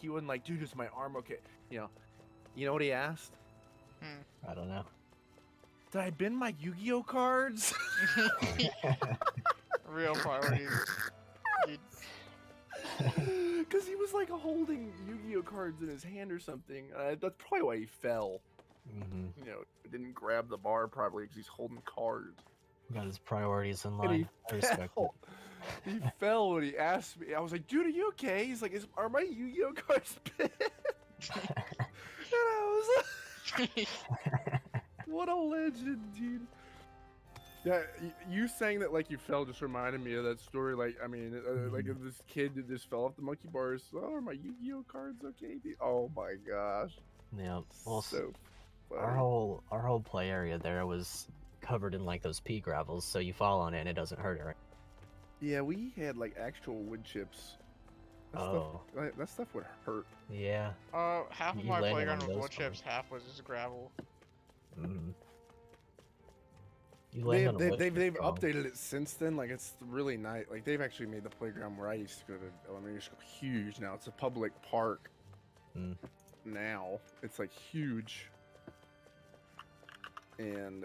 wasn't like, dude, is my arm okay? You know what he asked? I don't know. Did I bend my Yu-Gi-Oh cards? Real priorities. Because he was like holding Yu-Gi-Oh cards in his hand or something. That's probably why he fell. You know, didn't grab the bar probably because he's holding cards. Got his priorities in And line. I respect it. fell. He fell when he asked me. I was like, dude, are you okay? He's like, are my Yu-Gi-Oh cards bit? And I was like, what a legend, dude. Yeah, you saying that like you fell just reminded me of that story. Like, I mean, like this kid that just fell off the monkey bars. Oh, are my Yu-Gi-Oh cards okay, dude? Oh my gosh. Yeah. Well, So our funny. whole play area there was covered in like those pea gravels, so you fall on it and it doesn't hurt it. Right? Yeah, we had like actual wood chips. That stuff would hurt. Yeah. Half of You my landed playground on was those wood chips, half was just gravel. Mm. You land on a wood They've chip, wrong. updated it since then. Like it's really nice. Like they've actually made the playground where I used to go to elementary school huge now. It's a public park. Now it's like huge, and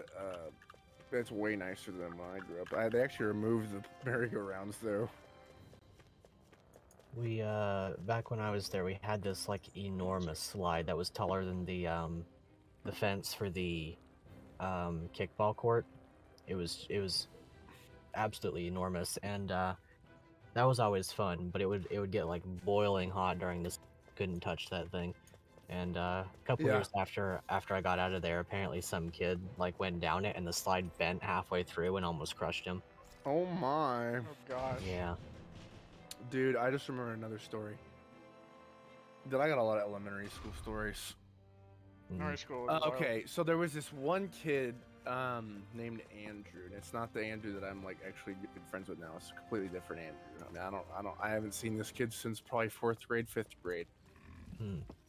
it's way nicer than when I grew up. They actually removed the merry-go-rounds though. We back when I was there, we had this like enormous slide that was taller than the fence for the kickball court. It was absolutely enormous, and that was always fun. But it would get like boiling hot during this. Couldn't touch that thing. And a couple years after I got out of there, apparently some kid like went down it, and the slide bent halfway through and almost crushed him. Oh my! Oh gosh. Yeah. Dude, I just remember another story. Dude, I got a lot of elementary school stories. Elementary school. Okay, so there was this one kid named Andrew, and it's not the Andrew that I'm like actually good friends with now. It's a completely different Andrew. I mean, I haven't seen this kid since probably 4th grade, 5th grade.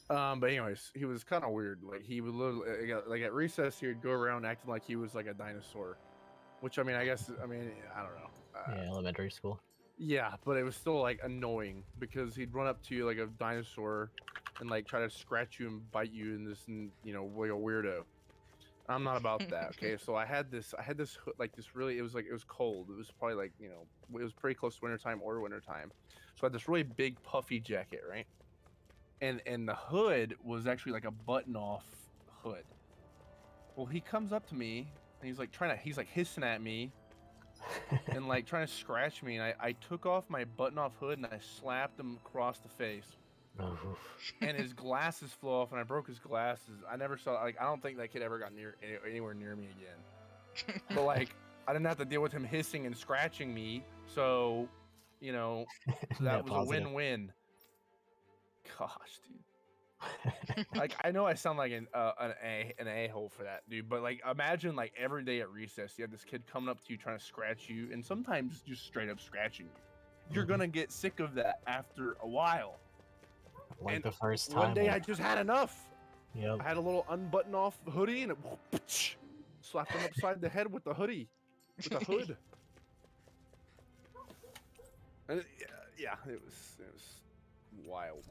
But anyways, he was kind of weird. Like he would literally, like at recess, he would go around acting like he was like a dinosaur. Which I mean, I don't know. Yeah, elementary school. Yeah, but it was still like annoying because he'd run up to you like a dinosaur and like try to scratch you and bite you and this, and you know, like a weirdo. I'm not about that. Okay, so I had this like this really, it was cold. It was probably like, you know, it was pretty close to wintertime or wintertime. So I had this really big puffy jacket, right? And the hood was actually like a button off hood. Well, he comes up to me and he's like hissing at me and like trying to scratch me, and I took off my button off hood and I slapped him across the face. And his glasses flew off and I broke his glasses. I never saw, like, I don't think that kid ever got anywhere near me again. But like, I didn't have to deal with him hissing and scratching me, so you know, that was a win-win. Gosh, dude. Like, I know I sound like an a-hole for that, dude, but like, imagine like every day at recess you have this kid coming up to you trying to scratch you, and sometimes just straight up scratching you. You're gonna get sick of that after a while. Like and the first time. One day I just had enough. Yep. I had a little unbutton off hoodie and it slapped him upside the head with the hoodie, with the hood. And yeah, it was wild.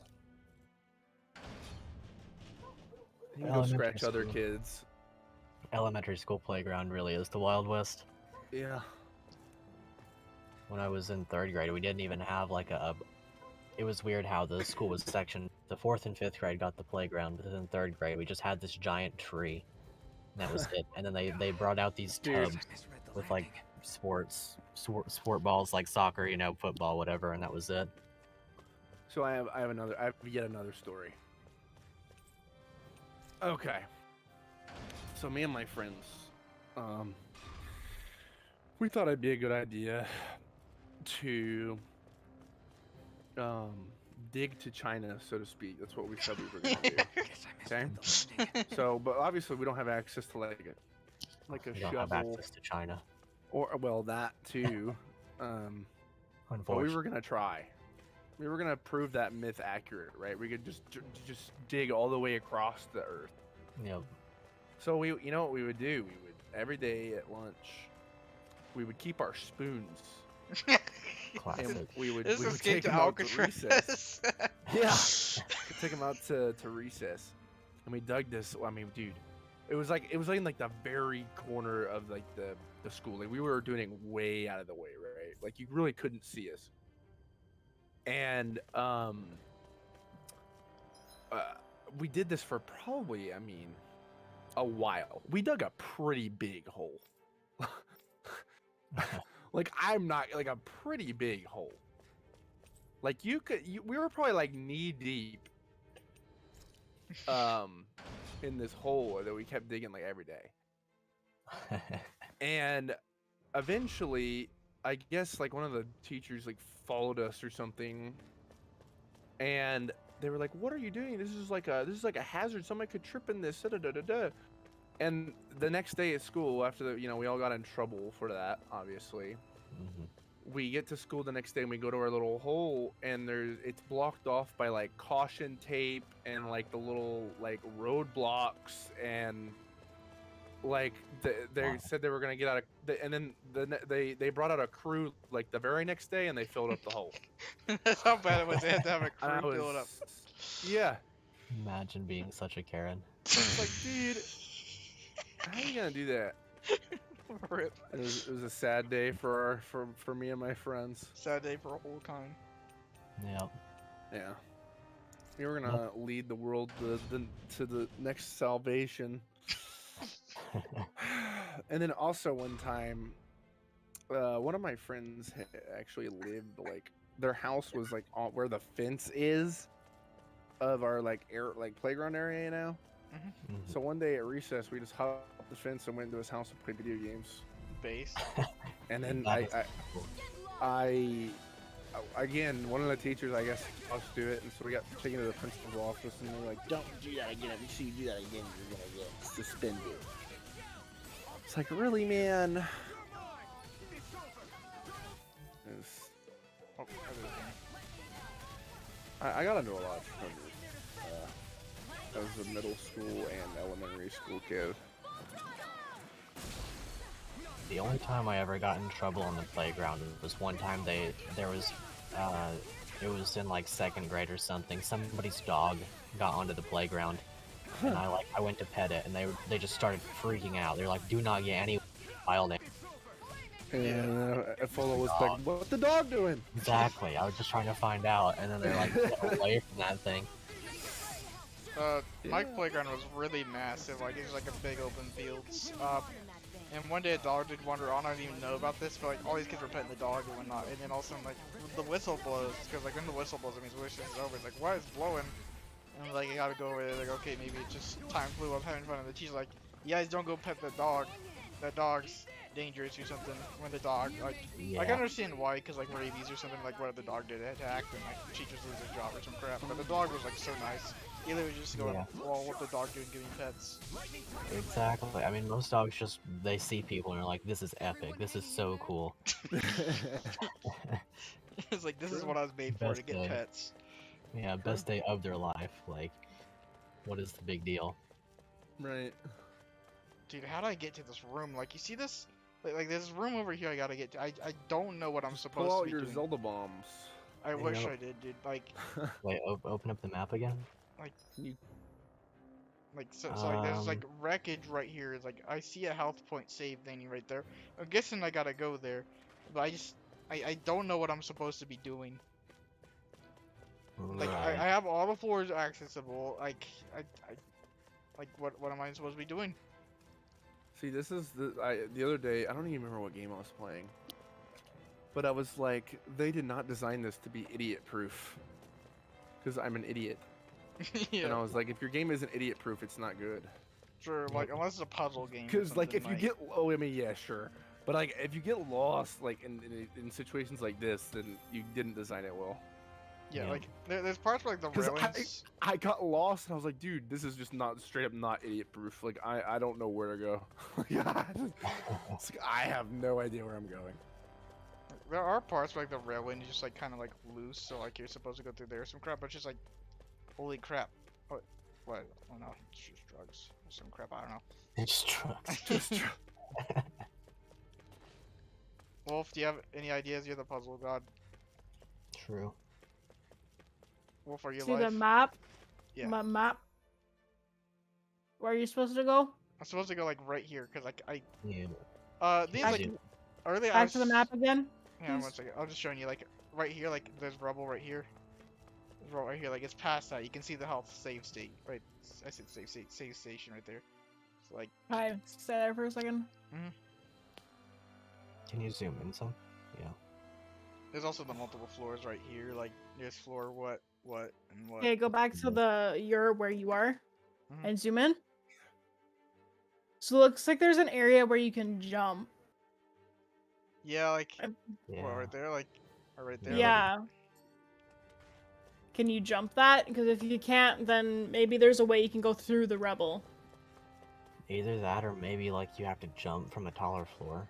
You can go scratch other kids. Elementary school playground really is the Wild West. Yeah. When I was in 3rd grade, we didn't even have like it was weird how the school was sectioned. The 4th and 5th grade got the playground, but then 3rd grade we just had this giant tree. And that was it. And then they brought out these tubs with like sport balls like soccer, you know, football, whatever, and that was it. So I have yet another story. Okay. So me and my friends, we thought it'd be a good idea to dig to China, so to speak. That's what we said we were gonna do. Okay. So, but obviously we don't have access to like a We shovel. don't have access to China. Or well, that too. But we were gonna try. We were gonna prove that myth accurate, right? We could just dig all the way across the earth. Yep. So you know what we would do? We would every day at lunch, we would keep our spoons. And we would take them out to recess. Yeah, take them out to recess, and we dug this. I mean, dude, it was like in like the very corner of like the school. Like we were doing it way out of the way, right? Like you really couldn't see us. And we did this for probably, I mean, a while. We dug a pretty big hole. Like, I'm not like a pretty big hole. Like we were probably like knee deep in this hole that we kept digging like every day. And eventually, I guess like one of the teachers like followed us or something, and they were like, "What are you doing? This is like a hazard. Somebody could trip in this." Da, da, da, da. And the next day at school, after we all got in trouble for that, obviously. We get to school the next day and we go to our little hole, and it's blocked off by like caution tape and like the little like roadblocks, and like they said they were gonna get out of and then they brought out a crew like the very next day, and they filled up the hole. That's how bad it was. They had to have a crew fill it up. Yeah. Imagine being such a Karen. It's like, dude, how are you gonna do that? Rip. It was a sad day for me and my friends. Sad day for a whole kind. Yep. Yeah. We were gonna lead the world to the next salvation. And then also one time, one of my friends actually lived like their house was like on where the fence is of our like playground area, you know. So one day at recess, we just hopped the fence and went into his house and played video games. Base. And then I again, one of the teachers, I guess, us do it, and so we got taken to the principal's office, and they're like, "Don't do that again. If you see you do that again, you're gonna get suspended." It's like, really, man? I got into a lot of trouble as a middle school and elementary school kid. The only time I ever got in trouble on the playground was one time it was in like 2nd grade or something. Somebody's dog got onto the playground, and I went to pet it, and they just started freaking out. They're like, "Do not get any wild." And Epholo was like, "What's the dog doing?" Exactly. I was just trying to find out, and then they're like, "Get away from that thing." My playground was really massive. Like, it was like a big open fields. And one day a dog did wander on. I didn't even know about this, but like all these kids were petting the dog and whatnot. And then all of a sudden, like the whistle blows, because like when the whistle blows, it means wish is over. It's like, why is it blowing? And like, I gotta go over there. Like, okay, maybe it's just time flew. I'm having fun. And the teacher's like, you guys don't go pet the dog. That dog's dangerous or something. When the dog, like, I can understand why, because like rabies or something, like what if the dog did attack, and like teachers lose their job or some crap. But the dog was like so nice. Either was just going, well, what the dog doing giving pets. Exactly. I mean, most dogs they see people and are like, "This is epic. This is so cool." It's like, this is what I was made for, to get pets. Yeah, best day of their life. Like, what is the big deal? Right. Dude, how do I get to this room? Like, you see this? Like there's a room over here I gotta get to. I don't know what I'm supposed to be doing. Pull out your Zelda bombs. I wish I did, dude. Like... Wait, open up the map again? So like there's like wreckage right here. It's like I see a health point save thing right there. I'm guessing I gotta go there, but I don't know what I'm supposed to be doing. Like I have all the floors accessible. Like what am I supposed to be doing? See, this is the other day. I don't even remember what game I was playing, but I was like, they did not design this to be idiot proof, because I'm an idiot. Yeah. And I was like, if your game isn't idiot proof, it's not good. Sure, like unless it's a puzzle game. Because like if you get, I mean, yeah, sure, but like if you get lost like in situations like this, then you didn't design it well. Yeah, like there's parts where like the railings. I got lost and I was like, dude, this is just not straight up not idiot proof. Like I don't know where to go. It's like, I have no idea where I'm going. There are parts where like the railway is just like kind of like loose, so like you're supposed to go through there. Some crap, but it's just like, holy crap! What? Oh no, it's just drugs. Some crap, I don't know. It's drugs. Just drugs. Wolf, do you have any ideas? You're the puzzle god. True. Wolf, are you See alive? the map? Yeah. Map? Where are you supposed to go? I'm supposed to go like right here, cause like Yeah. these like early. Back to the map again? Hang on one second. I'm just showing you like right here, like there's rubble right here. There's rubble right here, like it's past that. You can see the health save state, right? I said save station right there. So like. Hi, stay there for a second. Can you zoom in some? Yeah. There's also the multiple floors right here. Like there's floor what, and what. Okay, go back to where you are, and zoom in. So it looks like there's an area where you can jump. Yeah, like Yeah. what, right there, like right there. Yeah. Like... Can you jump that? Because if you can't, then maybe there's a way you can go through the rebel. Either that, or maybe like you have to jump from a taller floor.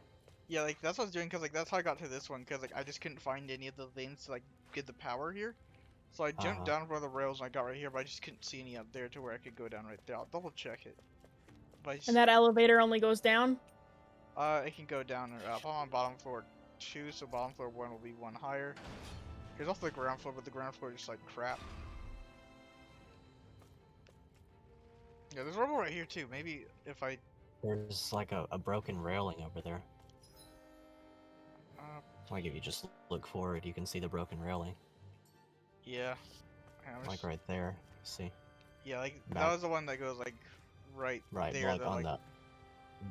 Yeah, like that's what I was doing, cause like that's how I got to this one, cause like I just couldn't find any of the things to like get the power here. So I jumped down from the rails and I got right here, but I just couldn't see any up there to where I could go down right there. I'll double check it. But And that elevator only goes down? It can go down or up. I'm on bottom floor 2, so bottom floor 1 will be 1 higher. There's also the ground floor, but the ground floor is just like crap. Yeah, there's a rebel right here too. Maybe if I... There's like a broken railing over there. Like if you just look forward, you can see the broken railing. Yeah. Like right there. See? Yeah, like back. That was the one that goes like right there. Like on the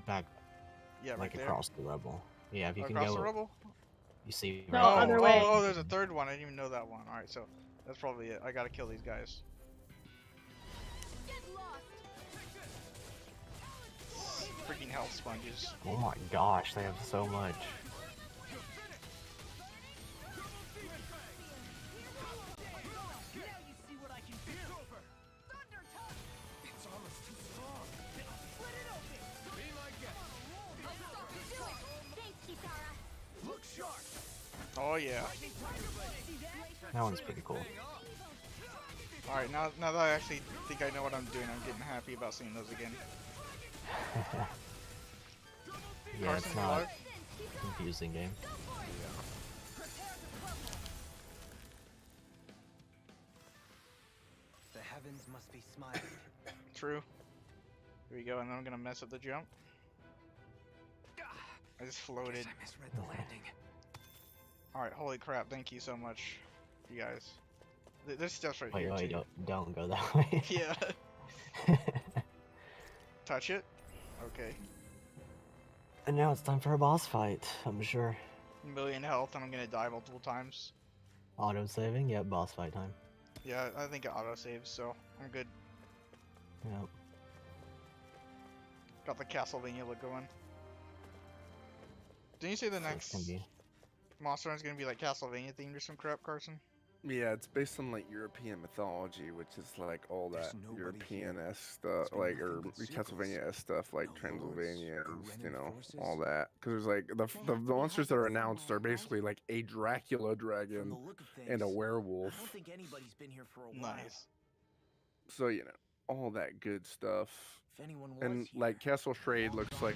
back. Yeah, right like there. Across the rubble. Yeah, if you can across go. the rubble? You see. No, other way. Oh, there's a third one. I didn't even know that one. All right, so that's probably it. I gotta kill these guys. Freaking health sponges. Oh my gosh, they have so much. Oh yeah. That one's pretty cool. Alright, now that I actually think I know what I'm doing, I'm getting happy about seeing those again. Yeah, Carson, it's not a confusing game. The heavens must be smiling. True. Here we go, and then I'm gonna mess up the jump. I just floated. I misread the landing. Alright, holy crap, thank you so much, you guys. There's stuff right here Wait, too. don't go that way. Yeah. Touch it? Okay. And now it's time for a boss fight, I'm sure. Million health and I'm gonna die multiple times. Auto saving? Yep, boss fight time. Yeah, I think it auto saves, so I'm good. Yep. Got the Castlevania look going. Didn't you say the next monster is gonna be like Castlevania themed or some crap, Carson? Yeah, it's based on like European mythology, which is like all that European-esque stuff, like or Castlevania-esque stuff, like Transylvania, and, you know, all that. Because there's like the monsters that are announced are basically like a Dracula dragon and a werewolf. I don't think anybody's been here for a while. Nice. So you know, all that good stuff. If anyone was And like Castle Shrade looks like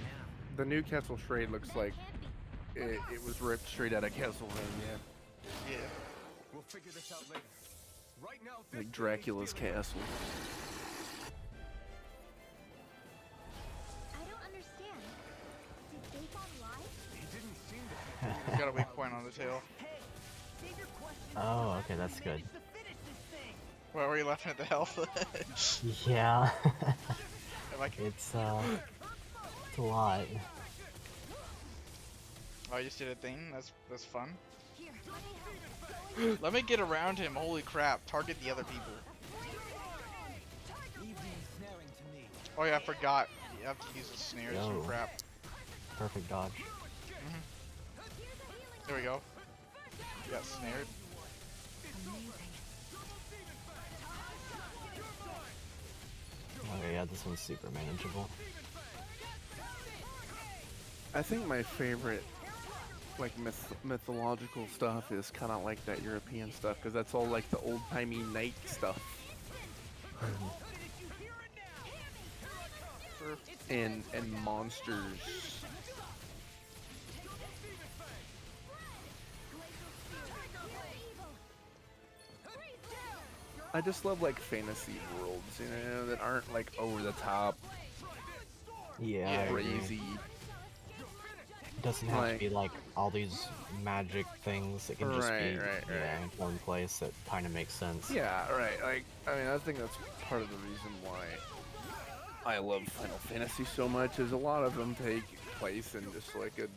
the new Castle Shrade looks like it was ripped straight out of Castlevania. Yeah. We'll figure this out later. Right now, Like Dracula's castle. I don't understand. Did they fall alive? he didn't seem to. He's got a weak point on the tail. Oh, okay, that's good. Why were you laughing at the health? Yeah. Like... it's a lot. Oh, I just did a thing? That's fun. Let me get around him, holy crap. Target the other people. Oh yeah, I forgot. You have to use a snare or some crap. Perfect dodge. There we go. You got snared. Okay, yeah, this one's super manageable. I think my favorite, like mythological stuff is kind of like that European stuff, because that's all like the old-timey knight stuff. And monsters. I just love like fantasy worlds, you know, that aren't like over the top. Yeah, crazy. It doesn't have to be like all these magic things. It can just be in one place that kind of makes sense. Yeah, right. Like, I mean, I think that's part of the reason why I love Final Fantasy so much. Is a lot of them take place in just like a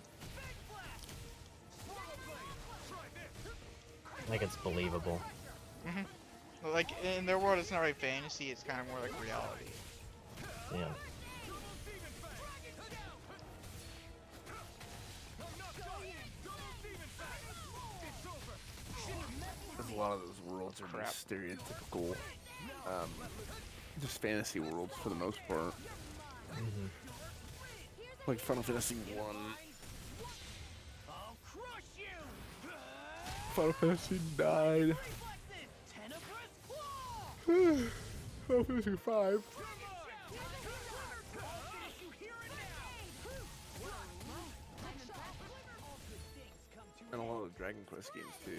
Like it's believable. Like in their world, it's not really fantasy. It's kind of more like reality. Yeah. A lot of those worlds are just stereotypical, just fantasy worlds for the most part. Like Final Fantasy 1. Final Fantasy 9. Final Fantasy 5. And a lot of the Dragon Quest games too.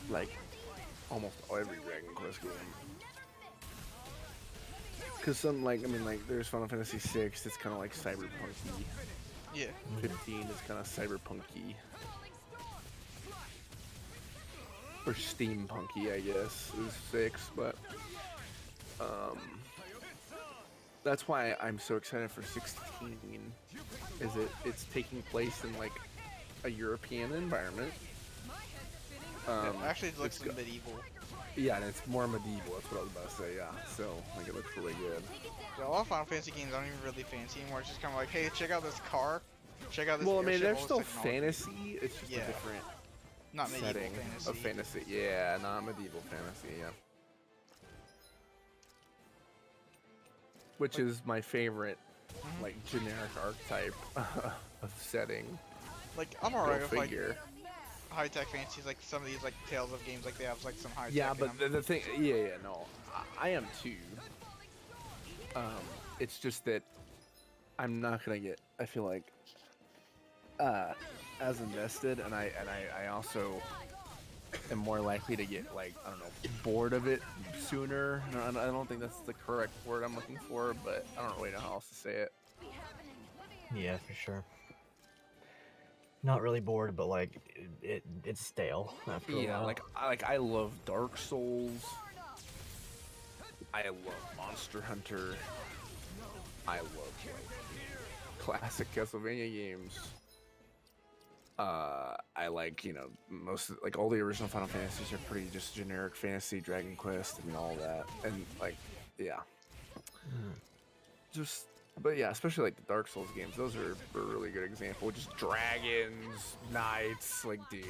Like, almost every Dragon Quest game. Because some, like, I mean, like, there's Final Fantasy 6, it's kind of like cyberpunky. Yeah. 15 is kind of cyberpunky. Or steampunky, I guess, is 6, but, that's why I'm so excited for 16, is it's taking place in, like, a European environment. Actually, it looks medieval. Yeah, and it's more medieval. That's what I was about to say. Yeah, so like it looks really good. Yeah, a lot of Final Fantasy games aren't even really fancy anymore. It's just kind of like, hey, check out this car, check out this. Well, I mean, airship, they're all still this technology. fantasy. It's just a different not medieval setting fantasy. of fantasy. Yeah, not medieval fantasy. Yeah. Which is my favorite, like generic archetype of setting. Like I'm alright with like figure. high-tech fantasies, like some of these like Tales of games, like they have like some high-tech. Yeah, but the thing, no, I am too. It's just that I'm not gonna get. I feel like as invested, and I also am more likely to get like I don't know bored of it sooner. I don't think that's the correct word I'm looking for, but I don't really know how else to say it. Yeah, for sure. Not really bored, but like it's stale after a while. like I love Dark Souls. I love Monster Hunter. I love like classic Castlevania games. I like most like all the original Final Fantasies are pretty just generic fantasy, Dragon Quest and all that, and like just. But yeah, especially like the Dark Souls games, those are a really good example. Just dragons, knights, like dude.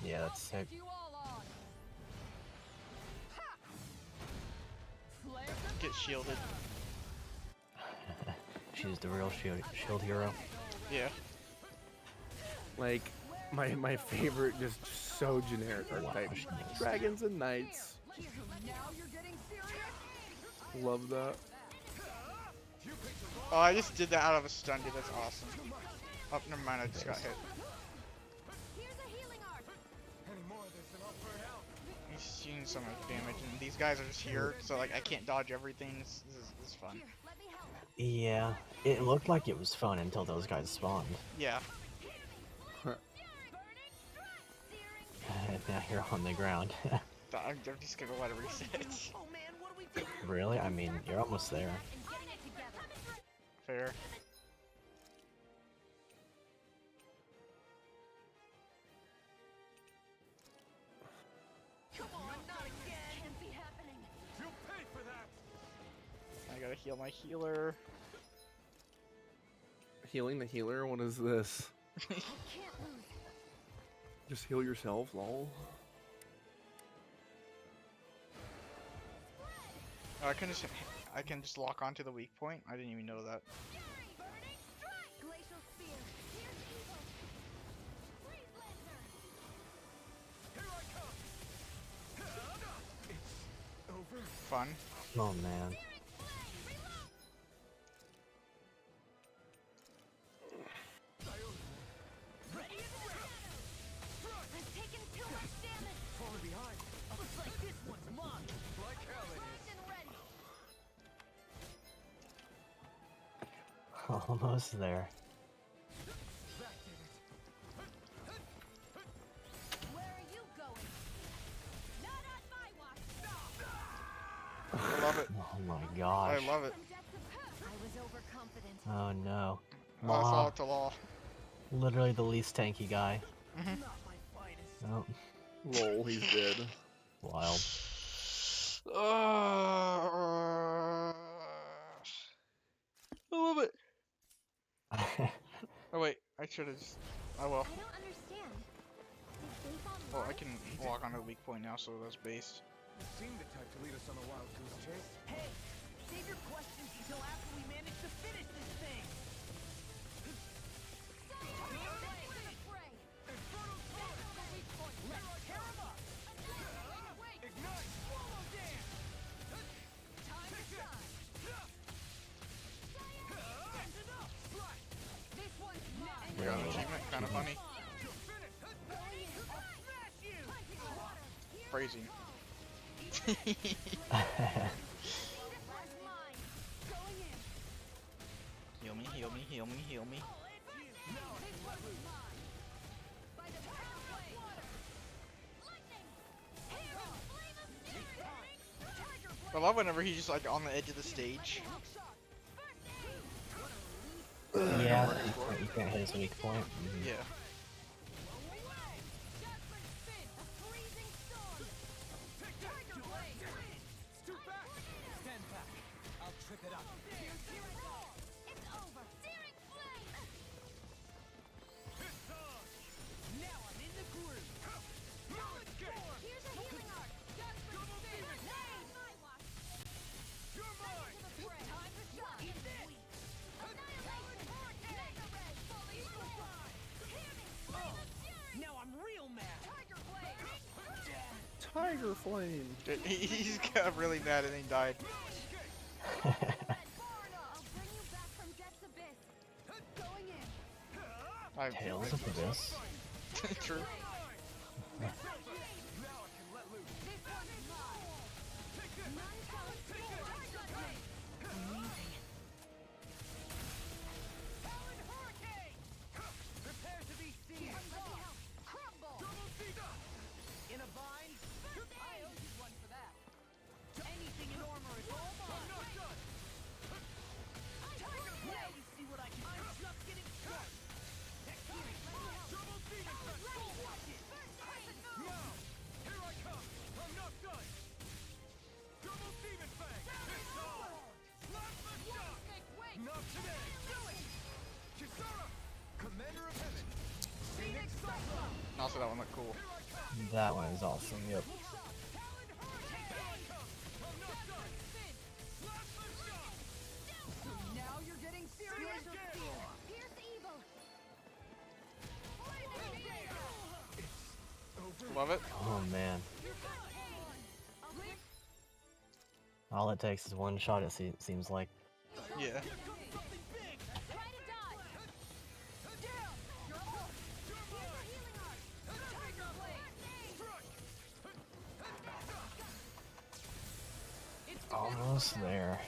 Yeah, that's sick. Get shielded. She's the real shield hero. Yeah. Like my favorite, just so generic archetype. Dragons and knights. Love that. Oh, I just did that out of a stun, dude. That's awesome. Oh, never mind. I just got hit. He's doing so much damage, and these guys are just here, so like I can't dodge everything. This is fun. Yeah, it looked like it was fun until those guys spawned. Yeah. Now you're on the ground. I'm just gonna let it reset. Really? I mean, you're almost there. Fair. Come on, not again. Can't be happening. You'll pay for that. I gotta heal my healer. Healing the healer? What is this? Just heal yourself, lol. Oh, I can just lock onto the weak point. I didn't even know that. Fun. Oh man. Almost there. I love it. Oh my gosh. I love it. Oh no. Follow it to law. Literally the least tanky guy. Oh, Lol, he's dead. wild. I love it. Oh wait, I should have just. Oh well. I don't understand. Did they fall Well, I lost? can walk on a weak point now, so that's based. You seem the type to lead us on a wild goose chase. Hey, save your questions until after we manage to finish this thing. Let's tear 'em up. Ignite. Swallow dance. Time to shine. That's enough. This one's mine. We got an achievement, kind of funny. Smash you. Phrasing. Heal me, heal me, heal me, heal me. I love whenever he's just like on the edge of the stage. Yeah, you can't hit his weak point. Yeah. Stand back. I'll trip it up. It's over. Searing flame. Now I'm in the groove. Here's a healing art. My watch. You're mine. Time to shine. Eat this. Annihilation. Mega ray. Fully utilized. Flame of fury. Now I'm real mad. Tiger blade. Tiger Flame. He's got really mad and he died. I'll bring you back from Death's abyss. Going in. Tales of Abyss. True. Now I can let loose. This one's mine. None shall escape. Tiger blade. Amazing. Fallon hurricane. Prepare to be seen. Crumble. In a bind. I owe you one for that. Anything in armor is all mine. I'm not done. Now you see what I can do. I'm just getting started. Next series. Double demon fest. Full watch it. No. Here I come. I'm not done. Double demon fang. This time. Slap the shot. Not today. Do it. Kisara. Commander of Heaven. Phoenix Cyclone. Also, that one looked cool. That one is awesome, yep. Now you're getting serious. Pierce evil. Love it. Oh man. All it takes is one shot, it seems like. Yeah. Try to dodge. Here's a healing art. Tiger blade. Almost there.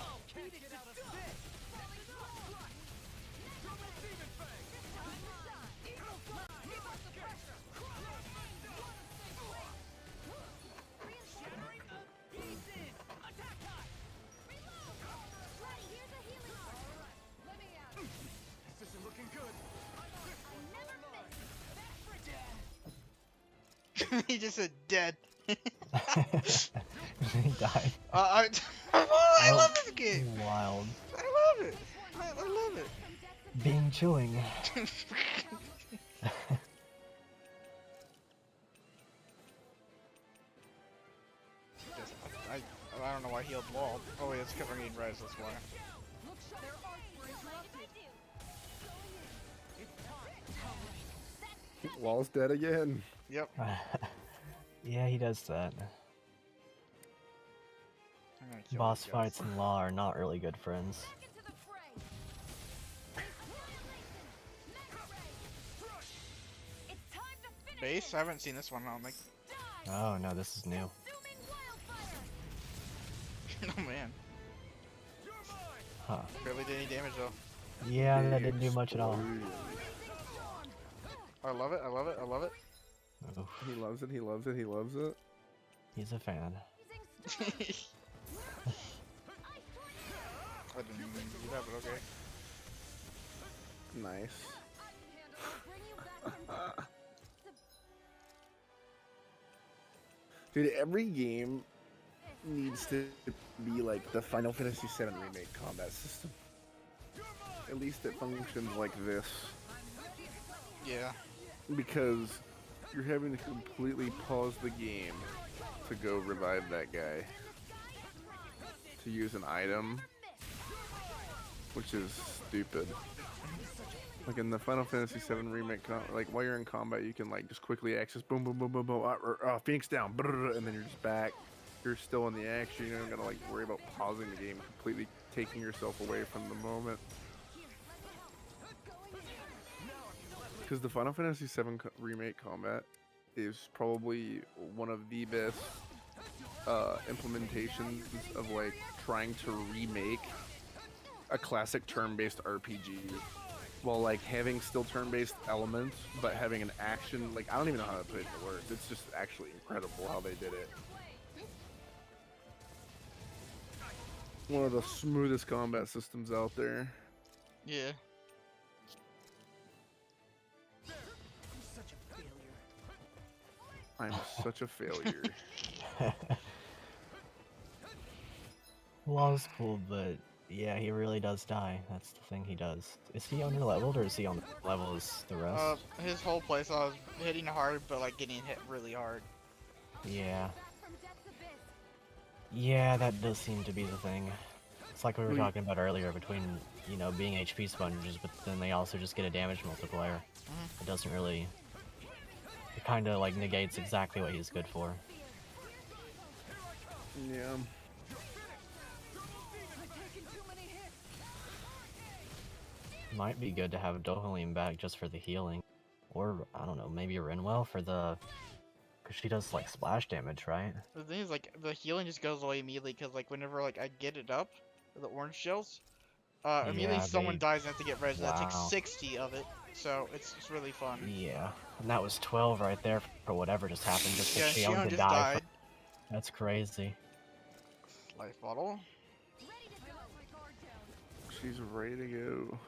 This isn't looking good. He just said dead. He died. I love this game. Wild. I love it. I love it. Being chewing. I don't know why he healed wall. Oh wait, it's because I'm getting res, that's why. Wall's dead again. Yep. Yeah, he does that. I'm gonna kill Boss these guys. fights in Law are not really good friends. Base? I haven't seen this one, I don't think. Oh no, this is new. Oh man. Huh. Barely did any damage though. Yeah, that didn't do much at all. I love it, I love it, I love it. Oof. He loves it, he loves it, he loves it. He's a fan. I didn't even mean to do that, but okay. Nice. Dude, every game needs to be like the Final Fantasy VII Remake combat system. At least it functions like this. Yeah. Because you're having to completely pause the game to go revive that guy. To use an item. Which is stupid. Like in the Final Fantasy VII Remake, like while you're in combat, you can like just quickly access boom, boom, boom, boom, boom, Phoenix down, and then you're just back. You're still in the action. You're not gonna like worry about pausing the game, completely taking yourself away from the moment. Because the Final Fantasy VII Remake combat is probably one of the best implementations of like trying to remake a classic turn-based RPG. While like having still turn-based elements, but having an action, like I don't even know how to put it into words. It's just actually incredible how they did it. One of the smoothest combat systems out there. Yeah. I'm such a failure. Law's cool, but yeah, he really does die. That's the thing he does. Is he under-leveled, or is he on the level as the rest? His whole place, I was hitting hard, but like getting hit really hard. Yeah. Yeah, that does seem to be the thing. It's like we were talking about earlier between, you know, being HP sponges, but then they also just get a damage multiplier. It doesn't really... It kind of like negates exactly what he's good for. Yeah. Might be good to have Dohalim back just for the healing. Or, I don't know, maybe Rinwell for the... Because she does, like, splash damage, right? The thing is, like, the healing just goes away immediately, because, like, whenever, like, I get it up, the orange shells, immediately someone dies and I have to get res, and that takes 60 of it, so it's really fun. Yeah, and that was 12 right there for whatever just happened, just yeah, because Shion just died. died. That's crazy. Life bottle. She's ready to go.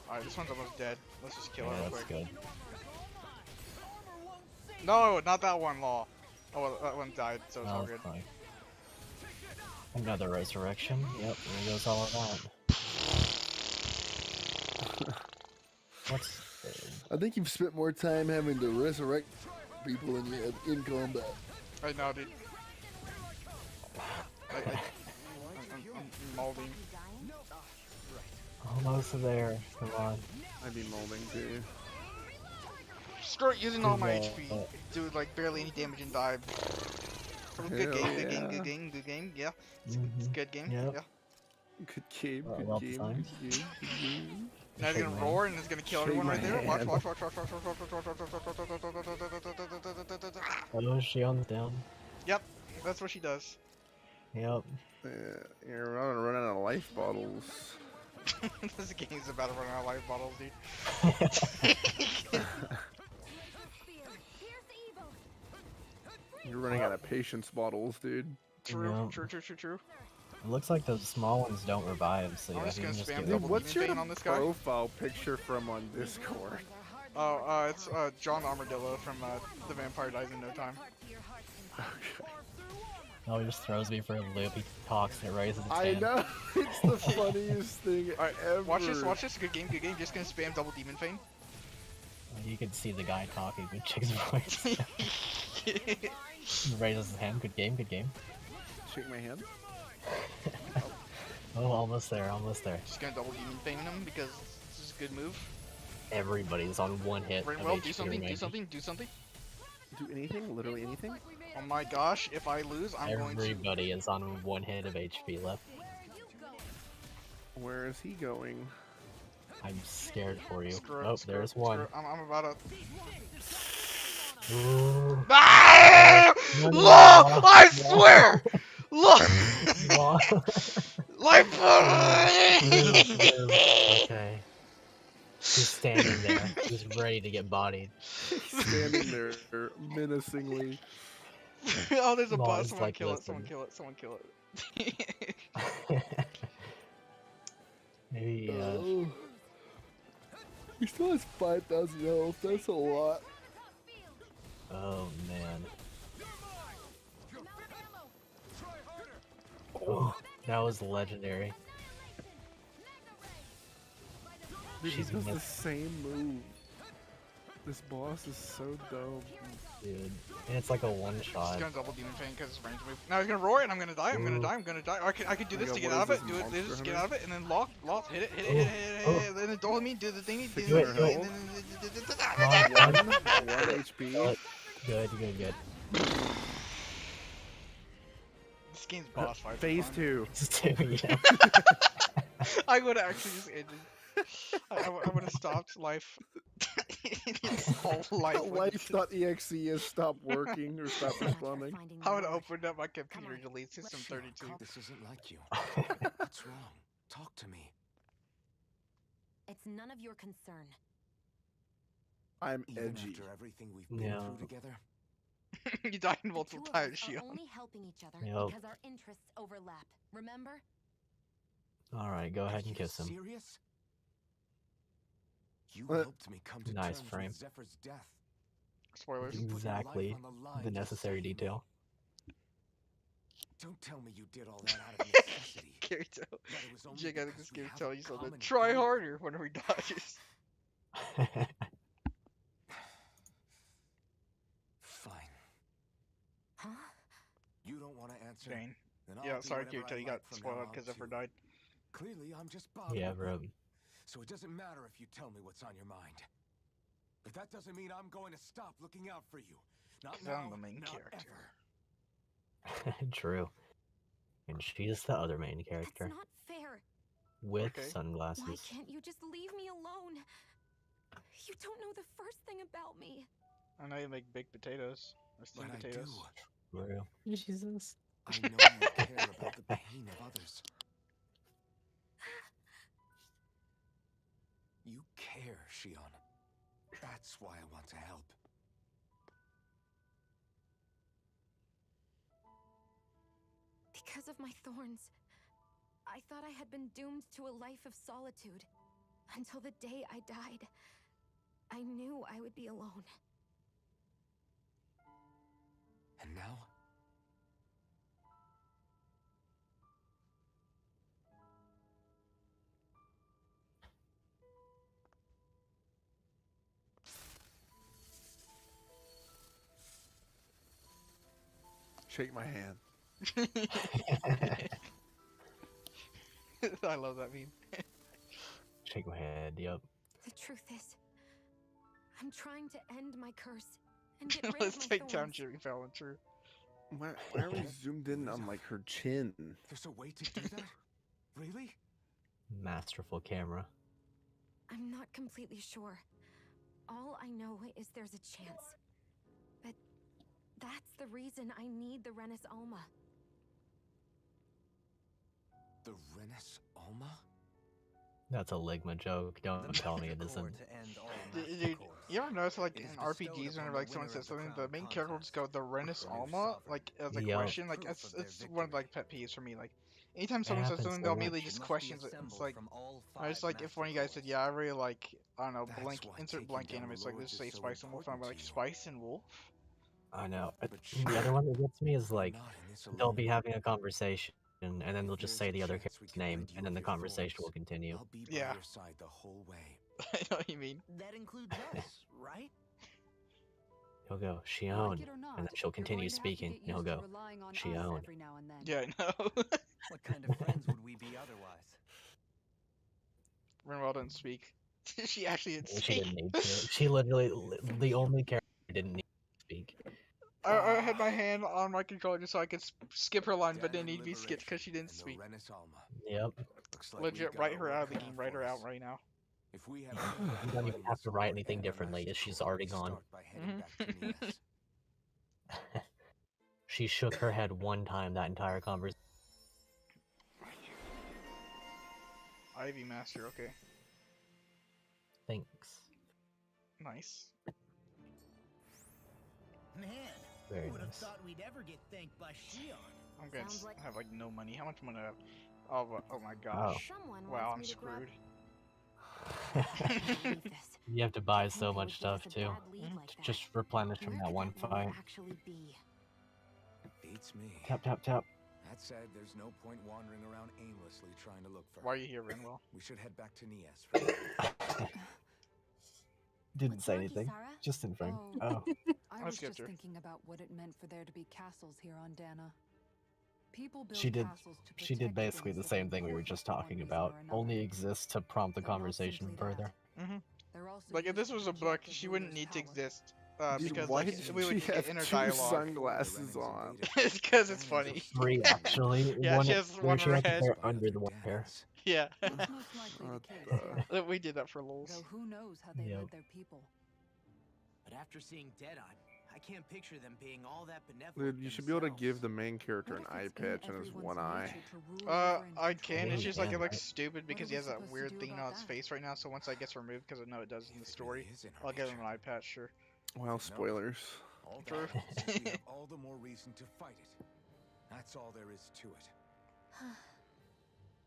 Alright, this one's almost dead. Let's just kill her real That's quick. good. No, not that one, Law. Oh, well, that one died, so it's all good. Fine. Another resurrection. Yep, there goes all of that. What's... I think you've spent more time having to resurrect people than you have in combat. Right now, dude. I'm molding. Almost there. Come on. I'd be molding too. Screw it, using all my HP. Do like barely any damage and die. Good game, good game, good game, good game. Yeah, it's a good game. Yep. Yeah. Good game, good well game, designed. good game, good game. Now he's gonna roar and it's gonna kill everyone right there. Watch, watch, watch, watch, watch, watch, watch, watch, watch. Oh, Shion's down. Yep, that's what she does. Yep. You're running out of life bottles. This game's about to run out of life bottles, dude. You're running out of patience bottles, dude. True, Yep. true, true, true, true. It looks like the small ones don't revive, so I'm yeah, just you gonna can just spam get double What's your demon on this guy. profile picture from on Discord? Oh, it's John Armadillo from The Vampire Dies in No Time. Oh, he just throws me for a loop. He talks and it raises its I hand. know, it's the funniest thing ever. Watch this, good game, good game. Just gonna spam double demon feign. You can see the guy talking with Chick's voice. He raises his hand. Good game, good game. Shake my hand. Oh, almost there, almost there. Just gonna double demon feign him because this is a good move. Everybody's on one hit. Rinwell, of do HP something, remaining. do something, do something. Do anything? Literally anything? Oh my gosh, if I lose, I'm going to... Everybody is on one hit of HP left. Where is he going? I'm scared for you. Screw it, Oh, screw there's it, one. screw it. I'm about to... Ooh. Ah! No, no, Look! no, I no. swear! Look! No. Life Okay. He's standing there. He's ready to get bodied. Standing there menacingly. Oh, there's a Law bot. is Someone like, kill it, listen. someone kill it, someone kill it. Maybe, He still has 5,000 health. That's a lot. oh man. Oh, that was legendary. Dude, he She's does the missed. same move. This boss is so dope. Dude. And it's like a one He's shot. gonna double demon fan because it's range move. Now he's gonna roar and I'm gonna die. I'm gonna die. I'm gonna die. I could do this to get out of it. Do it. Do this, get out of it, and then lock, hit it, hit it, and then don't let me do the thing. Do it. And then One HP. Good. this game's boss fight. Phase 2. Yeah. I would have actually just ended. I would have stopped life. Its whole life. Life.exe has stopped working or stopped responding. I would have opened up my computer, delete system 32. This isn't like you. What's wrong? Talk to me. It's none of your concern. I'm Even edgy. after everything we've been through together. You died The multiple two of us times, are Shion. only helping each other Yep. because our interests overlap. Remember? Alright, go ahead and kiss him. Serious? You What? helped me come to Nice terms frame. with Zephyr's death. Spoilers. You put your life Exactly on the line the to necessary save me. detail. Don't tell me you did all that out of necessity. Kirito. That it was only Jake, I think because this we game's have telling a you something. common Try goal. harder whenever he dodges. Fine. Huh? You don't want to answer. Dang. Then I'll Yeah, do sorry, whatever Kirito. I You got like from now spoiled on, because Zephyr too. died. Clearly, I'm just bothering Yeah, you. bro. So it doesn't matter if you tell me what's on your mind. But that doesn't mean I'm going to stop looking out for you. Not 'Cause now, I'm the main not character. ever. True. And she's the other main character. That's not fair. With Okay. Why sunglasses. can't you just leave me alone? You don't know the first thing about me. I know you make baked potatoes. Or steamed But I potatoes. do. True. Jesus. I know you care about the pain of others. You care, Shion. That's why I want to help. Because of my thorns, I thought I had been doomed to a life of solitude. Until the day I died, I knew I would be alone. And now? Shake my hand. I love that meme. Shake my head, yep. The truth is, I'm trying to end my curse and get rid Let's of my take down thorns. Jimmy Fallon, true. Why are we zoomed in on like her chin? There's a way to do that? Really? Masterful camera. I'm not completely sure. All I know is there's a chance. But that's the reason I need the Renis Alma. The Renis Alma? That's a Ligma joke. Don't tell me it isn't. Dude, you ever notice like in RPGs whenever like someone says something, the main character will just go the Renis Alma like as a Yup. question. Like it's one of like pet peeves for me. Like anytime someone says happens something, so they'll immediately much. just questions it. It's like I just like if one of you guys said, yeah, I really like I don't know blank insert blank anime. It's like this say Spice and Wolf. And I'm like Spice and Wolf. I know. The other one that gets me is like they'll be having a conversation and then they'll just say the other character's name and then the conversation will continue. I'll be by Yeah. your side the whole way. I know what you mean. That includes us, right? He'll go, Like Shion, it or not, and then she'll you're continue going to have to speaking, get and he'll used to go, relying on us Shion. every now and then. Yeah, I know. What kind of friends would we be otherwise? Renwell didn't speak. She actually didn't She speak. didn't need to. She literally, the only character who didn't need to speak. I had my hand on my controller just so I could skip her line, but didn't need to be skipped because she didn't speak. Renis Alma. Yep. Looks like Legit, we've got write our her work out of the cut game. out Write for her us. out right now. If we have You don't even have to write anything differently. She's already gone. She shook her head one time that entire conversation. Ivy Master, okay. Thanks. Nice. Man, Very who would have nice. thought we'd ever get thanked by Shion? I'm gonna Sounds like- have like no money. How much money do I have? Oh my gosh. Someone Wow, I'm wants me to grab- screwed. I can't believe this. You have to buy To so think I much would stuff give us a too. bad lead like that. Just replenish from Where that could one that money fight. actually be? Beats me. Tap, tap, tap. That said, there's no point wandering around aimlessly trying to look for Why are her. you here, Renwell? We should head back to Nias for now. Didn't What's say wrong, anything. Kisara? Just in frame. Oh. Oh. I I was skipped just her. thinking about what it meant for there to be castles here on Dana. People build She did. castles to She did protect basically things the that same were thing we were important just for one talking reason about. or another. Only exists to prompt the They're not conversation simply further. Mm-hmm. They're also Like if used this to was a project book, the she wouldn't ruler's need to power. exist Dude, because why like did we would she just get have inner 2 dialogue. sunglasses on? It's because it's funny. 3 actually. Yeah, one she has where one she has the red. hair under the one hair. Yeah. That's most likely the What case, the- yeah. We did that for lols. Though who knows how they Yep. led their people. But after seeing Deadeye, I can't picture them being all that benevolent. Dude, you should be able to give themselves. the main character an What if eye it's in patch and his everyone's one eye. nature to rule over and I control can. It's you just like can, it looks right? stupid because are he we has that supposed to weird do thing about on his that? face right now. So once that gets removed, because I know it does in the story, Is in her I'll give him nature. an eye patch. Sure. Well, spoilers. All True. that means we have all the more reason to fight it. That's all there is to it.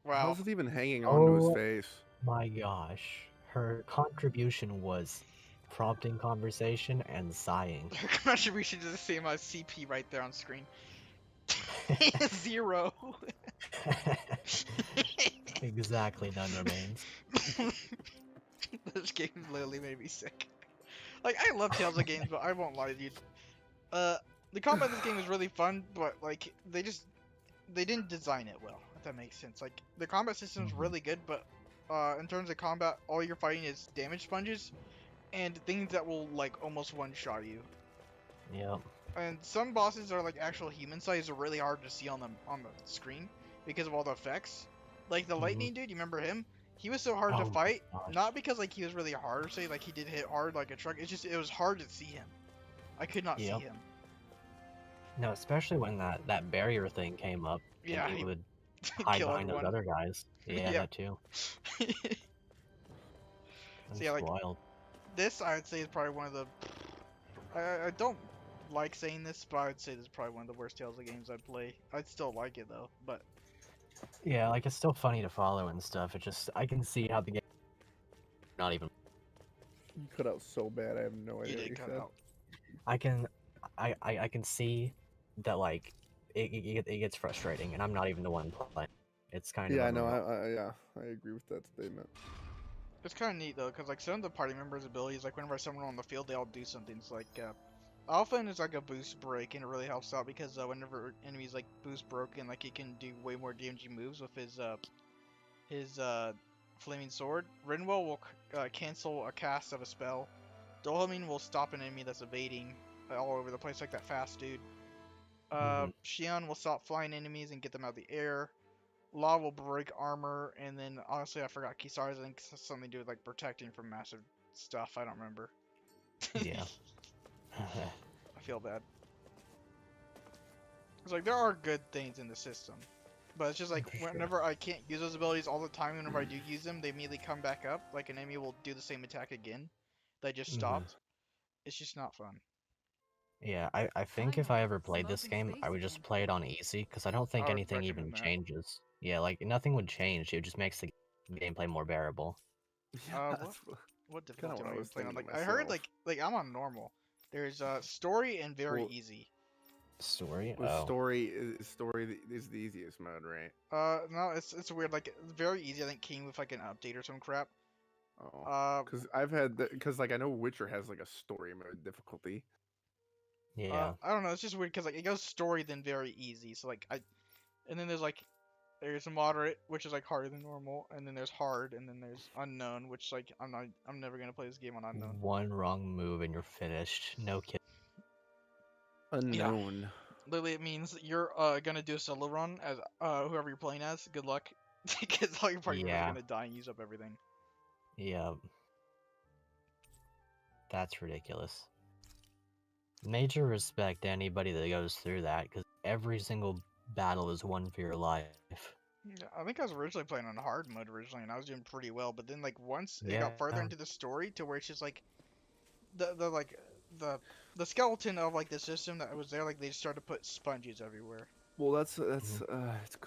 Wow. How's it even hanging onto his Oh. face? My gosh. Her contribution was prompting conversation and sighing. Her contribution to the same as CP right there on screen. 0. Exactly, none remains. This game literally made me sick. Like I love Tales of games, but I won't lie, dude. The combat in this game is really fun, but like they didn't design it well. If that makes sense. Like the combat system's Mhm. really good, but in terms of combat, all you're fighting is damage sponges and things that will like almost one-shot you. Yep. And some bosses are like actual human size, are really hard to see on the screen because of all the effects. Like the lightning dude, you remember him? He was so hard to Oh my fight, gosh. not because like he was really hard or say like he did hit hard like a truck. It's just it was hard to see him. I could not Yep. see him. No, especially when that barrier thing came up. Yeah, And he he would hide kill behind those everyone. other guys. Yeah, Yeah. that too. That's yeah, like- wild. This I would say is probably one of the. I don't like saying this, but I would say this is probably one of the worst Tales of games I play. I'd still like it though, but Yeah, like it's still funny to follow and stuff. It just I can see how the game not even You cut out so bad, I have no you idea what did you cut said. out. I can see that like it gets frustrating, and I'm not even the one playing. It's kind of Yeah, I know. unreal. I agree with that statement. It's kind of neat though, cause like some of the party members' abilities, like whenever someone on the field, they all do something. It's like Alpha is like a boost break, and it really helps out because whenever enemies like boost broken, like he can do way more damaging moves with his flaming sword. Rinwell will cancel a cast of a spell. Dolhamine will stop an enemy that's evading all over the place, like that fast dude. Xion will stop flying enemies and get them out of the air. Law will break armor, and then honestly I forgot Kisara's. I think something to do with like protecting from massive stuff. I don't remember. Yeah. I feel bad. It's like there are good things in the system, but it's just like For sure. whenever I can't use those abilities all the time, whenever I do use them, they immediately come back up. Like an enemy will do the same attack again. They just stopped. It's just not fun. Yeah, I think if I ever played this game, I would just play it on easy, because I don't think I would anything even recommend that. changes. Yeah, like nothing would change. It just makes the gameplay more bearable. What Kinda difficulty what I am I was playing on? thinking Like I heard myself. like I'm on normal. There's story and very Well- easy. Story? With Oh. story is the easiest mode, right? No, it's weird. Like very easy. I think came with like an update or some crap. Oh, because I've had because like I know Witcher has like a story mode difficulty. Yeah. I don't know. It's just weird because like it goes story then very easy. So like and then there's a moderate, which is like harder than normal, and then there's hard, and then there's unknown, which like I'm never gonna play this game on unknown. One wrong move and you're finished. No kid. Unknown. Literally, it means you're gonna do a solo run as whoever you're playing as. Good luck, because all your party members are Yeah. gonna die and use up everything. Yeah. That's ridiculous. Major respect to anybody that goes through that, because every single battle is one for your life. Yeah, I think I was originally playing on hard mode originally, and I was doing pretty well. But then like once it got further Yeah. into the story, to where it's just like the skeleton of like the system that was there, like they just started to put sponges everywhere. Well, that's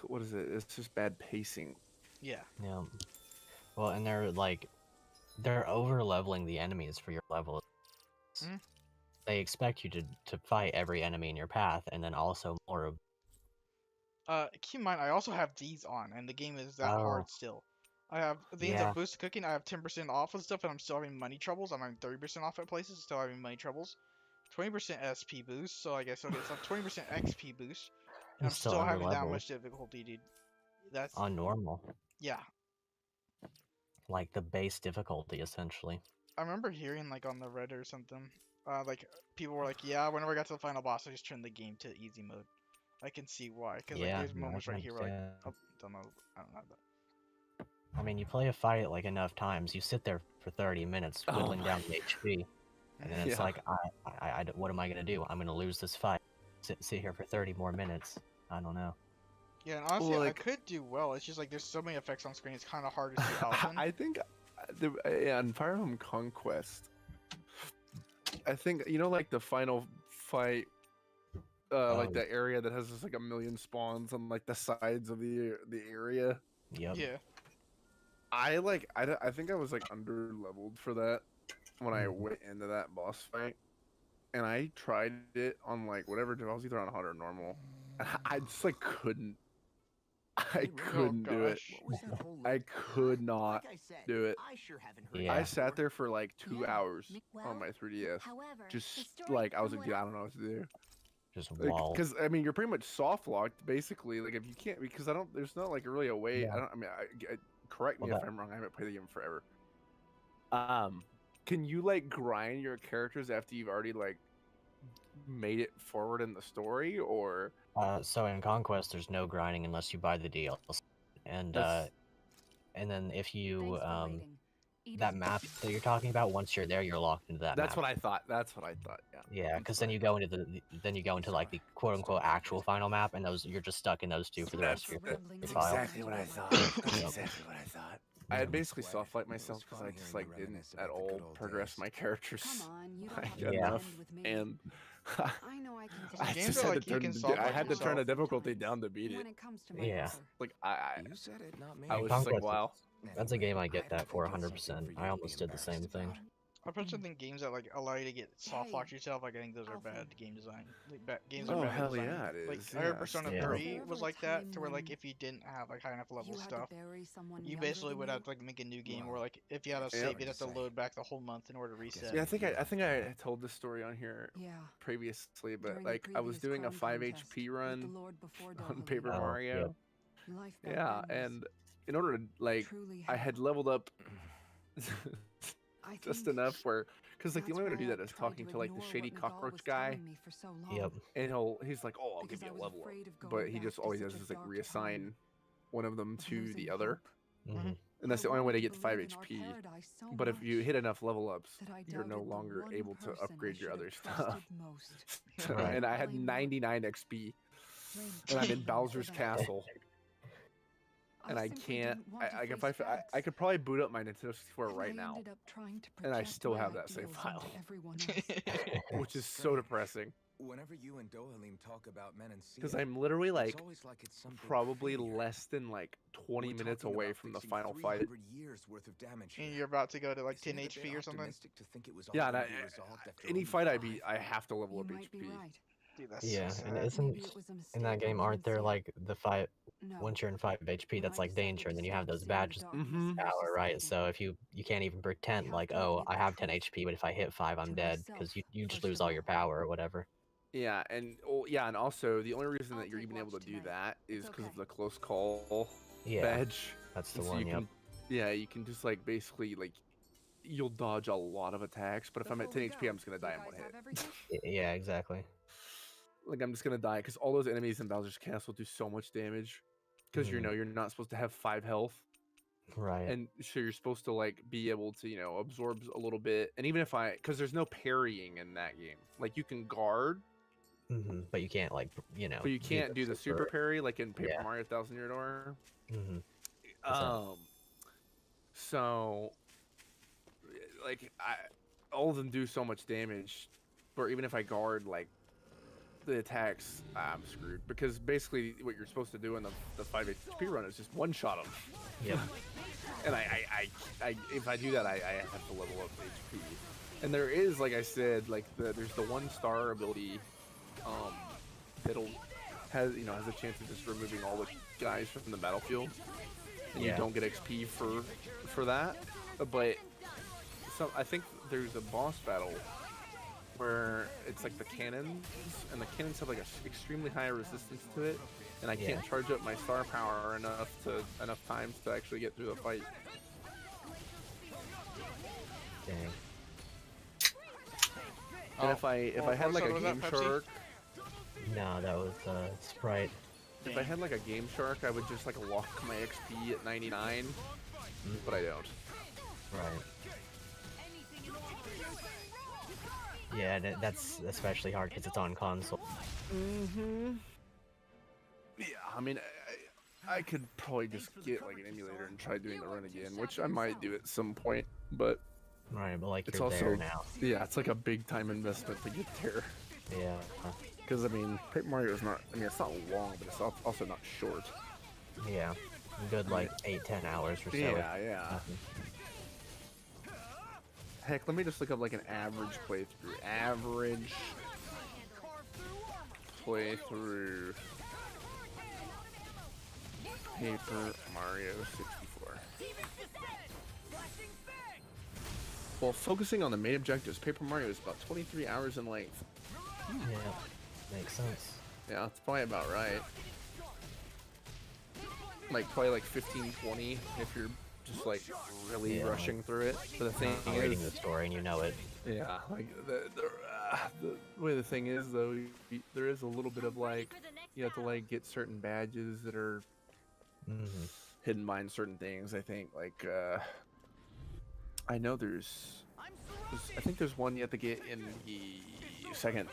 what is it? It's just bad pacing. Yeah. Yeah. Well, and they're over leveling the enemies for your level. Mhm. They expect you to fight every enemy in your path, and then also more of. Keep in mind, I also have these on, and the game is that Oh, hard still. I have things yeah. that boost cooking. I have 10% off of stuff, and I'm still having money troubles. I'm having 30% off at places, still having money troubles. 20% SP boost, so I guess okay, so 20% XP boost, and You're I'm still still under having that leveled much difficulty, dude. That's on normal, yeah. like the base difficulty essentially. I remember hearing like on the Reddit or something, like people were like, yeah, whenever I got to the final boss, I just turned the game to easy mode. I can see why, because like Yeah, there's no, I moments can right here where like, understand. oh, don't know, I don't know that. I mean, you play a fight like enough times, you sit there for 30 minutes whittling down the HP, and then it's Yeah. like, what am I gonna do? I'm gonna lose this fight. Sit here for 30 more minutes. I don't know. Yeah, and honestly, Well, I like- could do well. It's just like there's so many effects on screen. It's kind of hard to see often. I think yeah, in Fire Emblem Conquest, I think like the final fight, like the area that has just like a million spawns on like the sides of the area. Yep. Yeah. I think I was like under leveled for that when I went into that boss fight, and I tried it on like whatever. I was either on hard or normal, and I just like couldn't. I couldn't do it. I could not do it. Yeah. I sat there for like 2 hours on my 3DS, just like I was like, I don't know what to do. Just wall. Because I mean, you're pretty much soft locked basically. Like if you can't, because there's not like really a way. Yeah. Correct me Well, if I'm wrong. I haven't played the game forever. Can you like grind your characters after you've already like made it forward in the story, or? So in Conquest, there's no grinding unless you buy the DLC, and and then if you that map that you're talking about, once you're there, you're locked into that. That's map. what I thought. That's what I thought. Yeah. Yeah, because then you go into like the quote unquote actual final map, and you're just stuck in those two for the rest of your That's file. exactly what I thought. That's exactly what I thought. I had basically soft light myself because I just like didn't at all progress my characters. Yeah. Enough, and I know I can I Games just are had like to you turn. can solve I it had to turn the yourself. difficulty down to beat it. when it comes to my Yeah. brother. Like You said it, not me. I was Conquest just like, is- wow. That's a game I get that for 100%. I almost did the same thing. I personally think games that like allow you to get soft locked yourself, like I think those are bad game design. Like, games are Oh, bad hell design. yeah, it Like is, I heard yeah, Persona yeah. 3 was like that, to where like if you didn't have like high enough level stuff, you basically would have to like make a new game, or like if you had a save, you'd have to load back the whole month in order to reset. Yeah, I think I told this story on here Yeah. previously, but During the like I was previous doing a crime 5 contest HP with run the Lord before on Dahlia. Paper Oh, Mario. Life back Yeah, then was and in order to like, truly I had leveled up I just think enough where, because like the that's only way to why do I that is tried talking to to like the ignore shady what Nagal cockroach was guy, telling me for so long. Yep. and he's like, oh, I'll Because give you I a was level up, afraid of going but he back just to always such does a is like dark reassign time. one of them Of to losing the other, hope. hmm and that's the I only way to wanted get to 5 believe in our HP. paradise so But if you much hit enough level ups, that I you're no doubted the longer one able to person I upgrade your should other have stuff. trusted most. Right. And I had Blame 99 XP, Blame and I'm in him for Bowser's that. Castle, and I simply can't. didn't want to If face I facts. could probably boot up my Nintendo 64 And right I now, ended up trying to and I project still my have that save ideals file, onto everyone else. which is so depressing. Whenever you and Dohalim talk about men and Because Sia, I'm literally like it's always like it's some big probably failure. less than like 20 We're minutes talking away about from the fixing final fight. 300 years worth of damage And here. you're about to go to like 10 Isn't it a bit HP or something. optimistic to think it was all Yeah, and gonna I, be resolved after any only fight I 5? beat, I have to level You up might be HP. right. Dude, that's Yeah, so and sad. isn't Maybe it was a in mistake that I game didn't aren't there see. like the fight No. once you're in 5 HP When that's I like decided danger, to and then you have stop those seeing the badges darkness Mhm. in power, right? society. So if you can't even pretend have like, to look oh, at I the have 10 truth HP, but if I hit 5 I'm to dead, because myself, you just first lose of all your all. power or whatever. Yeah, and also the only reason I'll that you're take even able to watch do tonight. that is It's because of okay. the close call Yeah, badge. that's the And so one. you Yep. can, yeah, you can just like basically like you'll dodge a lot of attacks, but if I'm at Before 10 we HP, go, I'm just gonna do you die in guys one hit. have everything? Yeah, exactly. Like I'm just gonna die because all those enemies in Bowser's Castle do so much damage. Because Mhm. you're not supposed to have 5 health, Right. and so you're supposed to like be able to absorb a little bit. And even if because there's no parrying in that game, like you can guard, But you can't like but you can't do the super parry like in Paper Yeah. Mario Thousand Year Door. Mm-hmm. So like all of them do so much damage, but even if I guard like the attacks, I'm screwed because basically what you're supposed to do in the 5 HP run is just one shot them. Yep. And I if I do that, I have to level up HP. And there is, like I said, like there's the 1-star ability that'll has a chance of just removing all the guys from the battlefield, and you don't get XP for that. But I think there's a boss battle where it's like the cannons, and the cannons have like a extremely high resistance to it, and I can't charge up my star power enough times to actually get through the fight. Dang. And if I had like a game shark, no, that was Sprite. If I had like a game shark, I would just like lock my XP at 99, but I don't. Right. Yeah, and that's especially hard because it's on console. Yeah, I mean, I could probably just get like an emulator and try doing the run again, which I might do at some point, but right, but like it's you're also there now. Yeah, it's like a big time investment to get there. Yeah. Because I mean, Paper Mario is not. I mean, it's not long, but it's also not short. Yeah, good like 8-10 hours or so. Yeah. Heck, let me just look up like an average playthrough. Average playthrough. Paper Mario 64. Well, focusing on the main objectives, Paper Mario is about 23 hours in length. Yeah, makes sense. Yeah, that's probably about right. Like, probably like 15-20 if you're just like really rushing through it. But the thing is, reading the story and you know it. Yeah, like the way the thing is though, there is a little bit of like you have to like get certain badges that are hidden behind certain things. I think like I know I think there's one you have to get in the second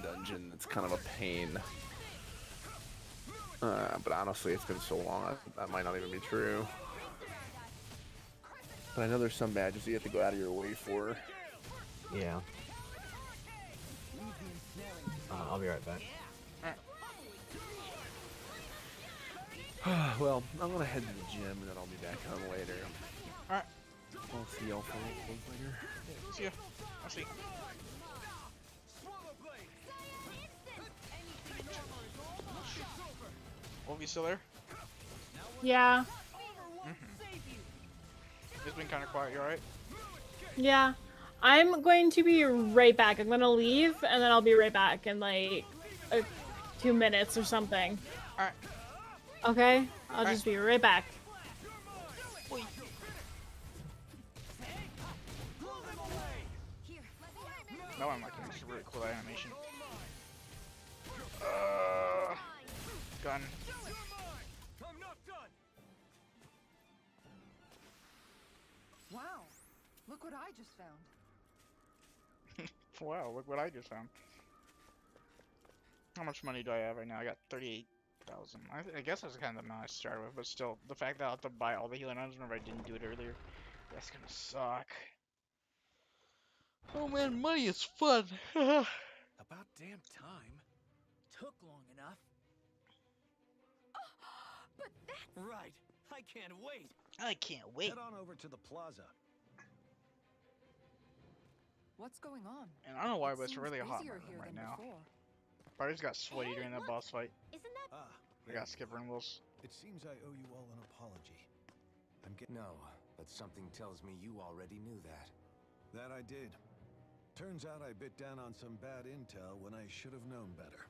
dungeon that's kind of a pain. But honestly, it's been so long that might not even be true. But I know there's some badges you have to go out of your way for. Yeah. I'll be right back. Well, I'm gonna head to the gym and then I'll be back on later. Alright. I'll see y'all later. See ya. I'll see. Wolf, you still there? Yeah. It's been kind of quiet. You alright? Yeah. I'm going to be right back. I'm gonna leave and then I'll be right back in like 2 minutes or something. Alright. Okay? I'll just be right back. No, I'm liking this really cool animation. Gun. Wow, look what I just found. Wow, look what I just found. How much money do I have right now? I got 38,000. I guess that's kind of the amount I started with, but still, the fact that I'll have to buy all the healing items whenever I didn't do it earlier, that's gonna suck. Oh man, money is fun. About damn time. Took long enough. But that's... Right. I can't wait. I can't wait. Head on over to the plaza. What's going on? And I don't know why, but it's Seems really hot in busier my room here right than now. before. I just got sweaty during that boss fight. Isn't that... I got skip rumbles. It seems I owe you all an apology. No, but something tells me you already knew that. That I did. Turns out I bit down on some bad intel when I should have known better.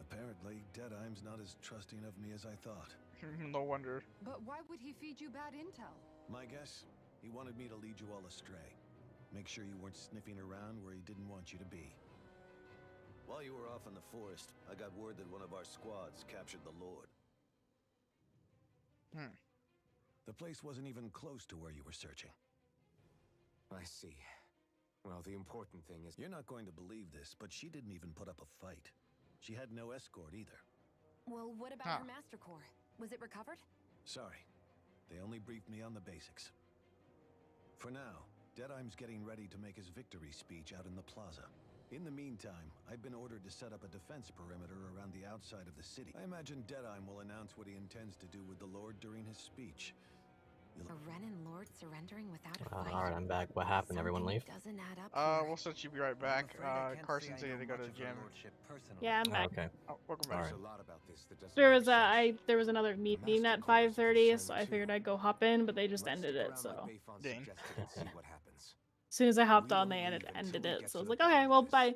Apparently, Deadeye's not as trusting of me as I thought. No wonder. But why would he feed you bad intel? My guess? He wanted me to lead you all astray. Make sure you weren't sniffing around where he didn't want you to be. While you were off in the forest, I got word that one of our squads captured the Lord. The place wasn't even close to where you were searching. I see. Well, the important thing is... You're not going to believe this, but she didn't even put up a fight. She had no escort either. Well, what about her Master Core? Was it recovered? Sorry. They only briefed me on the basics. For now, Deadeye's getting ready to make his victory speech out in the plaza. In the meantime, I've been ordered to set up a defense perimeter around the outside of the city. I imagine Deadeye will announce what he intends to do with the Lord during his speech. A Renin Lord surrendering without a fight. Alright, I'm back. What happened? Everyone leave? Doesn't add up here. We'll set you right back. Carson said to go to the gym. Yeah, I'm back. Okay. Oh, welcome back. Alright. There was another meeting at 5:30, so I figured I'd go hop in, but they just ended it. So dang. As soon as I hopped on, they ended it. So I was like, okay, well, bye.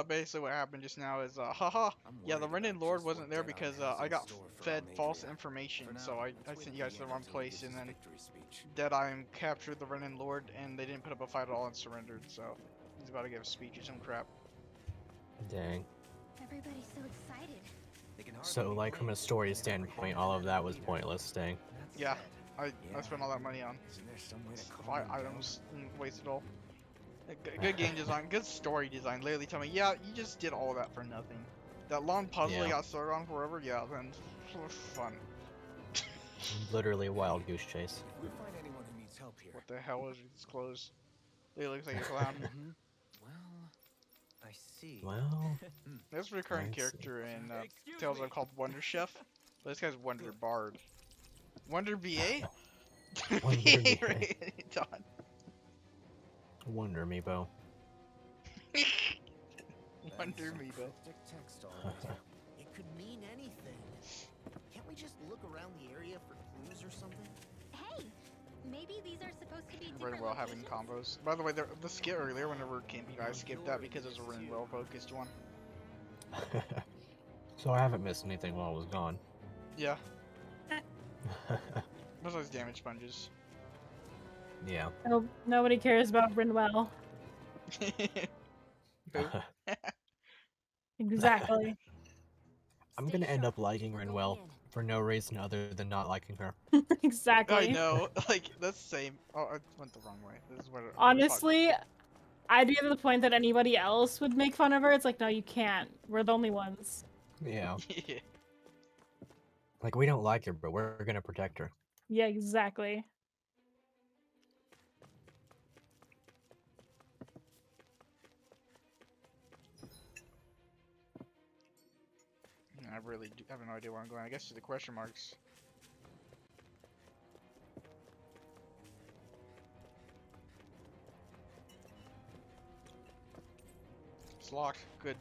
Basically what happened just now is, haha, yeah, the Renin Lord wasn't there because, I got fed false information, so I sent you guys to the wrong place, and then Deadeye captured the Renin Lord, and they didn't put up a fight at all and surrendered, so he's about to give a speech or some crap. Dang. Everybody's so excited. So, like, from a story standpoint, all of that was pointless, dang. Yeah, I spent all that money on items and wasted all. Good game design, good story design. Literally tell me, yeah, you just did all that for nothing. That long puzzle you got started on forever, yeah, then fun. Literally a wild goose chase. If we find anyone who needs help here. What the hell is this clothes? It looks like a clown. Well, I see. Well, there's a recurring character in Tales of called Wonder Chef, but this guy's Wonder Bard. Wonder BA? Wonder BA. Don. Wonder Meepo. Wonder Meepo. It could mean anything. Can't we just look around the area for clues or something? Hey, maybe these are supposed to be Very different well having locations? combos. By the way, the skit earlier, whenever camping, I skipped that because it was a really well focused one. So I haven't missed anything while I was gone. Yeah. Besides damage sponges. Yeah. No, nobody cares about Rinwell. Exactly. I'm gonna end up liking Rinwell for no reason other than not liking her. Exactly. I know, like, that's the same. Oh, I went the wrong way. This is what Honestly, I'd be to the point that anybody else would make fun of her. It's like, no, you can't. We're the only ones. Yeah. Yeah. Like, we don't like her, but we're gonna protect her. Yeah, exactly. I really have no idea where I'm going. I guess to the question marks. It's locked. Good.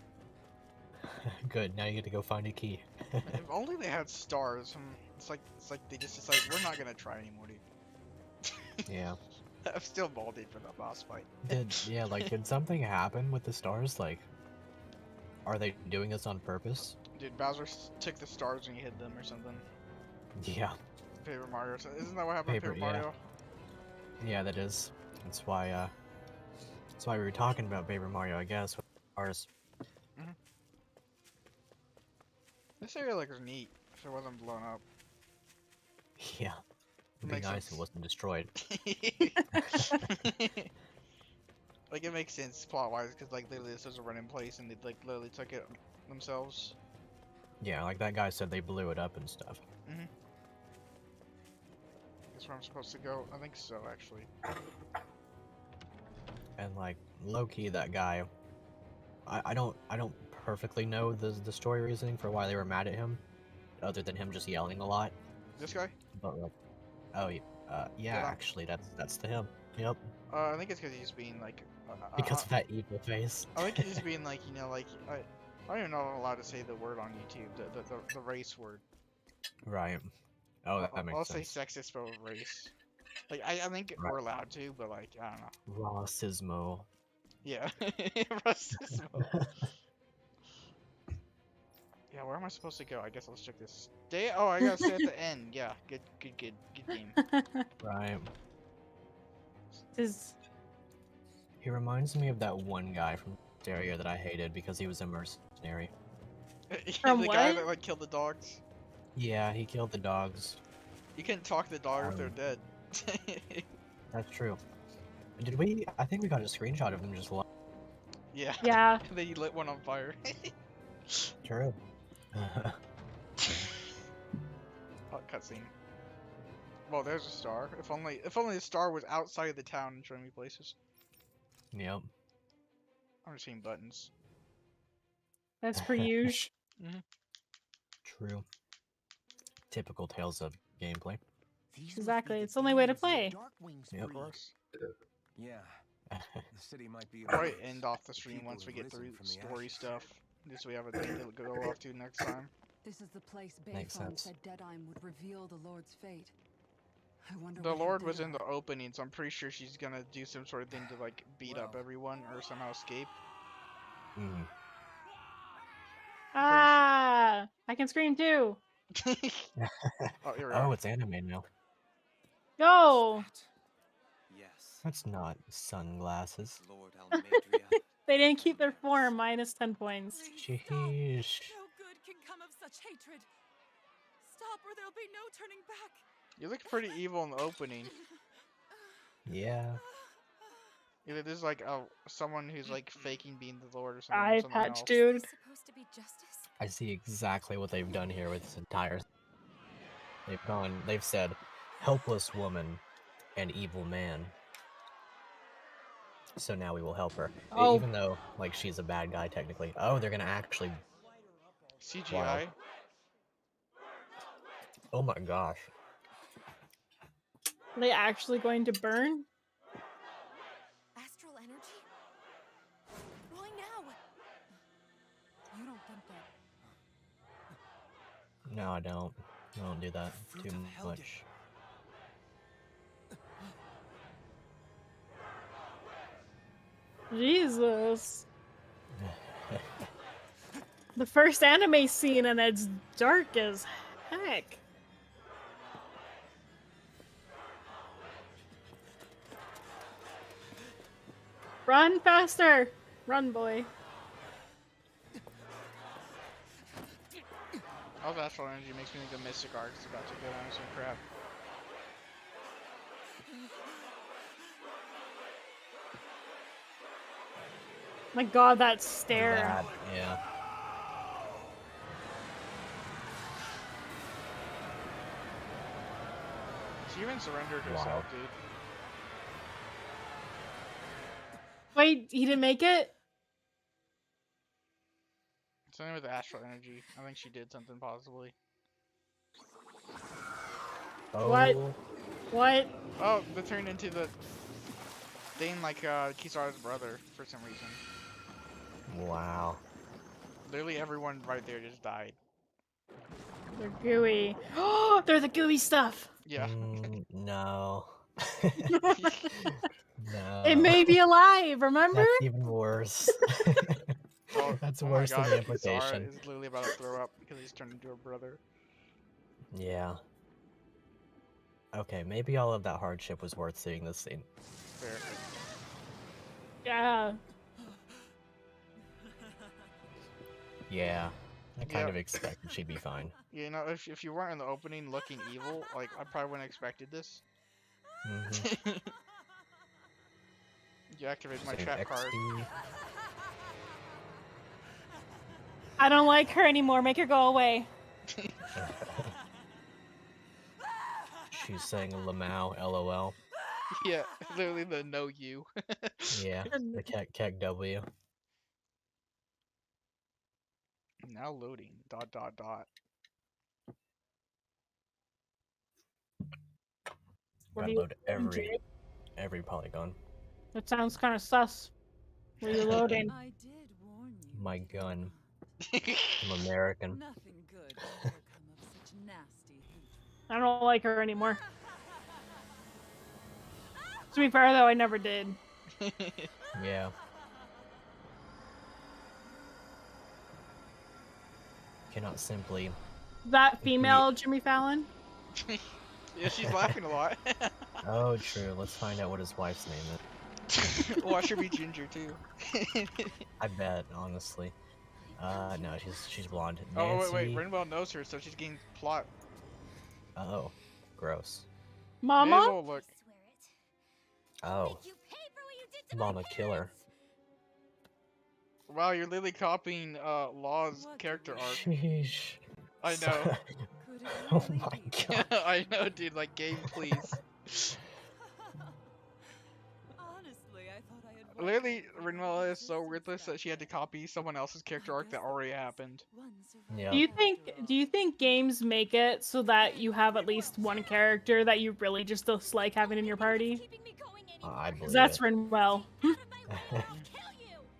Good. Now you get to go find a key. If only they had stars. It's like they just decided we're not gonna try anymore, dude. Yeah. I'm still molded for the boss fight. Did something happen with the stars? Like, are they doing this on purpose? Dude, Bowser took the stars and he hid them or something. Yeah. Paper Mario. Isn't that what happened to Paper Mario? Yeah, that is. That's why we were talking about Paper Mario, I guess, with stars. This area looks neat if it wasn't blown up. Yeah. It'd be nice if it wasn't destroyed. Like, it makes sense plot-wise, because, like, literally this was a running place, and they, like, literally took it themselves. Yeah, like that guy said they blew it up and stuff. That's where I'm supposed to go? I think so, actually. And, like, low-key, that guy... I don't perfectly know the story reasoning for why they were mad at him, other than him just yelling a lot. This guy? But, like... Oh, yeah. Yeah, actually, that's to him. Yep. I think it's because he's being, like... Because of that evil face. I think he's being, like, you know, like... I don't even know if I'm allowed to say the word on YouTube, the race word. Right. Oh, that makes sense. I'll say sexist, but with race. Like, I think we're allowed to, but, like, I don't know. Racismo. Yeah. Racismo. Yeah, where am I supposed to go? I guess let's check this. Oh, I gotta stay at the end. Yeah, good game. Right. He reminds me of that one guy from this area that I hated because he was a mercenary. From the what? guy that, like, killed the dogs? Yeah, he killed the dogs. You can't talk to the dog if they're dead. That's true. I think we got a screenshot of him just Yeah. Yeah. And then he lit one on fire. True. Hot cutscene. Well, there's a star. If only the star was outside of the town and showing me places. Yep. I'm just seeing buttons. That's per usual. True. Typical Tales of gameplay. Exactly. It's the only way to play. Yep. Of course. Yeah. The city might be. Probably end off the stream once we get through story stuff. Just so we have a thing to go off to next time. This is the place Makes Bayfon sense. said Deadeye would reveal the Lord's fate. I wonder The what he'll Lord do was in now. the opening, so I'm pretty sure she's gonna do some sort of thing to like beat up everyone or somehow escape. Mm. Ah, I can scream too. Oh, here we Oh, are. it's anime now. Go. Yes. That's not sunglasses. Lord Almadria. They didn't keep their form. Minus 10 points. Sheesh. No good can come of such hatred. Stop or there'll be no turning back. You look pretty evil in the opening. Yeah. Either there's like someone who's like faking being the Lord or something. Eye Someone patch, else. dude. Supposed to be justice? I see exactly what they've done here with this entire. They've said, helpless woman and evil man. So now we will help her. Oh. Even though, like, she's a bad guy technically. Oh, they're gonna actually. CGI. Wow. Oh my gosh. Are they actually going to burn? Astral energy? Why now? You don't think that? No, I don't. I don't do that too much. Jesus. The first anime scene and it's dark as heck. Run faster! Run, boy. All the astral energy makes me think the Mystic Arc is about to go down some crap. My god, that stare. That, yeah. She even surrendered herself, dude. Wait, he didn't make it? Something with the astral energy. I think she did something possibly. Oh. What? What? Oh, they turned into the thing like Kisara's brother for some reason. Wow. Literally everyone right there just died. They're gooey. Oh, they're the gooey stuff. Yeah. No. No. It may be alive, remember? That's even worse. That's worse than the implication. Kisara is literally about to throw up because he's turned into a brother. Yeah. Okay, maybe all of that hardship was worth seeing this scene. Fair. Yeah. Yeah. I kind of expected she'd be fine. You know, if you weren't in the opening looking evil, like, I probably wouldn't have expected this. Mm-hmm. You activate my Save trap XD. card. I don't like her anymore. Make her go away. She's saying Lamau, LOL. Yeah, literally the no you. Yeah, the Kek W. Now loading. ... Gotta load every polygon. That sounds kind of sus. Were you loading? I did warn you. My gun. I'm American. Nothing good will ever come of such nasty hatred. I don't like her anymore. To be fair, though, I never did. Yeah. Cannot simply. That female Jimmy Fallon? Yeah, she's laughing a lot. Oh, true. Let's find out what his wife's name is. Watch her be ginger too. I bet, honestly. No, she's blonde. Oh Nancy... wait, Renwell knows her, so she's getting plot. Oh, gross. Mama? Mabel, look. Oh. Mama killer. Wow, you're literally copying Law's character arc. Sheesh. I know. Oh my god. I know, dude. Like, game, please. Honestly, I Literally, Rinwell is so worthless that she had to copy someone else's character arc that already happened. Yeah. Do you think games make it so that you have at least one character that you really just dislike having in your party? I believe That's it. Rinwell.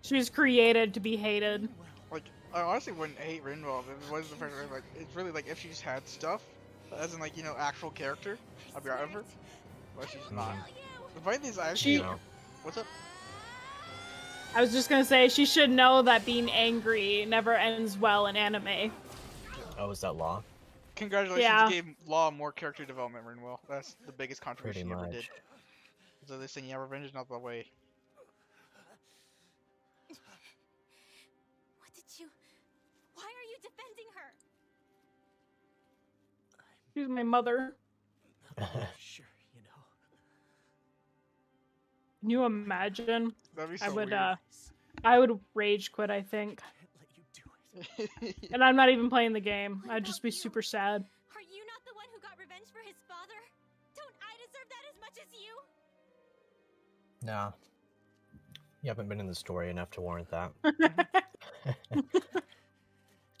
She was created to be hated. Like, I honestly wouldn't hate Rinwell if it was the first. Like, it's really like if she just had stuff, as in like actual character, I'd be right with her. But she's not. The funny thing is, I actually. What's up? I was just gonna say she should know that being angry never ends well in anime. Oh, is that Law? Congratulations, Yeah. you gave Law more character development, Rinwell. That's the biggest contribution you ever did. Much. So this thing, yeah, revenge is not the way. What did you... Why are you defending her? She's my mother. Sure, you know. Can you imagine? That'd be so weird. I would rage quit, I think. And I'm not even playing the game. I'd just be super sad. Are you not the one who got revenge for his father? Don't I deserve that as much as you? Nah. You haven't been in the story enough to warrant that.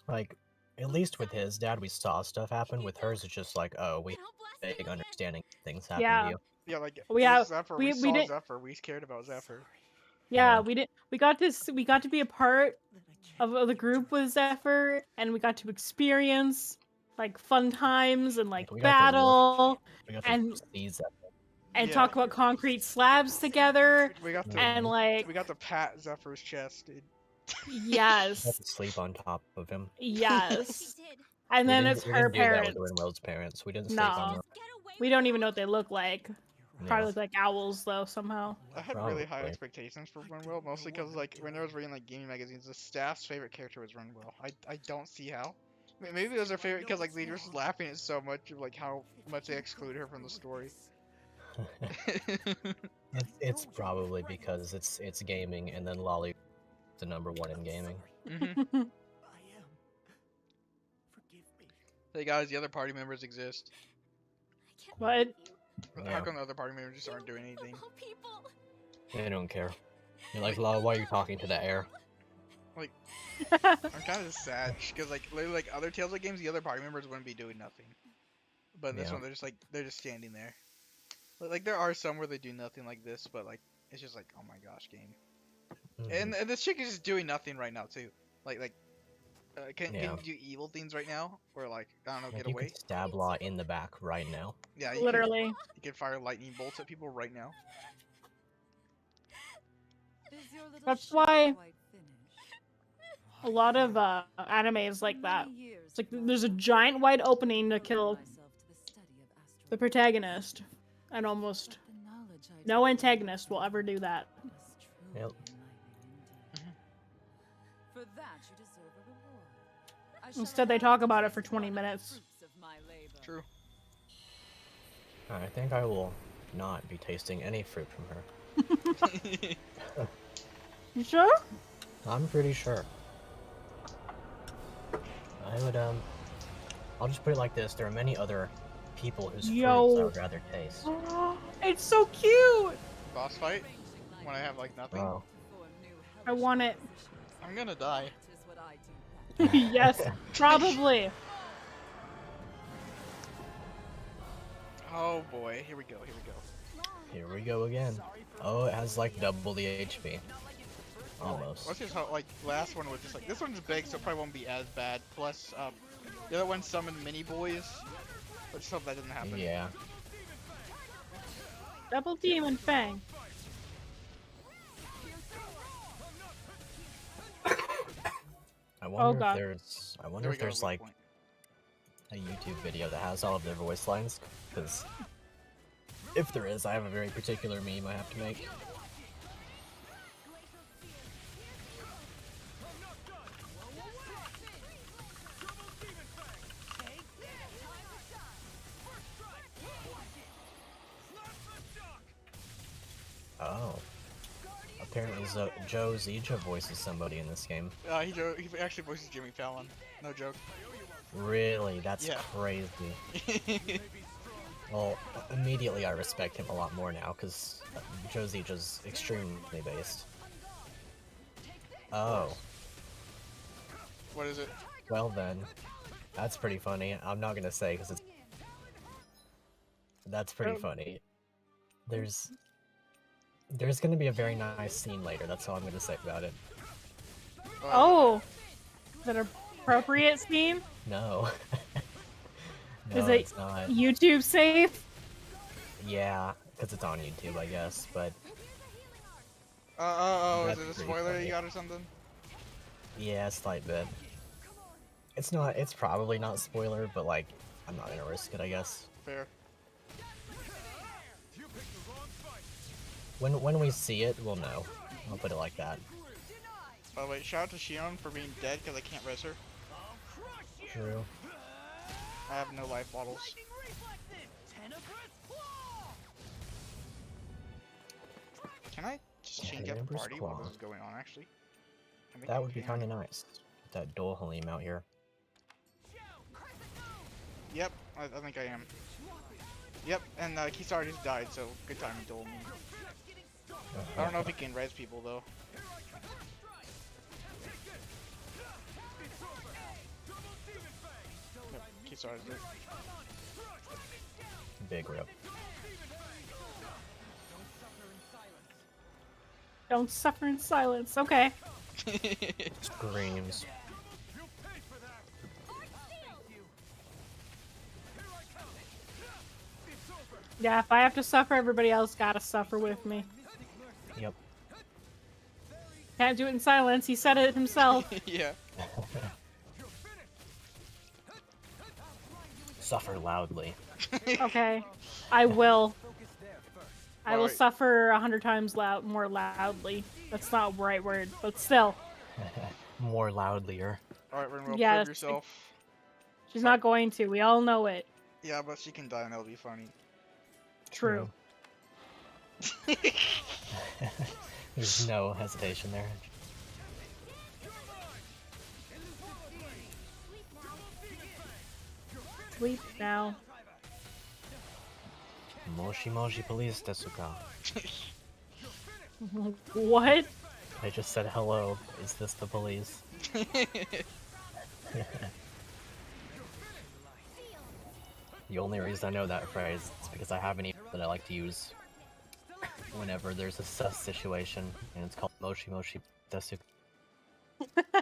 Like, at least with his dad, we saw stuff happen. With hers, it's just like, oh, we have a big understanding things happen to you. Yeah, like Zephyr, we saw didn't... Zephyr. We cared about Zephyr. Yeah, we did. We got to be a part of the group with Zephyr, and we got to experience like fun times and like battle, and talk about concrete slabs together. We got to, and like we got to pat Zephyr's chest, dude. Yes. We had to sleep on top of him. Yes. And then it's her parents. We didn't do that with Rinwell's parents. We didn't sleep on them. We don't even know what they look like. Probably look like owls though somehow. I had really high expectations for Rinwell, mostly because like when I was reading like gaming magazines, the staff's favorite character was Rinwell. I don't see how. Maybe it was their favorite because like they were just laughing at so much of like how much they exclude her from the story. It's probably because it's gaming, and then Lolly the #1 in gaming. Hey guys, the other party members exist. What? How come the other party members just aren't doing anything? They don't care. You're like, Lolly, why are you talking to the air? Like, I'm kind of sad because like literally like other Tales of games, the other party members wouldn't be doing nothing. But in this one, they're just standing there. Like there are some where they do nothing like this, but like it's just like, oh my gosh, game. And this chick is just doing nothing right now too. Can you do evil things right now, or like I don't know, get away? You can stab Law in the back right now. Yeah, literally. You can fire lightning bolts at people right now. That's why a lot of anime is like that. It's like there's a giant wide opening to kill the protagonist, and almost no antagonist will ever do that. Yep. Instead, they talk about it for 20 minutes. True. I think I will not be tasting any fruit from her. You sure? I'm pretty sure. I would, I'll just put it like this. There are many other people whose fruits I would rather taste. Oh, it's so cute! Boss fight? When I have, like, nothing? Oh. I want it. I'm gonna die. Yes, probably. Oh boy, here we go, Here we go again. Oh, it has like double the HP. Almost. Let's just hope, like, last one was just like, this one's big, so it probably won't be as bad. Plus, the other one summoned mini boys. Let's just hope that doesn't happen. Yeah. Double Demon Fang. I wonder if there's like a YouTube video that has all of their voice lines, because if there is, I have a very particular meme I have to make. Oh. Apparently Joe Zija voices somebody in this game. He actually voices Jimmy Fallon. No joke. Really? That's crazy. Well, immediately I respect him a lot more now, because Josie just extremely based. Oh. What is it? Well then. That's pretty funny. I'm not gonna say, because it's... That's pretty funny. There's gonna be a very nice scene later, that's all I'm gonna say about it. Oh! Is that an appropriate scene? No. No, is it it's not. YouTube safe? Yeah, because it's on YouTube, I guess, but... is it a spoiler you got or something? Yeah, a slight bit. It's probably not spoiler, but like, I'm not gonna risk it, I guess. Fair. When we see it, we'll know. I'll put it like that. By the way, shout out to Shion for being dead because I can't res her. True. I have no life bottles. Can I just change up the party while this is going on, actually? That would be kind of nice. Get that Dol Halim out here. Yep, I think I am. Yep, and Kisar just died, so good timing, Dol. I don't know if he can res people, though. Yep, Kisar's dead. Big rip. Don't suffer in silence. Okay. Screams. Yeah, if I have to suffer, everybody else gotta suffer with me. Yep. Can't do it in silence. He said it himself. Yeah. Suffer loudly. Okay. I will. I will suffer 100 times more loudly. That's not the right word, but still. More loudlier. Alright, Renwell, Yeah, prove yourself. She's not going to. We all know it. Yeah, but she can die and that'll be funny. True. There's no hesitation there. Sleep now. Moshi Moshi Police desu ka? What? I just said hello. Is this the police? The only reason I know that phrase is because I have an email that I like to use whenever there's a sus situation, and it's called Moshi Moshi desu. I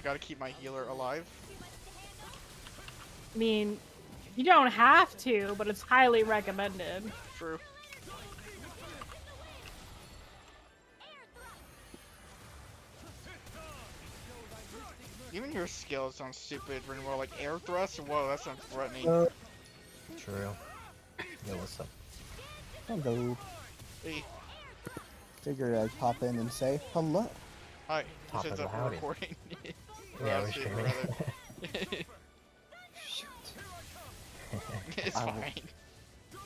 gotta keep my healer alive. I mean, you don't have to, but it's highly recommended. True. Even your skills sound stupid, Renwell. Like air thrust? Whoa, that sounds threatening. True. Yo, what's up? Hello. Hey. Figured I'd pop in and say hello. Hi. Top This is of a the howdy. recording. Yeah, we're streaming. It's fine.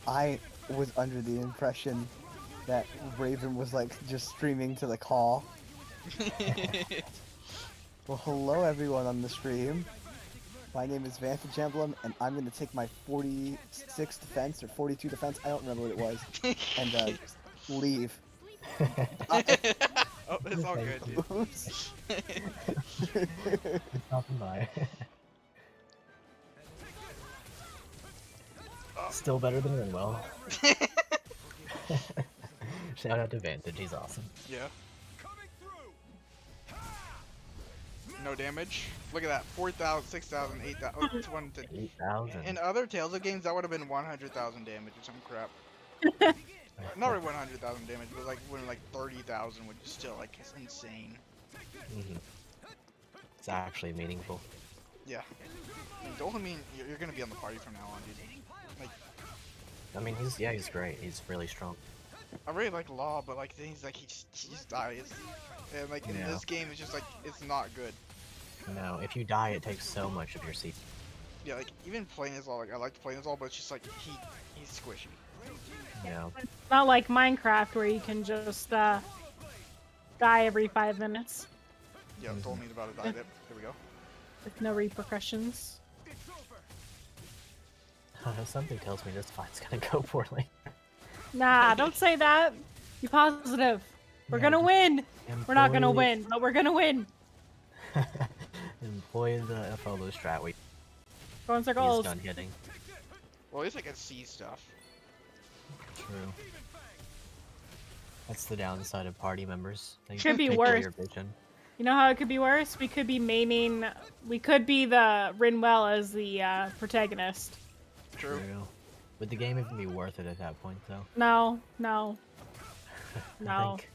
I was under the impression that Raven was like just streaming to the call. Well, hello everyone on the stream. My name is Vantage Emblem, and I'm going to take my 46 defense or 42 defense, I don't remember what it was, and leave. Oh, it's all good, dude. Oops. Stopping by. Still better than Renwell. Shout out to Vantage, he's awesome. Yeah. No damage. Look at that. 4,000, 6,000, 8,000. Oh, it's 8,000. In other Tales of games, that would have been 100,000 damage or some crap. Not really 100,000 damage, but like when like 30,000, which is still like it's insane. It's actually meaningful. Yeah. I mean, Dolhamine, you're gonna be on the party from now on, dude. Like, I mean, he's great. He's really strong. I really like Law, but like things like he just dies, and like in this game, it's just like it's not good. No, if you die, it takes so much of your seat. Yeah, like even playing as Law, like I like playing as Law, but it's just like he's squishy. Yeah. It's not like Minecraft where you can just die every 5 minutes. Yeah, told me about a die dip. Here we go. With no repercussions. Something tells me this fight's gonna go poorly. Nah, don't say that. Be positive. We're Yeah, gonna win. We're not gonna employ- win, but we're gonna win. Employ the Epholo strat. Go in He's circles. done hitting. Well, at least I can see stuff. True. That's the downside of party members. They Could be take away worse. your vision. You know how it could be worse? We could be maining. We could be the Rinwell as the protagonist. True. Would the game even be worth it at that point, though? No, no, I no. think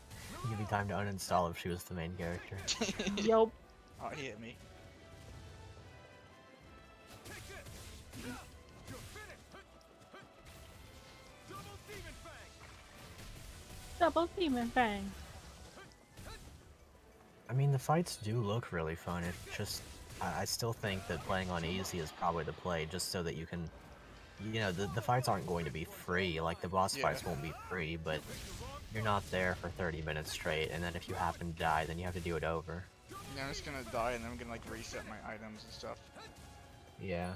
it'd be time to uninstall if she was the main character. Yup. Oh, he hit me. Double demon fang. I mean, the fights do look really fun. It's just, I still think that playing on easy is probably the play, just so that you can, you know, the fights aren't going to be free. Like, the boss fights won't be free, but you're not there for 30 minutes straight, and then if you happen to die, then you have to do it over. Yeah, I'm just gonna die and then I'm gonna like reset my items and stuff. Yeah.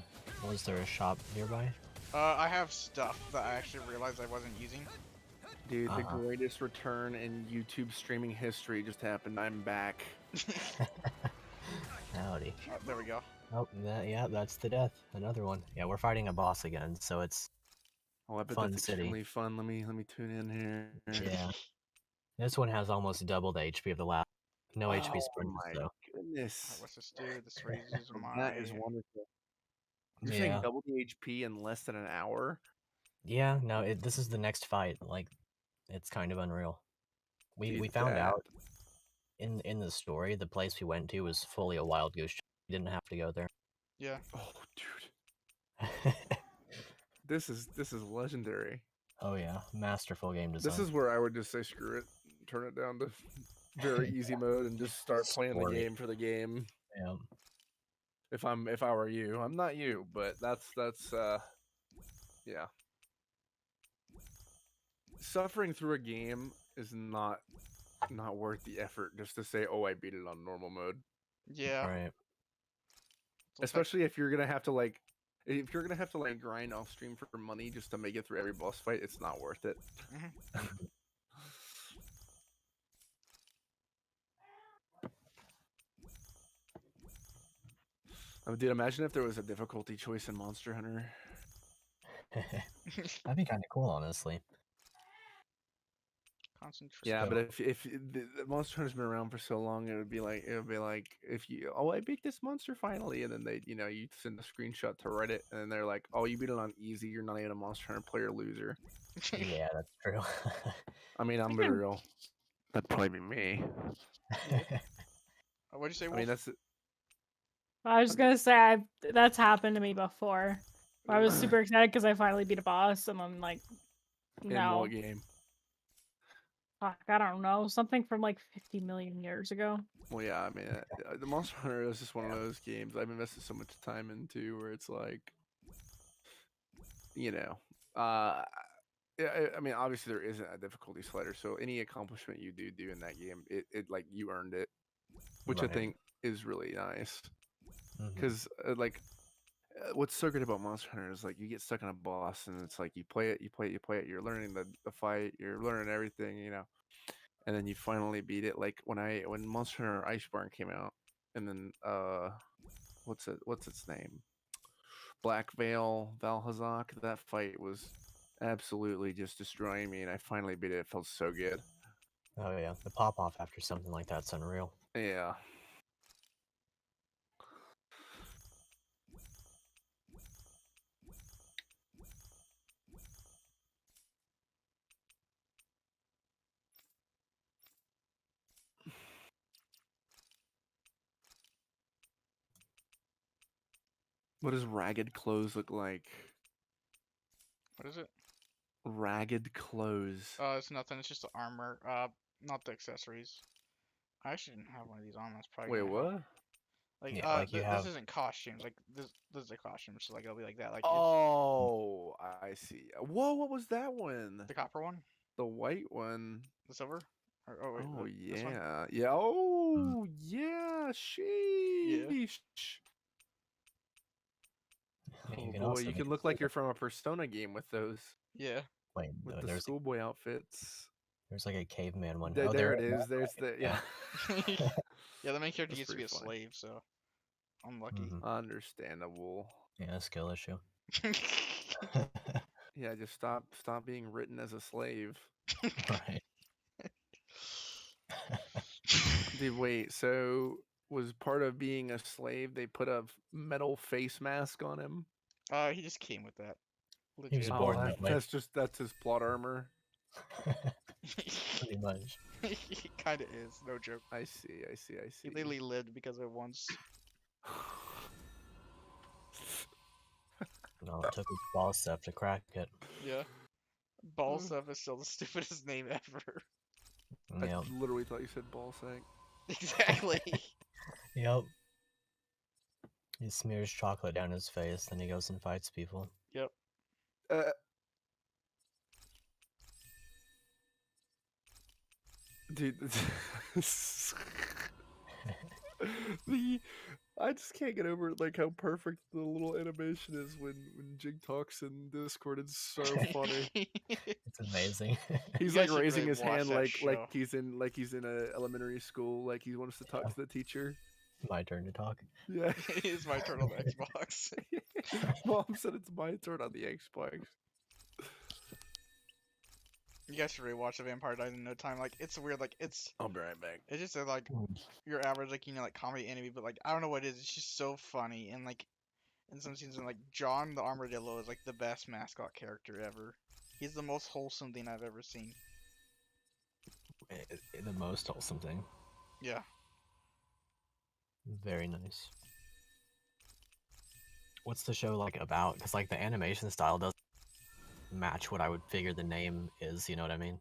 Was there a shop nearby? I have stuff that I actually realized I wasn't using. Dude, the greatest return in YouTube streaming history just happened. I'm back. Howdy. Oh, there we go. Oh, yeah, that's the death. Another one. Yeah, we're fighting a boss again, so it's Oh, I bet fun that's city. extremely fun. Let me tune in here. Yeah. This one has almost double the HP of the last. No HP sprinters, my though. goodness. What's this do? This raises my... That is wonderful. You're saying double the HP in less than an hour? Yeah, no, this is the next fight. Like, it's kind of unreal. We Dude, found out in the story, the place we went to was fully a wild goose chase. We didn't have to go there. Yeah. Oh, dude. This is legendary. Oh yeah, masterful game design. This is where I would just say screw it, turn it down to very easy mode, and just start playing the game for the game. Yeah. If I were you, I'm not you, but that's yeah. Suffering through a game is not worth the effort just to say, oh, I beat it on normal mode. Yeah. Right. Especially if you're gonna have to like grind off stream for money just to make it through every boss fight, it's not worth it. Dude, imagine if there was a difficulty choice in Monster Hunter. That'd be kind of cool, honestly. Yeah, but if the Monster Hunter's been around for so long, it would be like if you I beat this monster finally, and then they you send a screenshot to Reddit, and they're like, oh, you beat it on easy, you're not even a Monster Hunter player, loser. Yeah, that's true. I mean, I'm real. That'd probably be me. What'd you say, Wolf? I mean, that's it. I was gonna say that's happened to me before. I was super excited because I finally beat a boss, and I'm like, In no. what game? Fuck, I don't know. Something from like 50 million years ago. Well, yeah, I mean, the Monster Hunter is just one of those games I've invested so much time into, where it's like, I mean, obviously there isn't a difficulty slider, so any accomplishment you do in that game, it like you earned it, which I think is really nice. Because what's so great about Monster Hunter is like you get stuck on a boss, and it's like you play it, you're learning the fight, you're learning everything, and then you finally beat it. Like when Monster Hunter Iceborne came out, and then what's its name? Black Veil Valhazak. That fight was absolutely just destroying me, and I finally beat it. It felt so good. Oh yeah, the pop off after something like that's unreal. Yeah. What does ragged clothes look like? What is it? Ragged clothes. It's nothing. It's just the armor. Not the accessories. I actually didn't have one of these on. That's probably. Wait, what? Like, Yeah, like this isn't costumes. Like, this is a costume. So like, it'll be like that. Like. Oh, I see. Whoa, what was that one? The copper one. The white one. The silver. Oh wait. Oh this one? yeah, yeah. Oh yeah. Sheesh. Oh You can boy, also you make can a look like super- you're from a Persona game with those. Yeah. Wait, With no, the there's schoolboy outfits. like a caveman one. There, Oh, there there it is. There's the yeah. Yeah, the main character That's used to be pretty a funny. slave, so unlucky. Understandable. Yeah, skill issue. Yeah, just stop being written as a slave. Right. Wait, so was part of being a slave they put a metal face mask on him? He just came with that. He was Legit. born that way. That's his plot armor. Pretty much. He kind of is, no joke. I see. He literally lived because of once. No, it took a ball step to crack it. Yeah. Balsam is still the stupidest name ever. Yep. I literally thought you said ball sack. Exactly. Yep. He smears chocolate down his face, then he goes and fights people. Yep. Dude, I just can't get over like how perfect the little animation is when Jig talks in Discord. It's so funny. It's amazing. He's You like guys should raising really his watch hand that like show. he's in a elementary school, like he wants to talk to the teacher. My turn to talk. Yeah. It's my turn on the Xbox. Mom said it's my turn on the Xbox. You guys should really watch The Vampire Dies in No Time. Like, it's weird. Like, it's. I'll be right back. It's just like your average, like, you know, like comedy anime, but like I don't know what it is. It's just so funny, and like in some seasons, like John the Armadillo is like the best mascot character ever. He's the most wholesome thing I've ever seen. The most wholesome thing. Yeah. Very nice. What's the show like about? Because like the animation style doesn't match what I would figure the name is. You know what I mean?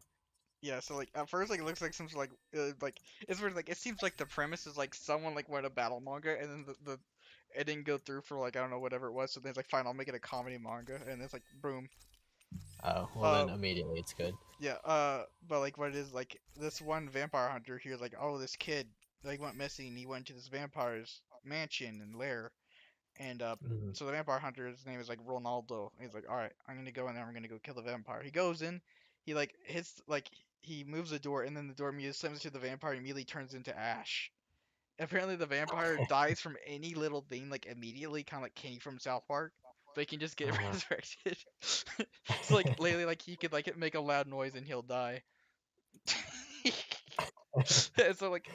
Yeah, so like at first like it looks like some sort of like it's weird, like it seems like the premise is like someone like wrote a battle manga and then the it didn't go through for like I don't know whatever it was, so then it's like fine, I'll make it a comedy manga, and it's like boom. Oh, well then immediately it's good. Yeah, but like what it is, like this one vampire hunter here, like, oh, this kid like went missing, he went to this vampire's mansion and lair, and so the vampire hunter, his name is like Ronaldo. He's like, all right, I'm gonna go in there, I'm gonna go kill the vampire. He goes in, he like hits like he moves the door, and then the door immediately slams to the vampire, and immediately turns into ash. Apparently the vampire dies from any little thing, like immediately, kind of like Kenny from South Park. But he can just get resurrected. So like lately, like he could like make a loud noise and he'll die. So like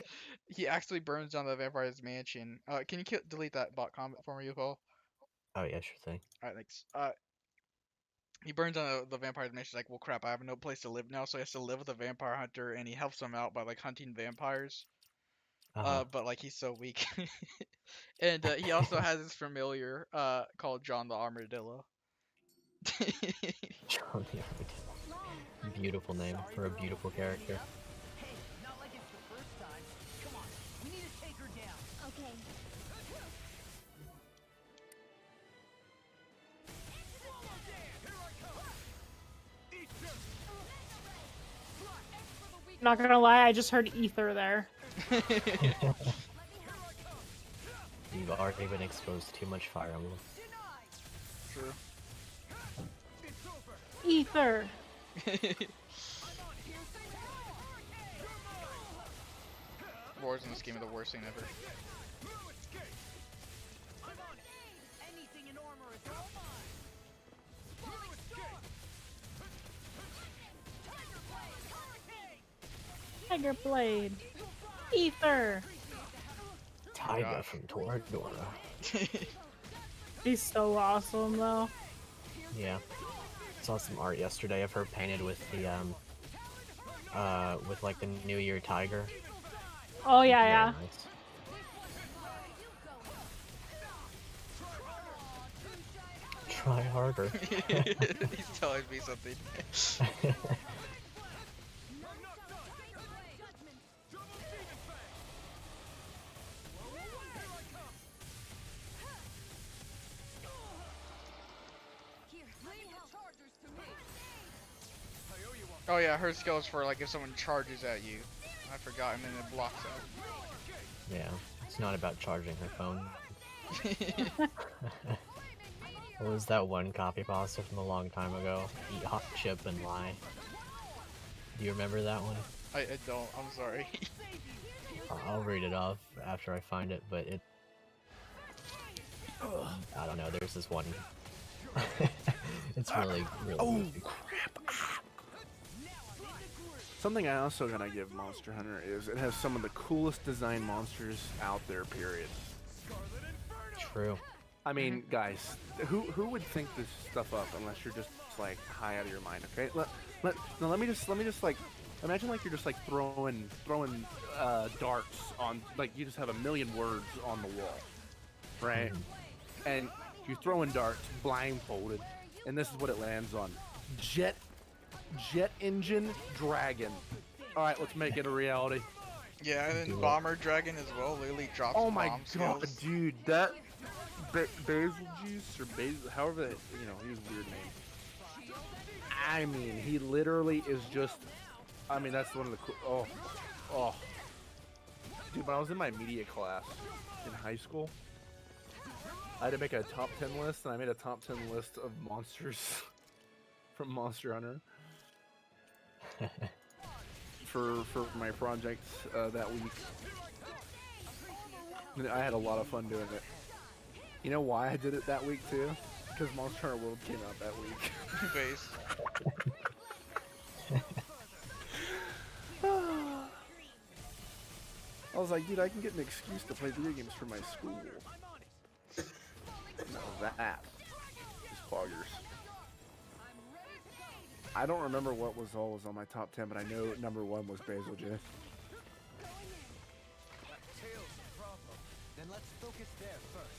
he actually burns down the vampire's mansion. Can you delete that bot comment for me, Paul? Oh yeah, sure thing. Alright, thanks. He burns down the vampire's mansion. He's like, well, crap, I have no place to live now, so he has to live with a vampire hunter, and he helps him out by like hunting vampires. But like he's so weak. And he also has this familiar called John the Armadillo. John the Armadillo. Beautiful name for a beautiful character. Hey, not like it's the first time. Come on, we need to take her down. Okay. Not gonna lie, I just heard ether there. You've already been exposed to too much Fire Emblem. True. Ether. Wars in this game are the worst thing ever. Anything in armor is all mine. Tiger Blade. Ether. Tiger from Toradora. He's so awesome though. Yeah. Saw some art yesterday of her painted with the with like the New Year tiger. Oh yeah, yeah. Nice. Try harder. He's telling me something. Oh yeah, her skill is for like if someone charges at you. I forgot, and then it blocks out. Yeah, it's not about charging her phone. What was that one copy pasta from a long time ago? Eat hot chip and lie. Do you remember that one? I don't. I'm sorry. I'll read it off after I find it, but it... I don't know, there's this one. It's really goofy. Crap! Something I also gotta give Monster Hunter is it has some of the coolest design monsters out there, period. True. I mean, guys, who would think this stuff up unless you're just like high out of your mind? Okay, let me just like imagine like you're just like throwing darts on, like you just have a million words on the wall, right? And you're throwing darts blindfolded, and this is what it lands on: jet engine dragon. All right, let's make it a reality. Yeah, and then Bomber Dragon as well. Literally drops Oh my bomb god, skills. dude, that basil juice or basil, however that, you know, he was a weird name. I mean, he literally is just. I mean, that's one of the cool. Oh, dude, when I was in my media class in high school, I had to make a top 10 list, and I made a top 10 list of monsters from Monster Hunter for my project that week. And I had a lot of fun doing it. You know why I did it that week too? Because Monster Hunter World came out that week. Base. I was like, dude, I can get an excuse to play video games for my school. No, that is poggers. I don't remember what was on my top 10, but I know number 1 was Basil J. Then let's focus there first.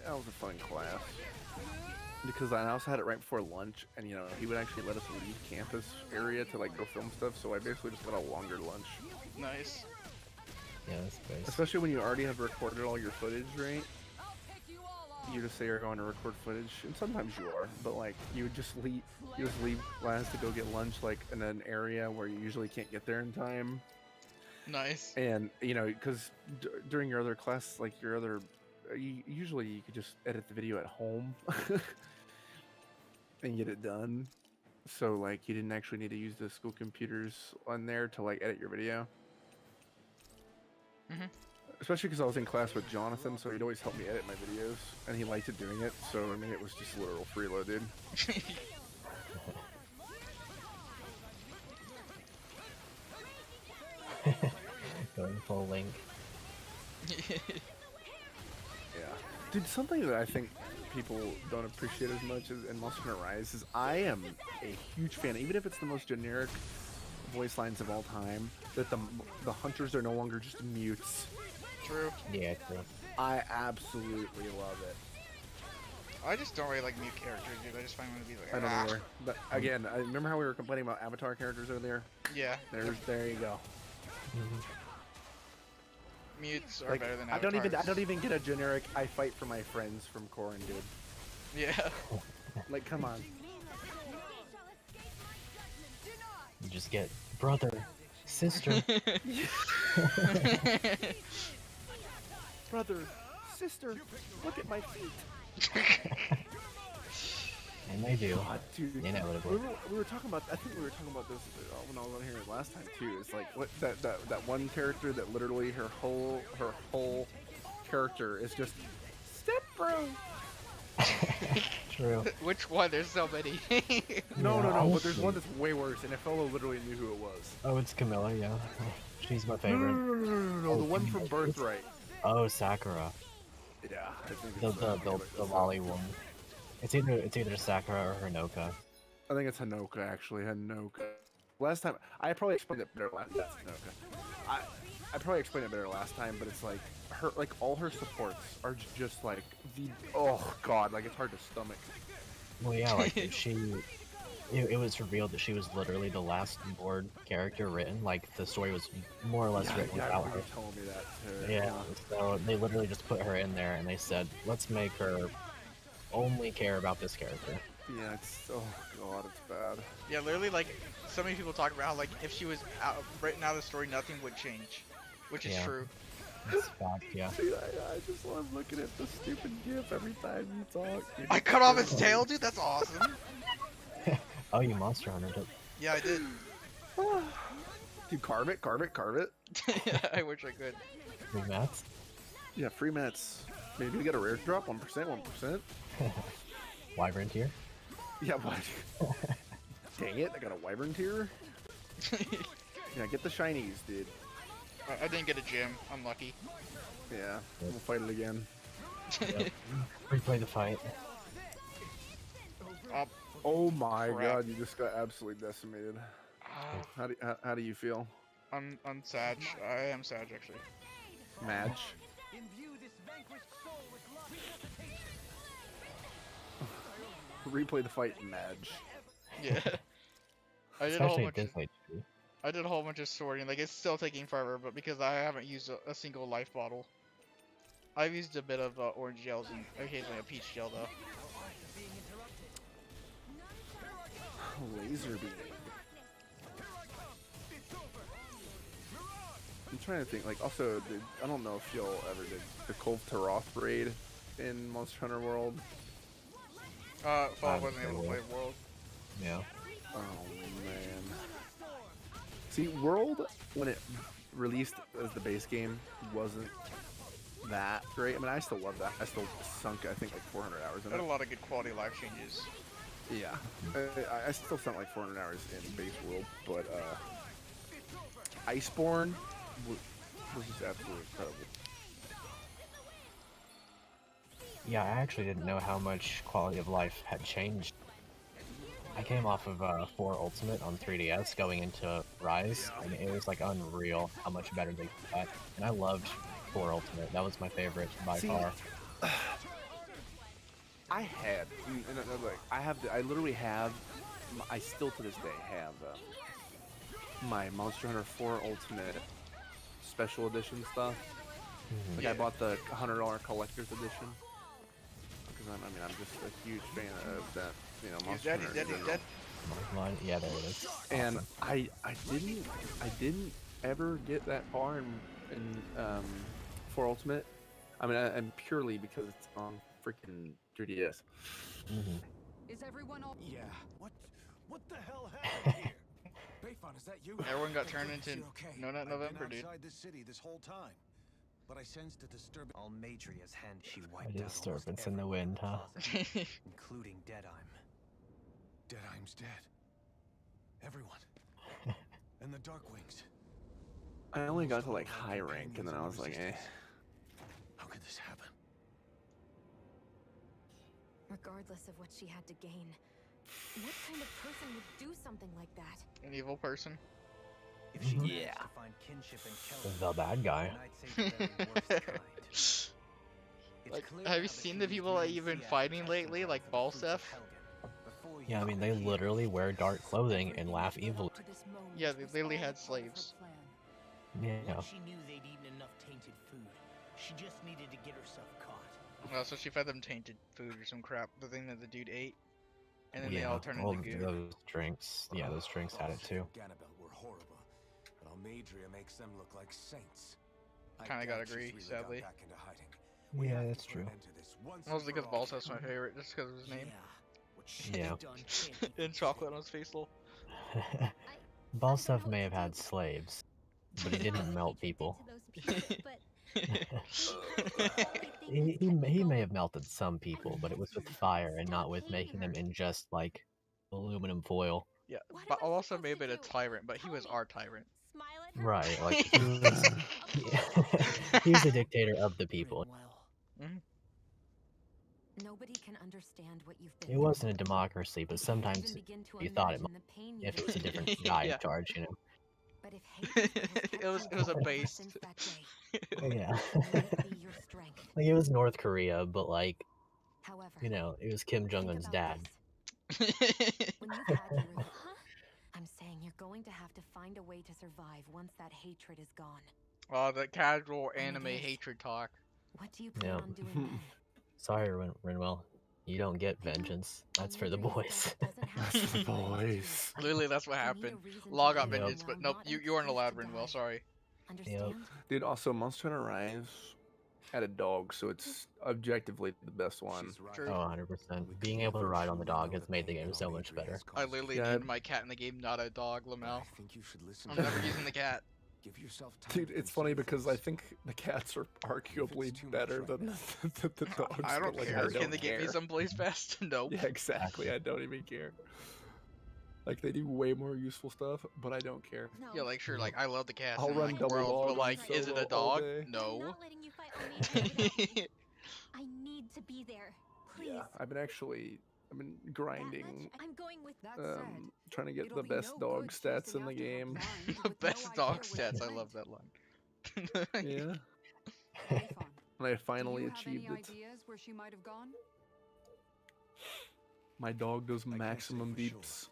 That was a fun class. Because I also had it right before lunch, and you know, he would actually let us leave campus area to like go film stuff, so I basically just got a longer lunch. Nice. Yeah, that's nice. Especially when you already have recorded all your footage, right? You just say you're going to record footage, and sometimes you are, but like you would just leave class to go get lunch like in an area where you usually can't get there in time. Nice. And you know, because during your other class, like your other, usually you could just edit the video at home and get it done. So like you didn't actually need to use the school computers on there to like edit your video. Especially because I was in class with Jonathan, so he'd always help me edit my videos, and he liked it doing it. So I mean, it was just literal freeload, dude. Going full link. Yeah. Dude, something that I think people don't appreciate as much in Monster Hunter Rise is I am a huge fan, even if it's the most generic voice lines of all time, that the hunters are no longer just mutes. True. Yeah, true. I absolutely love it. I just don't really like mute characters, dude. I just find them to be like, I don't either. But again, I remember how we were complaining about Avatar characters earlier? Yeah. There you go. Mutes are Like, better than I avatars. don't even get a generic "I fight for my friends" from Corrin, dude. Yeah. Like, come on. You just get brother, sister. Brother, sister, look at my feet. And they do. God, dude. Inevitably. We were talking about. I think we were talking about this when I was on here last time too. It's like what that one character that literally her whole character is just step bro. True. Which one? There's so many. No. But there's one that's way worse, and Epholo literally knew who it was. Oh, it's Camilla. Yeah, she's my favorite. No, the one from Birthright. Oh, Sakura. Yeah, I think The it's the lolly one. It's either Sakura or Hanoka. I think it's Hanoka, actually. Hanoka. Last time, I probably explained it better last time. That's Hanoka. I probably explained it better last time, but it's like, her, like, all her supports are just like, oh god, like, it's hard to stomach. Well, yeah, like, it was revealed that she was literally the last board character written. Like, the story was more or less written without her. You told me that too. Yeah, so they literally just put her in there, and they said, let's make her only care about this character. Yeah, it's oh god, it's bad. Yeah, literally, like, so many people talk about how, like, if she was written out of the story, nothing would change. Which is true. It's fact, yeah. Dude, I just love looking at the stupid gif every time you talk. Dude. I cut off its tail, dude? That's awesome. Oh, you Monster Huntered it. Yeah, I did. Dude, carve it, carve it, carve it. Yeah, I wish I could. Free mats? Yeah, free mats. Maybe we get a rare drop, 1%, 1%. Wyvern tier? Yeah, what? Dang it, I got a wyvern tier? Yeah, get the shinies, dude. I didn't get a gem. I'm lucky. Yeah, we'll fight it again. Yep. Replay the fight. Oh my crap. god, you just got absolutely decimated. How do you feel? I'm Sag. I am Sag, actually. Madge? Replay the fight, Madge. Yeah. I did a whole Especially bunch this of, HP. I did a whole bunch of sorting. Like, it's still taking forever, but because I haven't used a single life bottle. I've used a bit of orange gels and occasionally a peach gel, though. Laser beam. I'm trying to think, like, also, I don't know if y'all ever did the Cove Taroth raid in Monster Hunter World. Fallon wasn't able to play World. Yeah. Oh, man. See, World, when it released as the base game, wasn't that great. I mean, I still love that. I still sunk, I think, like 400 hours in Had it. a lot of good quality life changes. Yeah. I still spent like 400 hours in base World, but, Iceborne was just absolutely incredible. Yeah, I actually didn't know how much quality of life had changed. I came off of 4 Ultimate on 3DS going into Rise, and it was like unreal how much better they got. And I loved 4 Ultimate. That was my favorite by far. I had, like, I literally have, I still to this day have my Monster Hunter 4 Ultimate Special Edition stuff. Like, I bought the $100 Collector's Edition. Because I'm just a huge fan of that, you know, Monster Hunter. He's dead. Yeah, there it is. And I didn't ever get that far in 4 Ultimate. I mean, and purely because it's on freaking 3DS. Is everyone all? Yeah. What the hell happened here? Bayfon, is that you? Everyone got turned into No Nut I've November, been dude. outside the city this whole time, but I sensed a disturbance. Almadria's hand, she A wiped out disturbance in the wind, huh? including Deadheim. Deadheim's dead. Everyone. And the Darkwings. I only got to like high rank, and then I was like, eh. How could this happen? Regardless of what she had to gain, what kind of person would do something like that? An evil person. If she managed Yeah. to find kinship in Kelvin, The bad guy. then I'd say the very worst kind. It's Like, clear have now you that seen he the was people that being you've been the fighting test lately, ground like for the Ball fruits Stuff? of Helgen. Before you Yeah, I mean, could they heal, literally wear dark clothing and laugh evil. Yeah, they literally had slaves. Yeah. Once she knew they'd eaten enough tainted food, she just needed to get herself caught. So she fed them tainted food or some crap, the thing that the dude ate. And then they Yeah, all turned all into goo. those drinks. Yeah, those drinks had it too. Ganabelt were horrible, but Almadria makes them look like saints. I Kinda doubt gotta she's agree, really sadly. gone back into hiding. Yeah, have that's to put an true. end to this once Mostly and because for Balls all. Stuff's my favorite, just because of his name. What should Yeah. have done can't be And chocolate on his face, lol. Ball Stuff may have had slaves, but he didn't melt people. He may have melted some people, but it was with fire and not with making them ingest like aluminum foil. Yeah, but also may have been a tyrant, but he was our tyrant. Right, like he was a dictator of the people. Nobody can understand what you've been It through. wasn't a democracy, but sometimes Even begin to you thought it imagine might the pain if you've it's a been different through. guy Yeah. in charge, you know. But if hatred has kept It was you a alive base. since that day, Yeah. may it be your strength. Like it was North Korea, but like, However, you know, it was Kim Jong Un's think dad. about this. When you've had your I'm saying you're going to have to find a way to survive once that hatred is gone. Oh, the casual And it anime is. hatred talk. What do you plan Yeah. on doing then? Sorry, Renwell. You don't get vengeance. That's for the boys. That's for the boys. Literally, that's what happened. Law got vengeance, but nope, you aren't allowed, Rinwell. Sorry. Yep. Dude, also Monster Hunter Rise had a dog, so it's objectively the best one. True. Oh, 100%. Being able to ride on the dog has made the game so much better. I literally Yeah. named my cat in the game, not a dog, Lamel. I'm never using the cat. Give yourself time. Dude, it's funny because I think the cats are arguably better than the dogs. I don't but, like, care. I Can they get me care. someplace fast? Nope. Yeah, exactly. I don't even care. Like, they do way more useful stuff, but I don't care. Yeah, like sure, like I love the cats I'll in run the double world, dog but like, on is it a solo all dog? day. No. I'm not letting you fight Omega without me. I need to be there. Please. Yeah, I've been grinding, I'm going with that. trying to get the best dog stats in the game. The best dog stats. I love that line. Yeah. And I finally achieved it. Ideas where she might have gone? My dog does I can't say maximum for sure, beeps.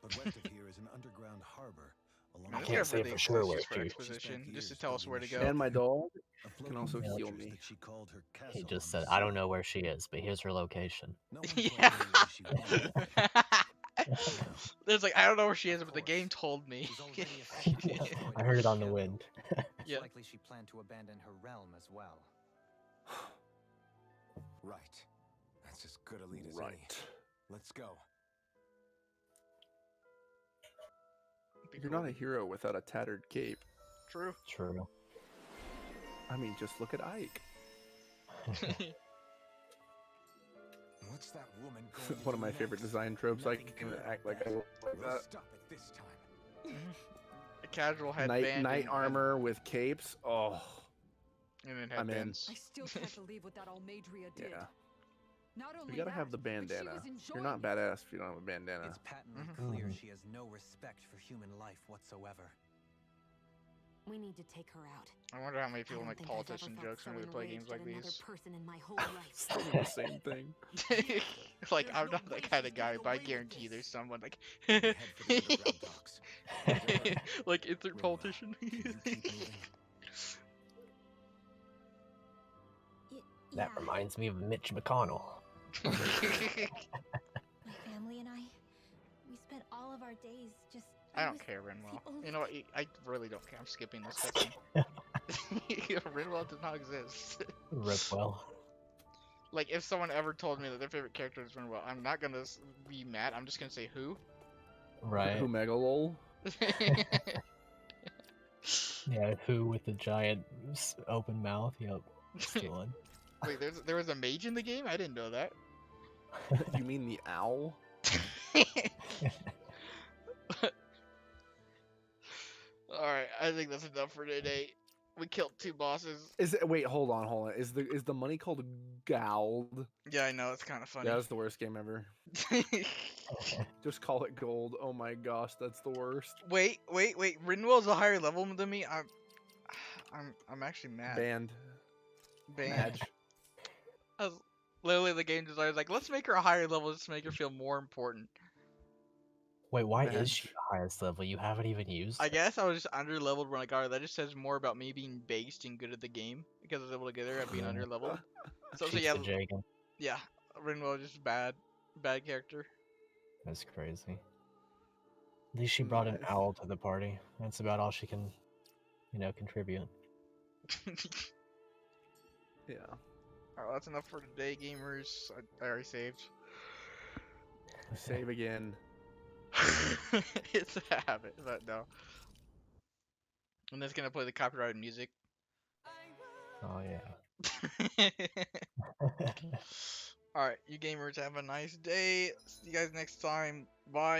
But west of here is an underground harbor. I can't can't say say for sure where for she- exposition, just to tell us where to go. And my dog A can floating also heal fortress me. that she called her He castle just on said, the I don't sea. know where she is, but here's her location. No one Yeah. told her where she was. There's like I don't know where she is, but the game told me. I heard it on the wind. It's Yeah. likely she planned to abandon her realm as well. Right. That's as good a lead as any. Right. Let's go. You're not a hero without a tattered cape. True. True. I mean, just look at Ike. What's that woman going to One of do my favorite next? design tropes. I Nothing can good act like I look like We'll that. stop it this time. A casual headband. Knight and- armor with capes. Oh, And then I'm in. headbands. I still can't believe what that Almadria did. yeah. Not only You gotta that, have the but she bandana. was You're enjoying not it. badass if you don't have a bandana. It's patently Mhm. clear Mhm. she has no respect for human life whatsoever. We need to take her out. I wonder how many I people don't make think I've ever politician felt jokes so when they play enraged games like at another these. person in my whole life. Saying the same thing. Like There's I'm no not way that kind she's of guy, getting but I away with guarantee this. there's someone like We head for the underground docks. like insert Rinwell, politician. can you keep moving? That reminds me of Mitch McConnell. My family and I, we spent all of our days just. I don't was care, the Rinwell. only You know what? I really don't care. I'm skipping this cutscene. Rinwell does not exist. Ripwell. Like, if someone ever told me that their favorite character is Rinwell, I'm not gonna be mad. I'm just gonna say who. Right. Who Megalol? Yeah, who with the giant open mouth? Yep. Still in. Wait, there was a mage in the game? I didn't know that. You mean the owl? Alright, I think that's enough for today. We killed 2 bosses. Is it? Wait, hold on. Is the money called gold? Yeah, I know, it's kind of funny. Yeah, that's the worst game ever. Just call it gold. Oh my gosh, that's the worst. Wait. Rinwell's a higher level than me? I'm actually mad. Banned. Banned. I was, literally, the game designer's like, let's make her a higher level just to make her feel more important. Wait, why Man. is she the highest level? You haven't even used? I guess I was just under leveled when I got her. That just says more about me being based and good at the game because I was able to get her at being Yeah. under leveled. So She's yeah, the Jagan. yeah, Rinwell just bad character. That's crazy. At least she brought an Nice. owl to the party. That's about all she can, contribute. Yeah. Alright, that's enough for today, gamers. I already saved. Save again. It's a habit, but no. And it's gonna play the copyrighted music. Oh yeah. Alright, you gamers have a nice day. See you guys next time. Bye.